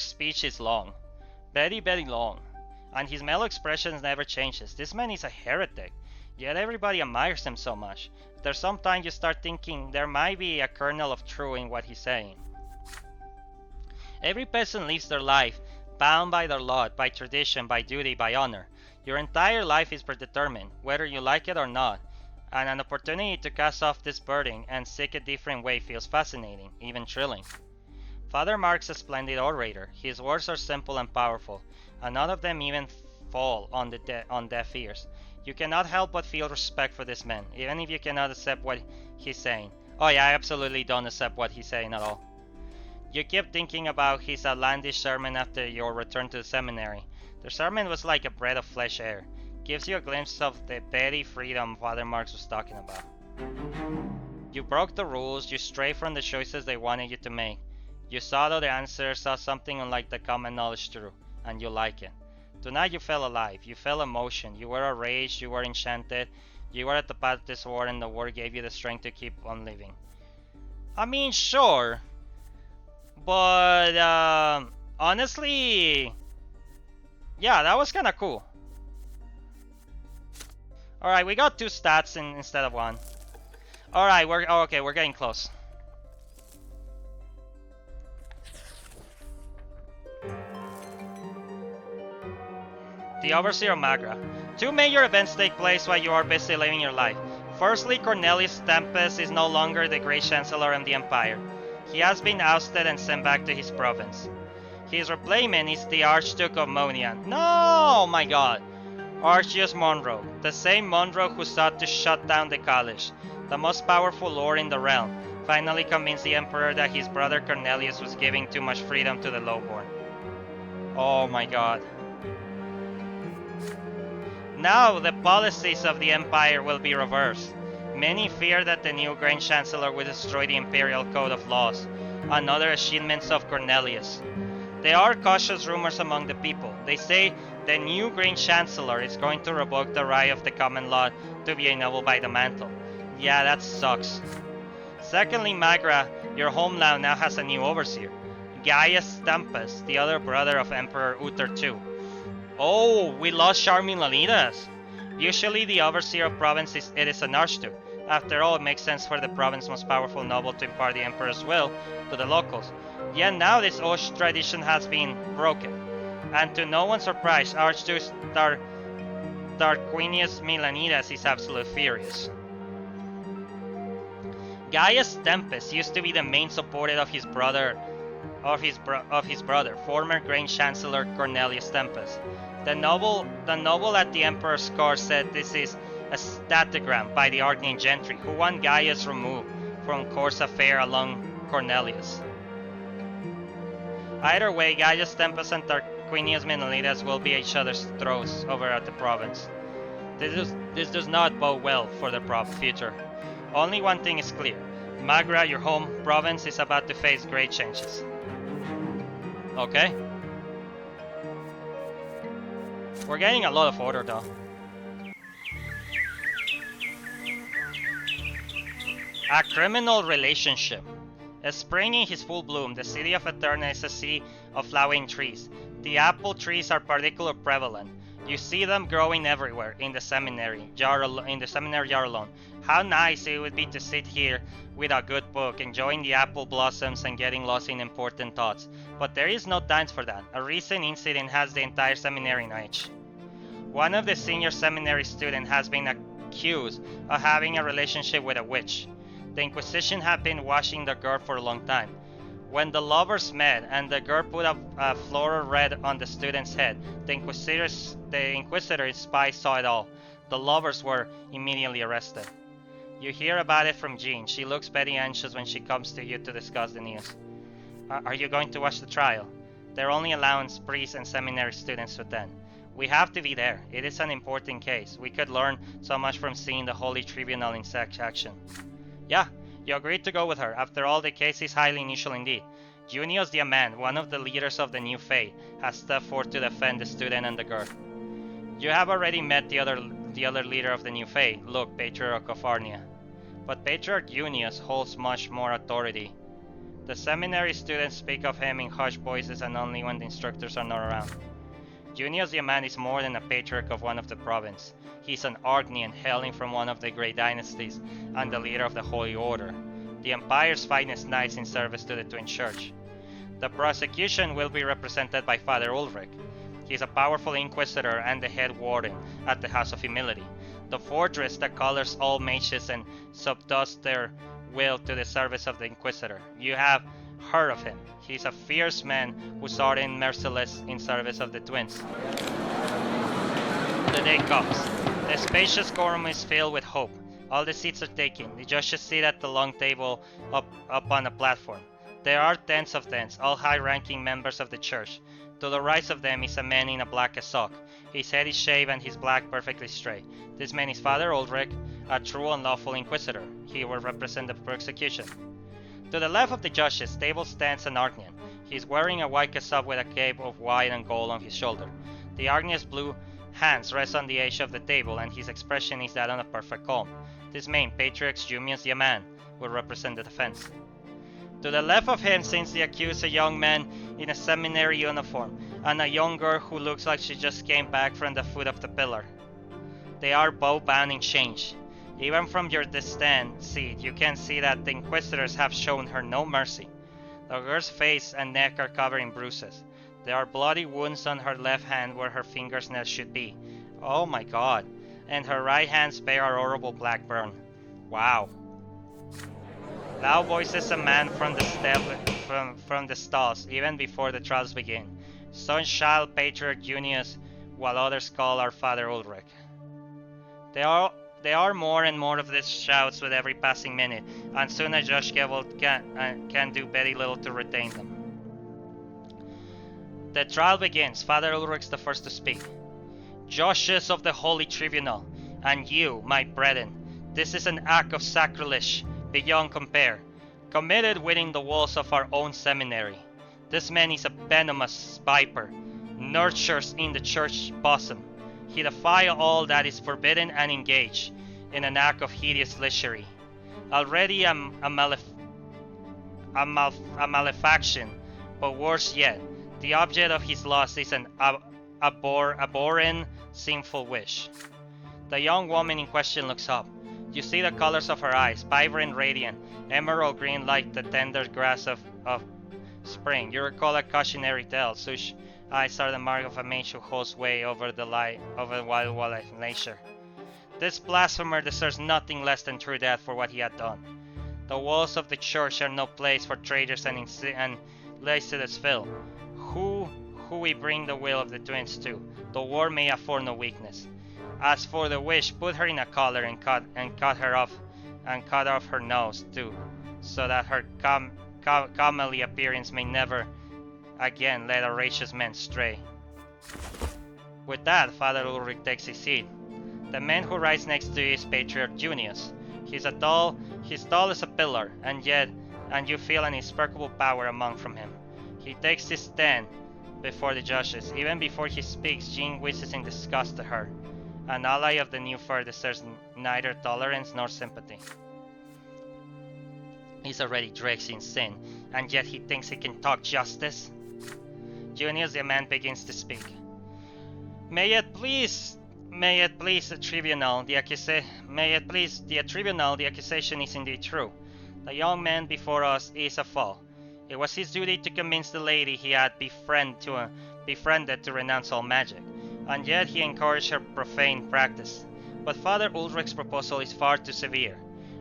speech is long, very, very long, and his mellow expressions never changes. This man is a heretic, yet everybody admires him so much. There's sometimes you start thinking there might be a kernel of truth in what he's saying. Every person lives their life bound by their lot, by tradition, by duty, by honor. Your entire life is predetermined, whether you like it or not, and an opportunity to cast off this burden and seek a different way feels fascinating, even thrilling. Father Mark's a splendid orator. His words are simple and powerful, and none of them even fall on deaf ears. You cannot help but feel respect for this man, even if you cannot accept what he's saying. Oh yeah, I absolutely don't accept what he's saying at all. You keep thinking about his outlandish sermon after your return to the seminary. The sermon was like a breath of fresh air. Gives you a glimpse of the very freedom Father Marx was talking about. You broke the rules, you strayed from the choices they wanted you to make. You saw the answer, saw something unlike the common knowledge true, and you like it. Tonight you felt alive, you felt emotion, you were outraged, you were enchanted, you were at the path of this war, and the war gave you the strength to keep on living. I mean, sure, but honestly, yeah, that was kinda cool. Alright, we got 2 stats instead of 1. Alright, we're getting close. The Overseer of Magra. 2 major events take place while you are busy living your life. Firstly, Cornelius Tempest is no longer the Great Chancellor of the Empire. He has been ousted and sent back to his province. His replacement is the Archduke of Monian. No, my god! Archduke Monroe, the same Monroe who sought to shut down the college, the most powerful lord in the realm, finally convinced the Emperor that his brother Cornelius was giving too much freedom to the lowborn. Oh my god. Now the policies of the Empire will be reversed. Many fear that the new Grand Chancellor will destroy the Imperial Code of Laws and other achievements of Cornelius. There are cautious rumors among the people. They say the new Grand Chancellor is going to revoke the right of the common law to be ennobled by the mantle. Yeah, that sucks. Secondly, Magra, your homeland now has a new overseer. Gaius Tempest, the other brother of Emperor Uther II. Oh, we lost Charming Leonidas. Usually the overseer of province is an archduke. After all, it makes sense for the province's most powerful noble to impart the emperor's will to the locals. Yet now this old tradition has been broken. And to no one's surprise, Archduke Tarquinius Milanidas is absolutely furious. Gaius Tempest used to be the main supporter of his brother of his brother, former Grand Chancellor Cornelius Tempest. The noble at the Emperor's court said this is a statogram by the Argnian gentry who want Gaius removed from course affair along Cornelius. Either way, Gaius Tempest and Tarquinius Menalidas will be each other's throats over at the province. This does not bode well for the future. Only one thing is clear. Magra, your home province, is about to face great changes. Okay. We're getting a lot of order though. A criminal relationship. As spring in his full bloom, the city of Eterna is a city of flowering trees. The apple trees are particularly prevalent. You see them growing everywhere in the seminary yard alone. How nice it would be to sit here with a good book, enjoying the apple blossoms and getting lost in important thoughts. But there is no time for that. A recent incident has the entire seminary in edge. One of the senior seminary students has been accused of having a relationship with a witch. The Inquisition had been watching the girl for a long time. When the lovers met and the girl put a floral wreath on the student's head, the Inquisitor's spy saw it all. The lovers were immediately arrested. You hear about it from Jean. She looks very anxious when she comes to you to discuss the news. Are you going to watch the trial? They're only allowing priests and seminary students to attend. We have to be there. It is an important case. We could learn so much from seeing the Holy Tribunal in action. Yeah, you agreed to go with her. After all, the case is highly unusual indeed. Junius Diamant, one of the leaders of the New Faith, has stepped forth to defend the student and the girl. You have already met the other leader of the New Faith, Luke, Patriarch of Arnia. But Patriarch Junius holds much more authority. The seminary students speak of him in hushed voices and only when the instructors are not around. Junius Diamant is more than a patriarch of one of the province. He's an Argnian hailing from one of the great dynasties and the leader of the Holy Order, the Empire's finest knights in service to the Twin Church. The prosecution will be represented by Father Ulrich. He is a powerful inquisitor and the head warden at the House of Humility, the fortress that colors all mages and subdues their will to the service of the Inquisitor. You have heard of him. He is a fierce man who's ardent and merciless in service of the twins. The day comes. The spacious courtroom is filled with hope. All the seats are taken. The judges sit at the long table up on a platform. There are tens of them, all high-ranking members of the church. To the right of them is a man in a black cassock. His head is shaved and his black perfectly straight. This man is Father Ulrich, a true and lawful inquisitor. He will represent the prosecution. To the left of the judges, table stands an Argnian. He is wearing a white cassock with a cape of white and gold on his shoulder. The Argnian's blue hands rest on the edge of the table, and his expression is that of a perfect calm. This man, Patriarch Junius Diamant, will represent the defense. To the left of him sits the accused, a young man in a seminary uniform, and a young girl who looks like she just came back from the foot of the pillar. They are both bound in chains. Even from your distant seat, you can see that the inquisitors have shown her no mercy. The girl's face and neck are covered in bruises. There are bloody wounds on her left hand where her fingernails should be. Oh my god. And her right hand's bear a horrible black burn. Wow. Loud voices a man from the stalls, even before the trials begin. Son shall Patriarch Junius, while others call our Father Ulrich. There are more and more of these shouts with every passing minute, and soon a Judge Gewalt can do very little to retain them. The trial begins. Father Ulrich's the first to speak. Judges of the Holy Tribunal, and you, my brethren, this is an act of sacrilege beyond compare, committed within the walls of our own seminary. This man is a venomous viper, nurtures in the church's bosom. He defies all that is forbidden and engaged in an act of hideous lechery. Already a malefaction, but worse yet, the object of his lust is an abhorrent, sinful wish. The young woman in question looks up. You see the colors of her eyes, vibrant, radiant, emerald green like the tender grass of spring. You recall a cautionary tale. Such eyes are the mark of a mage who holds sway over the wild wildlife in nature. This blasphemer deserves nothing less than true death for what he had done. The walls of the church are no place for traitors and lays to its fill. Who we bring the will of the twins to? The war may afford no weakness. As for the wish, put her in a collar and cut her off, and cut off her nose too, so that her comely appearance may never again let a righteous man stray. With that, Father Ulrich takes his seat. The man who rides next to you is Patriarch Junius. He's tall as a pillar, and you feel an unspeakable power emanating from him. He takes his stand before the judges. Even before he speaks, Jean whistles in disgust to her. An ally of the new fair deserves neither tolerance nor sympathy. He's already drenched in sin, and yet he thinks he can talk justice. Junius, the man, begins to speak. May it please the tribunal, the accusation is indeed true. The young man before us is a fool. It was his duty to convince the lady he had befriended to renounce all magic, and yet he encouraged her profane practice. But Father Ulrich's proposal is far too severe.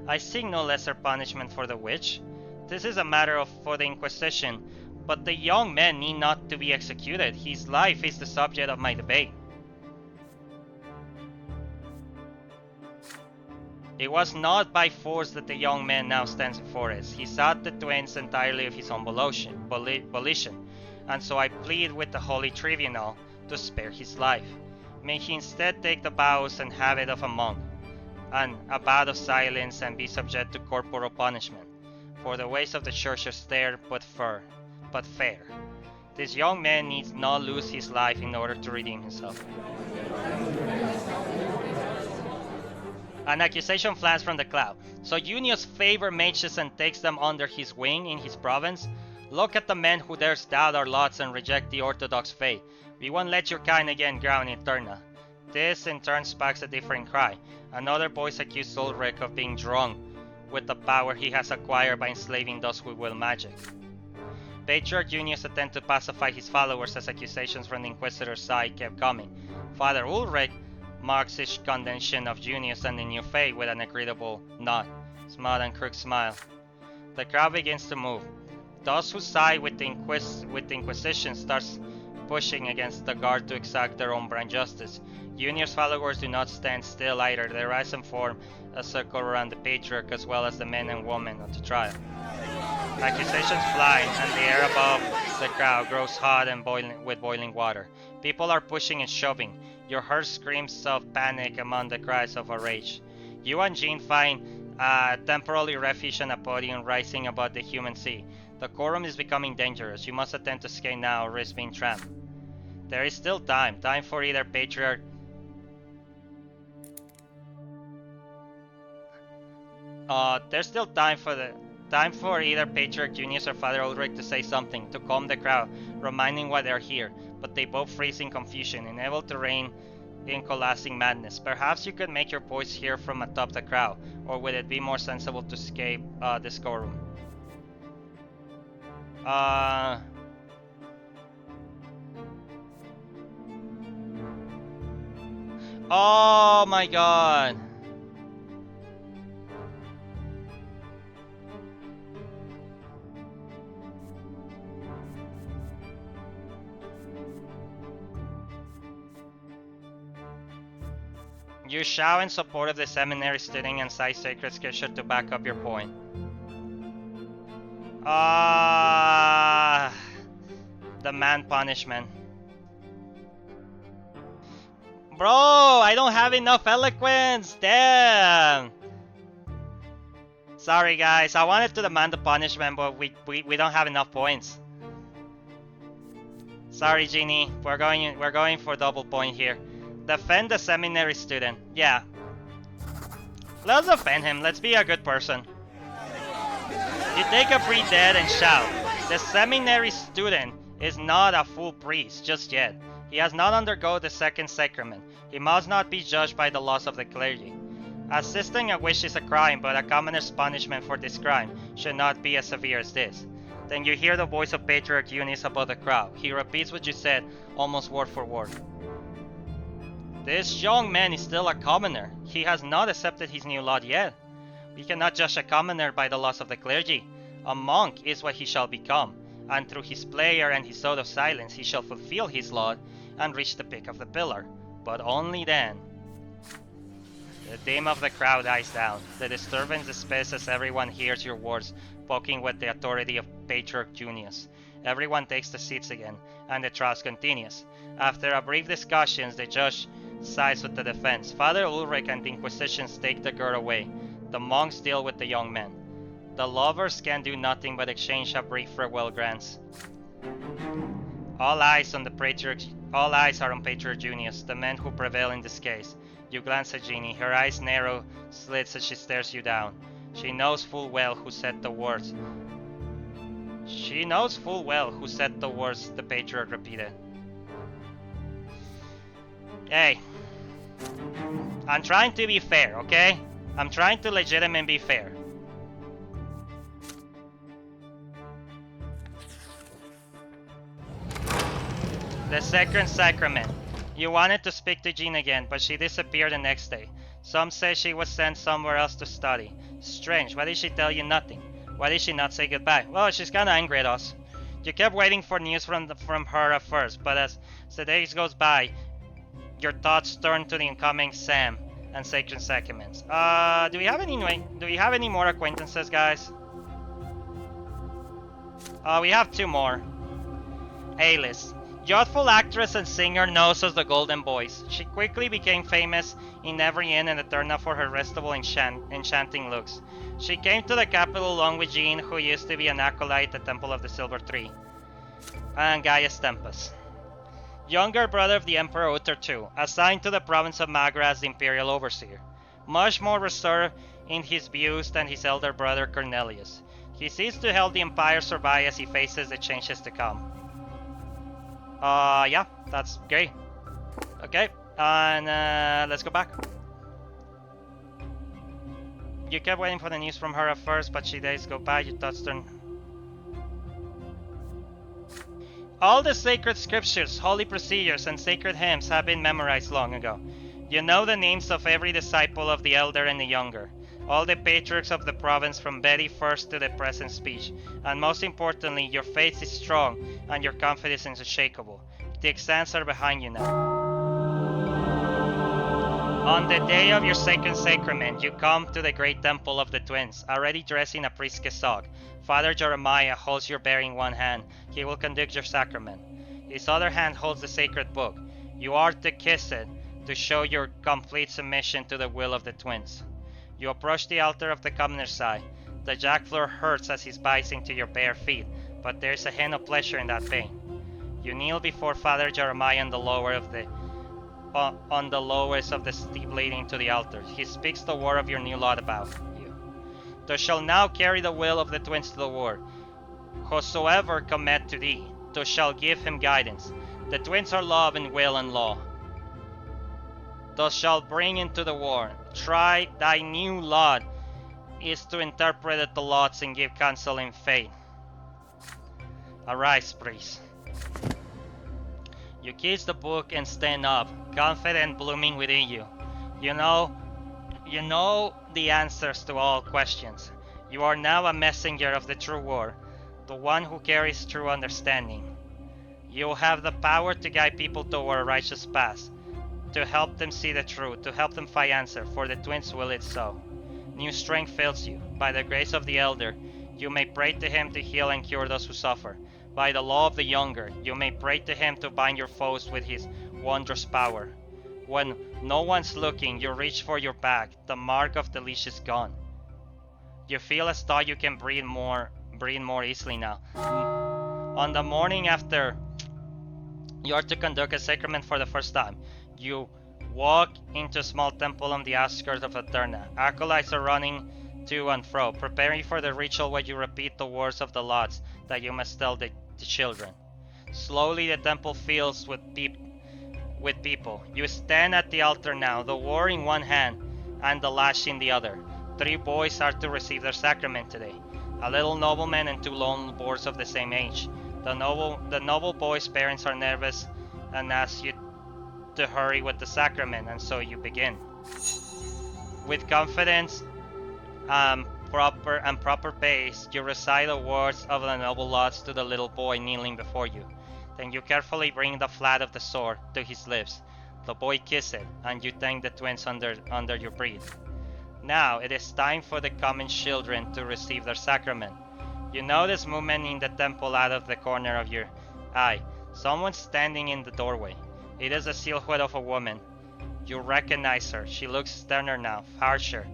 I seek no lesser punishment for the witch. This is a matter for the Inquisition, but the young man need not to be executed. His life is the subject of my debate. It was not by force that the young man now stands before us. He sought the twins entirely of his own volition, and so I plead with the Holy Tribunal to spare his life. May he instead take the vows and habit of a monk, and a vow of silence, and be subject to corporal punishment. For the ways of the Church are stern but fair. This young man needs not lose his life in order to redeem himself. An accusation flies from the cloud. So Junius favors mages and takes them under his wing in his province? Look at the man who dares doubt our lots and reject the orthodox faith. We won't let your kind again ground in Eterna. This in turn sparks a different cry. Another voice accused Ulrich of being drunk with the power he has acquired by enslaving those who will magic. Patriarch Junius attempted to pacify his followers as accusations from the Inquisitor's side kept coming. Father Ulrich marks his condemnation of Junius and the new faith with an agreeable nod, smile and crooked smile. The crowd begins to move. Those who side with the Inquisition starts pushing against the guard to exact their own brand justice. Junior's followers do not stand still either. They rise and form a circle around the Patriarch as well as the men and women of the trial. Accusations fly, and the air above the crowd grows hot and boiling water. People are pushing and shoving. You hear screams of panic among the cries of rage. You and Jean find temporary refuge on a podium rising above the human sea. The quorum is becoming dangerous. You must attempt to escape now or risk being trapped. There is still time for either Patriarch. There's still time for either Patriarch Junius or Father Ulrich to say something, to calm the crowd, reminding why they're here, but they both freeze in confusion, unable to rein in collapsing madness. Perhaps you could make your voice hear from atop the crowd, or would it be more sensible to escape this courtroom? Oh my god! You shout in support of the seminary student and cite sacred scripture to back up your point. The man punishment. Bro, I don't have enough eloquence. Damn. Sorry guys, I wanted to demand the punishment, but we don't have enough points. Sorry, Genie. We're going for double point here. Defend the seminary student. Yeah. Let's defend him. Let's be a good person. You take a breath dead and shout. The seminary student is not a full priest just yet. He has not undergone the second sacrament. He must not be judged by the laws of the clergy. Assisting a wish is a crime, but a commoner's punishment for this crime should not be as severe as this. Then you hear the voice of Patriarch Eunice above the crowd. He repeats what you said, almost word for word. This young man is still a commoner. He has not accepted his new lot yet. We cannot judge a commoner by the laws of the clergy. A monk is what he shall become. and through his prayer and his oath of silence he shall fulfill his law and reach the peak of the pillar. But only then. The dim of the crowd dies down. The disturbance dissipates as everyone hears your words, poking with the authority of Patriarch Junius. Everyone takes the seats again, and the trial continues. After a brief discussion, the judge sides with the defense. Father Ulrich and the Inquisition take the girl away. The monks deal with the young men. The lovers can do nothing but exchange a brief farewell glance. All eyes are on Patriarch Junius, the man who prevail in this case. You glance at Jeannie. Her eyes narrow slits as she stares you down. She knows full well who said the words. The Patriarch repeated. Hey, I'm trying to be fair, okay? I'm trying to legitimately be fair. The Second Sacrament. You wanted to speak to Jean again, but she disappeared the next day. Some say she was sent somewhere else to study. Strange, why did she tell you nothing? Why did she not say goodbye? Well, she's kinda angry at us. You kept waiting for news from her at first, but as the days goes by, your thoughts turn to the incoming Sam and Sacred Sacraments. Do we have any more acquaintances, guys? We have 2 more. A-list. Youthful actress and singer known as the Golden Boys. She quickly became famous in every inn and Eterna for her restful enchanting looks. She came to the capital along with Jean, who used to be an acolyte at the Temple of the Silver Tree, and Gaius Tempus, younger brother of the Emperor Uther II, assigned to the province of Magra as the imperial overseer. Much more reserved in his views than his elder brother Cornelius. He seeks to help the empire survive as he faces the changes to come. Yeah, that's great. Okay, and let's go back. You kept waiting for the news from her at first, but days go by, your thoughts turn. All the sacred scriptures, holy procedures, and sacred hymns have been memorized long ago. You know the names of every disciple of the elder and the younger, all the patriarchs of the province from Betty first to the present speech, and most importantly, your faith is strong and your confidence is unshakable. The exams are behind you now. On the day of your second sacrament, you come to the great temple of the twins, already dressed in a priest's cassock. Father Jeremiah holds your bear in one hand. He will conduct your sacrament. His other hand holds the sacred book. You are to kiss it to show your complete submission to the will of the twins. You approach the altar of the commoner's side. The jack floor hurts as he bites into your bare feet, but there is a hint of pleasure in that pain. You kneel before Father Jeremiah on the lowest of the steep leading to the altar. He speaks the word of your new lot about you. Thou shalt now carry the will of the twins to the war. Whosoever commit to thee, thou shalt give him guidance. The twins are love and will and law. Thou shalt bring into the war. Try thy new lot is to interpret the lots and give counsel in faith. Arise, priest. You kiss the book and stand up, confident blooming within you. You know the answers to all questions. You are now a messenger of the true word, the one who carries true understanding. You have the power to guide people toward a righteous path, to help them see the truth, to help them find answer, for the twins will it so. New strength fills you. By the grace of the elder, you may pray to him to heal and cure those who suffer. By the law of the younger, you may pray to him to bind your foes with his wondrous power. When no one's looking, you reach for your bag. The mark of the leash is gone. You feel as though you can breathe more easily now. On the morning after you are to conduct a sacrament for the first time, you walk into a small temple on the outskirts of Eterna. Acolytes are running to and fro, preparing for the ritual where you repeat the words of the lots that you must tell the children. Slowly the temple fills with people. You stand at the altar now, the word in one hand and the lash in the other. 3 boys are to receive their sacrament today. A little nobleman and 2 lone boys of the same age. The noble boy's parents are nervous and ask you to hurry with the sacrament, and so you begin. With confidence, proper pace, you recite the words of the noble laws to the little boy kneeling before you. Then you carefully bring the flat of the sword to his lips. The boy kisses it, and you thank the twins under your breath. Now it is time for the common children to receive their sacrament. You notice movement in the temple out of the corner of your eye. Someone standing in the doorway. It is a silhouette of a woman. You recognize her. She looks sterner now, harsher,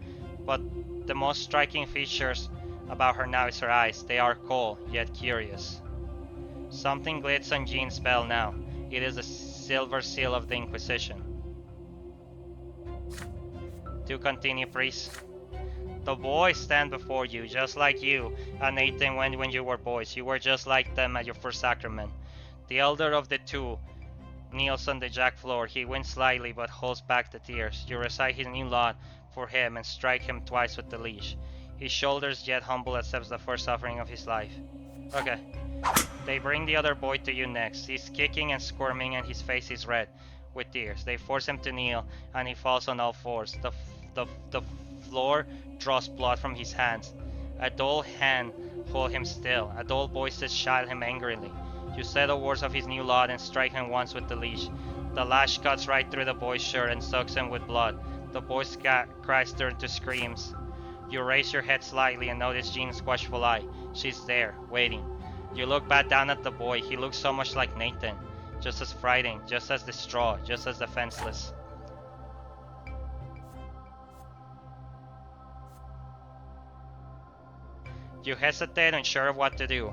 but the most striking features about her now is her eyes. They are cold, yet curious. Something glitters on Jean's bell now. It is the silver seal of the Inquisition. To continue, priest. The boys stand before you, just like you and Nathan when you were boys. You were just like them at your first sacrament. The elder of the two kneels on the jack floor. He winks slightly but holds back the tears. You recite his new law for him and strike him twice with the leash. His shoulders, yet humble, accepts the first offering of his life. Okay. They bring the other boy to you next. He's kicking and squirming and his face is red with tears. They force him to kneel and he falls on all fours. The floor draws blood from his hands. A dull hand holds him still. Adult voices chide him angrily. You say the words of his new law and strike him once with the leash. The lash cuts right through the boy's shirt and soaks him with blood. The boy's cries turn to screams. You raise your head slightly and notice Jean's watchful eye. She's there, waiting. You look back down at the boy. He looks so much like Nathan. Just as frightened, just as distraught, just as defenseless. You hesitate, unsure of what to do.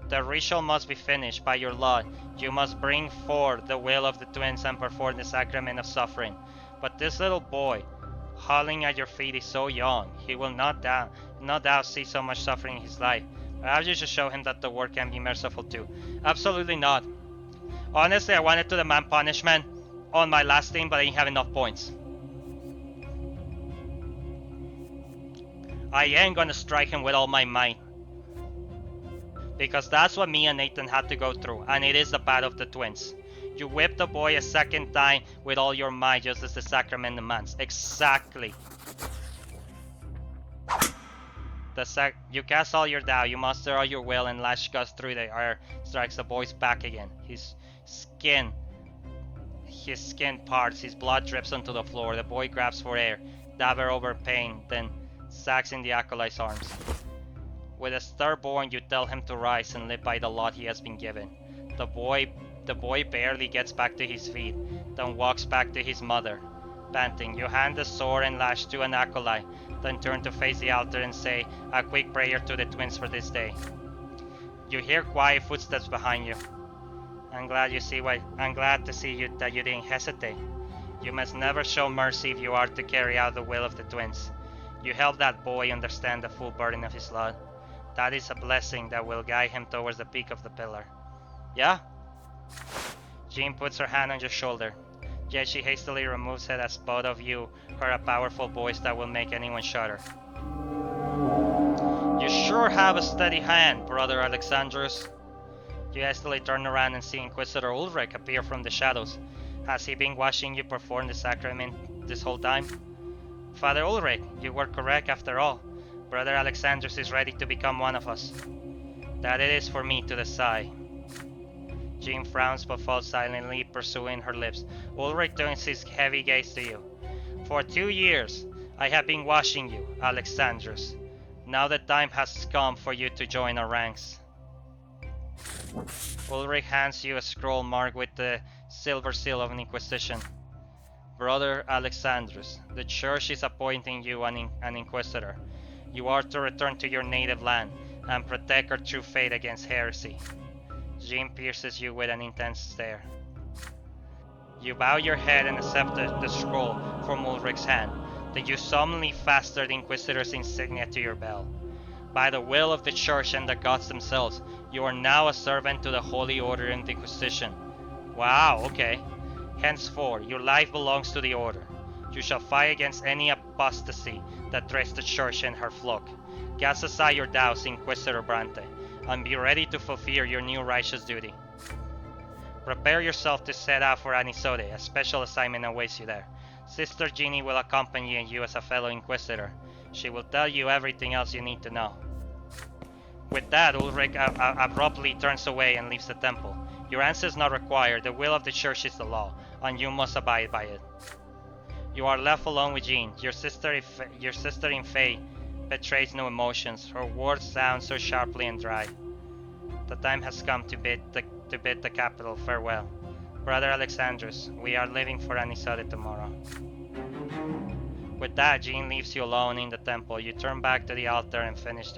The ritual must be finished by your law. You must bring forth the will of the twins and perform the sacrament of suffering. But this little boy, howling at your feet, is so young. He will no doubt see so much suffering in his life. Perhaps you should show him that the world can be merciful too. Absolutely not. Honestly, I wanted to demand punishment on my last team, but I didn't have enough points. I am gonna strike him with all my might. Because that's what me and Nathan had to go through, and it is the path of the twins. You whip the boy a second time with all your might, just as the sacrament demands. Exactly. You cast all your doubt, you muster all your will, and lash guts through the air, strikes the boy's back again. His skin parts, his blood drips onto the floor. The boy grabs for air, dagger over pain, then sags in the acolyte's arms. With a stillborn, you tell him to rise and live by the law he has been given. The boy barely gets back to his feet, then walks back to his mother. Panting, you hand the sword and lash to an acolyte, then turn to face the altar and say a quick prayer to the twins for this day. You hear quiet footsteps behind you. I'm glad to see that you didn't hesitate. You must never show mercy if you are to carry out the will of the twins. You help that boy understand the full burden of his lot. That is a blessing that will guide him towards the peak of the pillar. Yeah? Jean puts her hand on your shoulder. Yet she hastily removes it as both of you heard a powerful voice that will make anyone shudder. You sure have a steady hand, Brother Alexandros. You hastily turn around and see Inquisitor Ulrich appear from the shadows. Has he been watching you perform the sacrament this whole time? Father Ulrich, you were correct after all. Brother Alexandros is ready to become one of us. That it is for me to decide. Jean frowns but falls silently, pursuing her lips. Ulrich turns his heavy gaze to you. For 2 years, I have been watching you, Alexandros. Now the time has come for you to join our ranks. Ulrich hands you a scroll marked with the silver seal of an Inquisition. Brother Alexandros, the Church is appointing you an Inquisitor. You are to return to your native land and protect our true faith against heresy. Jean pierces you with an intense stare. You bow your head and accept the scroll from Ulrich's hand. Then you solemnly fasten the Inquisitor's insignia to your belt. By the will of the Church and the gods themselves, you are now a servant to the Holy Order and the Inquisition. Wow, okay. Henceforth, your life belongs to the Order. You shall fight against any apostasy that threats the Church and her flock. Cast aside your doubts, Inquisitor Brante, and be ready to fulfill your new righteous duty. Prepare yourself to set out for Anisode. A special assignment awaits you there. Sister Jeannie will accompany you as a fellow Inquisitor. She will tell you everything else you need to know. With that, Ulrich abruptly turns away and leaves the temple. Your answer is not required. The will of the church is the law, and you must abide by it. You are left alone with Jean. Your sister in Faye betrays no emotions. Her words sound so sharply and dry. The time has come to bid the capital farewell. Brother Alexandrus, we are leaving for Anisade tomorrow. With that, Jean leaves you alone in the temple. You turn back to the altar and finish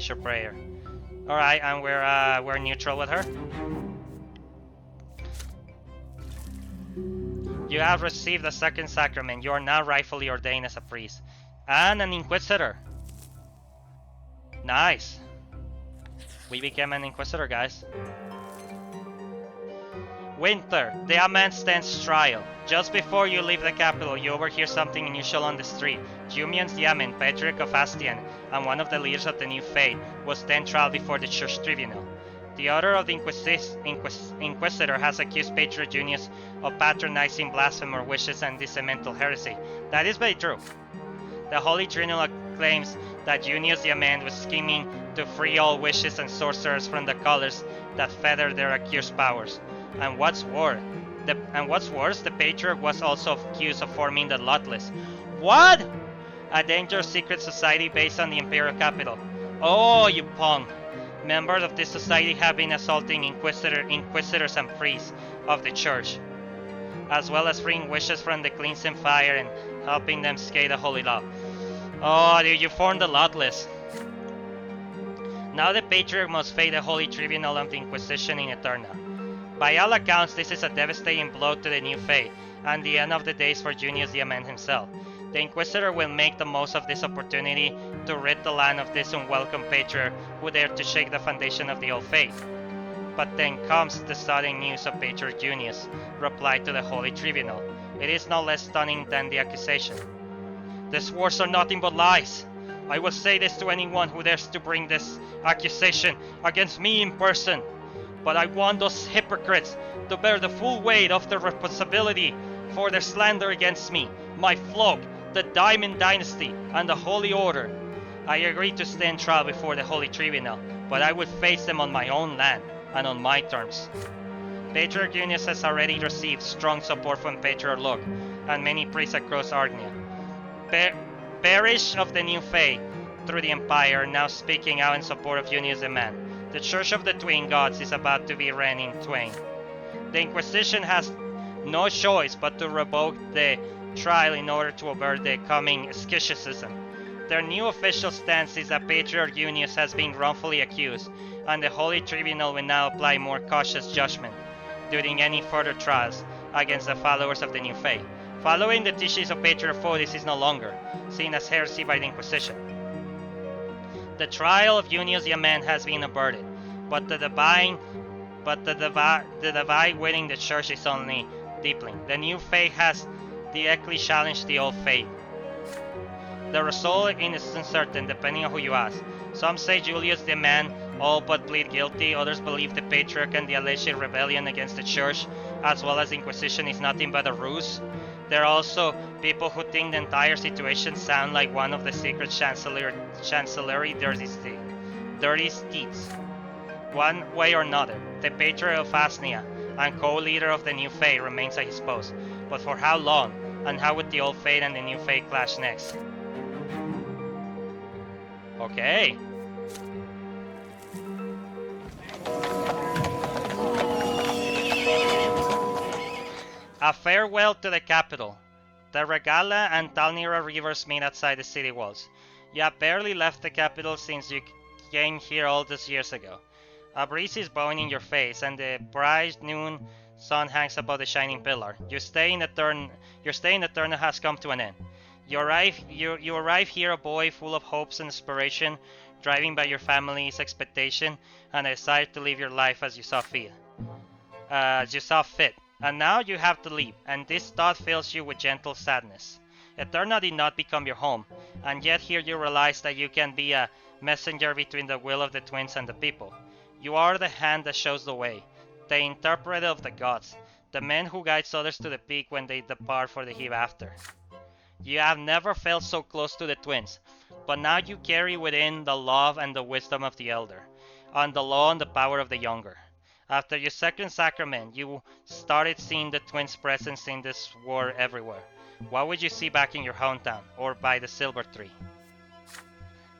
your prayer. All right, and we're neutral with her. You have received the second sacrament. You are now rightfully ordained as a priest and an inquisitor. Nice. We became an inquisitor, guys. Winter, the Aman stands trial. Just before you leave the capital, you overhear something unusual on the street. Jumian the Aman, Patriarch of Astian, and one of the leaders of the new faith, was then tried before the church tribunal. The author of the Inquisitor has accused Patriarch Junius of patronizing blasphemer wishes and dissemental heresy. That is very true. The Holy Tribunal claims that Junius the Aman was scheming to free all witches and sorcerers from the collars that feather their accused powers. And what's worse, the Patriarch was also accused of forming the Lotless. What? A dangerous secret society based on the imperial capital. Oh, you punk! Members of this society have been assaulting inquisitors and priests of the church, as well as freeing witches from the cleansing fire and helping them escape the holy law. Oh, dude, you formed the Lotless. Now the Patriarch must face the Holy Tribunal of the Inquisition in Eterna. By all accounts, this is a devastating blow to the new faith, and the end of the days for Junius the Aman himself. The Inquisitor will make the most of this opportunity to rid the land of this unwelcome Patriarch who dared to shake the foundation of the old faith. But then comes the stunning news of Patriarch Junius' reply to the Holy Tribunal. It is no less stunning than the accusation. These words are nothing but lies. I will say this to anyone who dares to bring this accusation against me in person. But I want those hypocrites to bear the full weight of their responsibility for their slander against me, my flock, the Diamond Dynasty, and the Holy Order. I agree to stand trial before the Holy Tribunal, but I will face them on my own land and on my terms. Patriarch Junius has already received strong support from Patriarch Locke and many priests across Argnia. Parish of the New Faith through the Empire now speaking out in support of Junius the Man. The Church of the Twin Gods is about to be rent in twain. The Inquisition has no choice but to revoke the trial in order to avert the coming schism. Their new official stance is that Patriarch Junius has been wrongfully accused, and the Holy Tribunal will now apply more cautious judgment during any further trials against the followers of the new faith. Following the teachings of Patriarch Fotis is no longer seen as heresy by the Inquisition. The trial of Junius the Aman has been averted, but the divide within the church is only deepening. The new faith has directly challenged the old faith. The result is uncertain depending on who you ask. Some say Julius the Man all but plead guilty, others believe the Patriarch and the alleged rebellion against the church, as well as the Inquisition, is nothing but a ruse. There are also people who think the entire situation sounds like one of the secret chancellery dirty deeds. One way or another, the Patriarch of Asnia and co-leader of the new faith remains at his post. But for how long, and how would the old faith and the new faith clash next? Okay. A farewell to the capital. The Regala and Talnira rivers meet outside the city walls. You have barely left the capital since you came here all those years ago. A breeze is blowing in your face, and the bright noon sun hangs above the shining pillar. Your stay in Eterna has come to an end. You arrive here a boy full of hopes and inspiration, driven by your family's expectation and a desire to live your life as you saw fit. And now you have to leave, and this thought fills you with gentle sadness. Eterna did not become your home, and yet here you realize that you can be a messenger between the will of the twins and the people. You are the hand that shows the way, the interpreter of the gods, the man who guides others to the peak when they depart for the hereafter. You have never felt so close to the twins, but now you carry within the love and the wisdom of the elder, and the law and the power of the younger. After your second sacrament, you started seeing the twins' presence in this war everywhere. What would you see back in your hometown, or by the silver tree?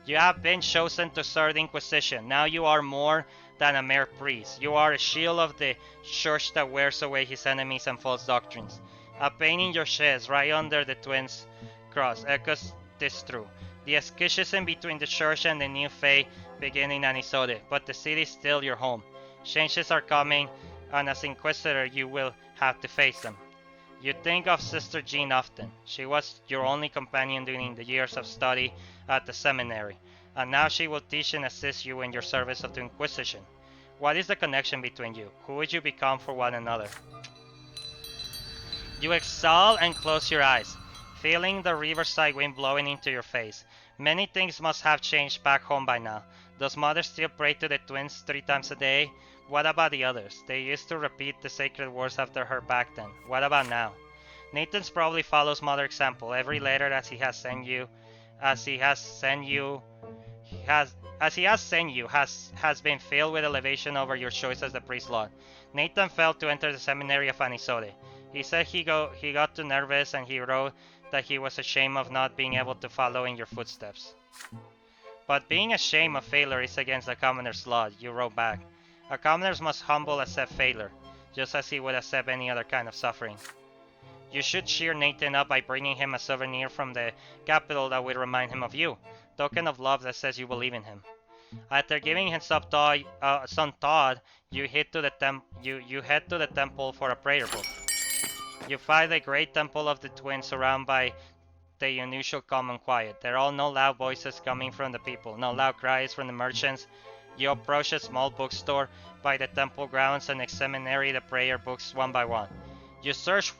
You have been chosen to serve the Inquisition. Now you are more than a mere priest. You are a shield of the church that wears away his enemies and false doctrines. A pain in your chest, right under the twins' cross, echoes this true. The schism between the church and the new faith began in Anisode, but the city is still your home. Changes are coming, and as Inquisitor, you will have to face them. You think of Sister Jean often. She was your only companion during the years of study at the seminary, and now she will teach and assist you in your service of the Inquisition. What is the connection between you? Who would you become for one another? You exhale and close your eyes, feeling the riverside wind blowing into your face. Many things must have changed back home by now. Does mother still pray to the twins 3 times a day? What about the others? They used to repeat the sacred words after her back then. What about now? Nathan's probably follows mother's example. Every letter as he has sent you, has been filled with elevation over your choice as the priest Lord. Nathan failed to enter the seminary of Anisode. He said he got too nervous and he wrote that he was ashamed of not being able to follow in your footsteps. But being ashamed of failure is against the commoner's law, you wrote back. A commoner must humble accept failure, just as he would accept any other kind of suffering. You should cheer Nathan up by bringing him a souvenir from the capital that will remind him of you, token of love that says you believe in him. After giving him some thought, you head to the temple for a prayer book. You find the great temple of the twins surrounded by the unusual calm and quiet. There are no loud voices coming from the people, no loud cries from the merchants. You approach a small bookstore by the temple grounds and examine the prayer books one by one. You search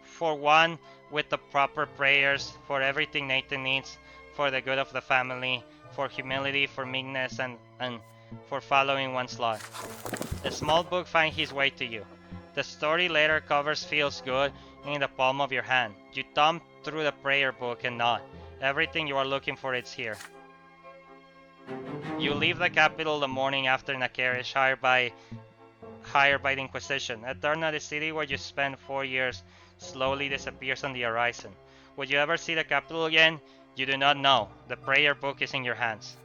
for one with the proper prayers, for everything Nathan needs, for the good of the family, for humility, for meekness, and for following one's law. The small book finds his way to you. The story letter covers feels good in the palm of your hand. You thumb through the prayer book and nod. Everything you are looking for is here. You leave the capital the morning after in a carriage hired by the Inquisition. Eterna, the city where you spent 4 years, slowly disappears on the horizon. Will you ever see the capital again? You do not know. The prayer book is in your hands.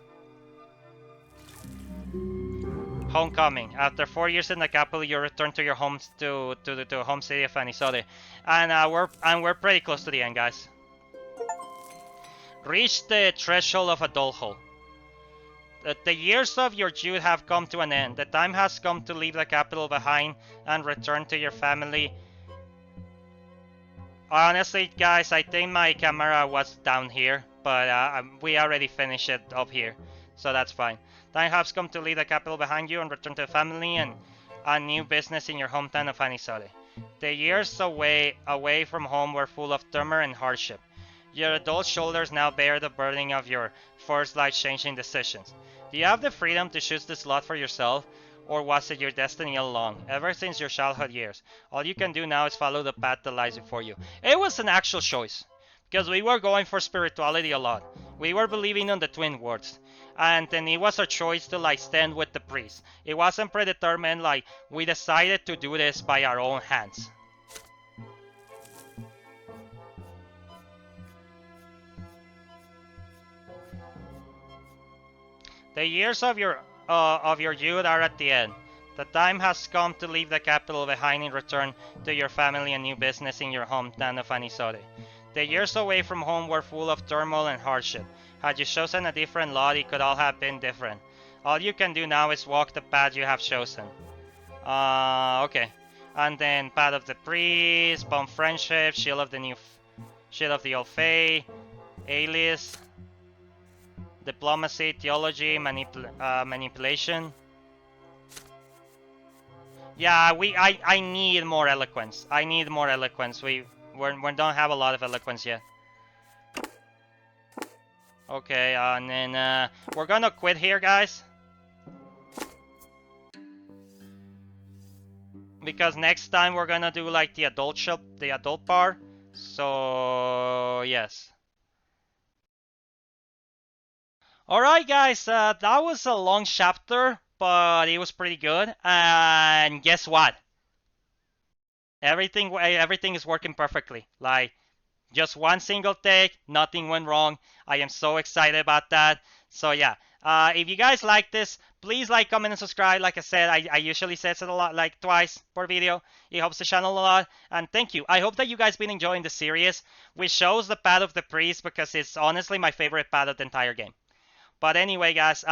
Homecoming. After 4 years in the capital, you return to your home to the home city of Anisode, and we're pretty close to the end, guys. Reach the threshold of adulthood. The years of your youth have come to an end. The time has come to leave the capital behind and return to your family. Honestly, guys, I think my camera was down here, but we already finished it up here, so that's fine. Time has come to leave the capital behind you and return to family and a new business in your hometown of Anisode. The years away from home were full of turmoil and hardship. Your adult shoulders now bear the burden of your first life-changing decisions. Do you have the freedom to choose this lot for yourself, or was it your destiny all along? Ever since your childhood years, all you can do now is follow the path that lies before you. It was an actual choice, because we were going for spirituality a lot. We were believing on the twin words, and then it was our choice to stand with the priest. It wasn't predetermined, we decided to do this by our own hands. The years of your youth are at the end. The time has come to leave the capital behind and return to your family and new business in your hometown of Anisode. The years away from home were full of turmoil and hardship. Had you chosen a different lot, it could all have been different. All you can do now is walk the path you have chosen. Okay. And then path of the priest, bond friendship, shield of the old faith, alias, diplomacy, theology, manipulation. Yeah, I need more eloquence. I need more eloquence. We don't have a lot of eloquence yet. Okay, and then we're gonna quit here, guys. Because next time we're gonna do the adult part, So yes. All right, guys. That was a long chapter, but it was pretty good. And guess what? Everything is working perfectly. Like just one single take, nothing went wrong. I am so excited about that. So yeah, if you guys like this, please like, comment, and subscribe. Like I said, I usually say it a lot, like twice per video. It helps the channel a lot. And thank you. I hope that you guys been enjoying the series, which shows the path of the priest because it's honestly my favorite path of the entire game. But anyway, guys,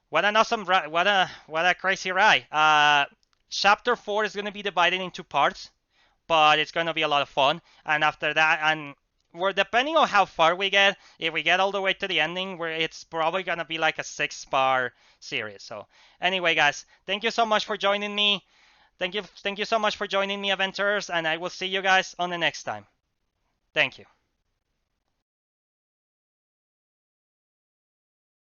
what an awesome, what a crazy ride. Chapter 4 is gonna be divided into parts, but it's gonna be a lot of fun. And after that, and we're depending on how far we get. If we get all the way to the ending, where it's probably gonna be like a 6-part series. So anyway, guys, thank you so much for joining me. Thank you so much for joining me, Adventurers, and I will see you guys on the next time. Thank you.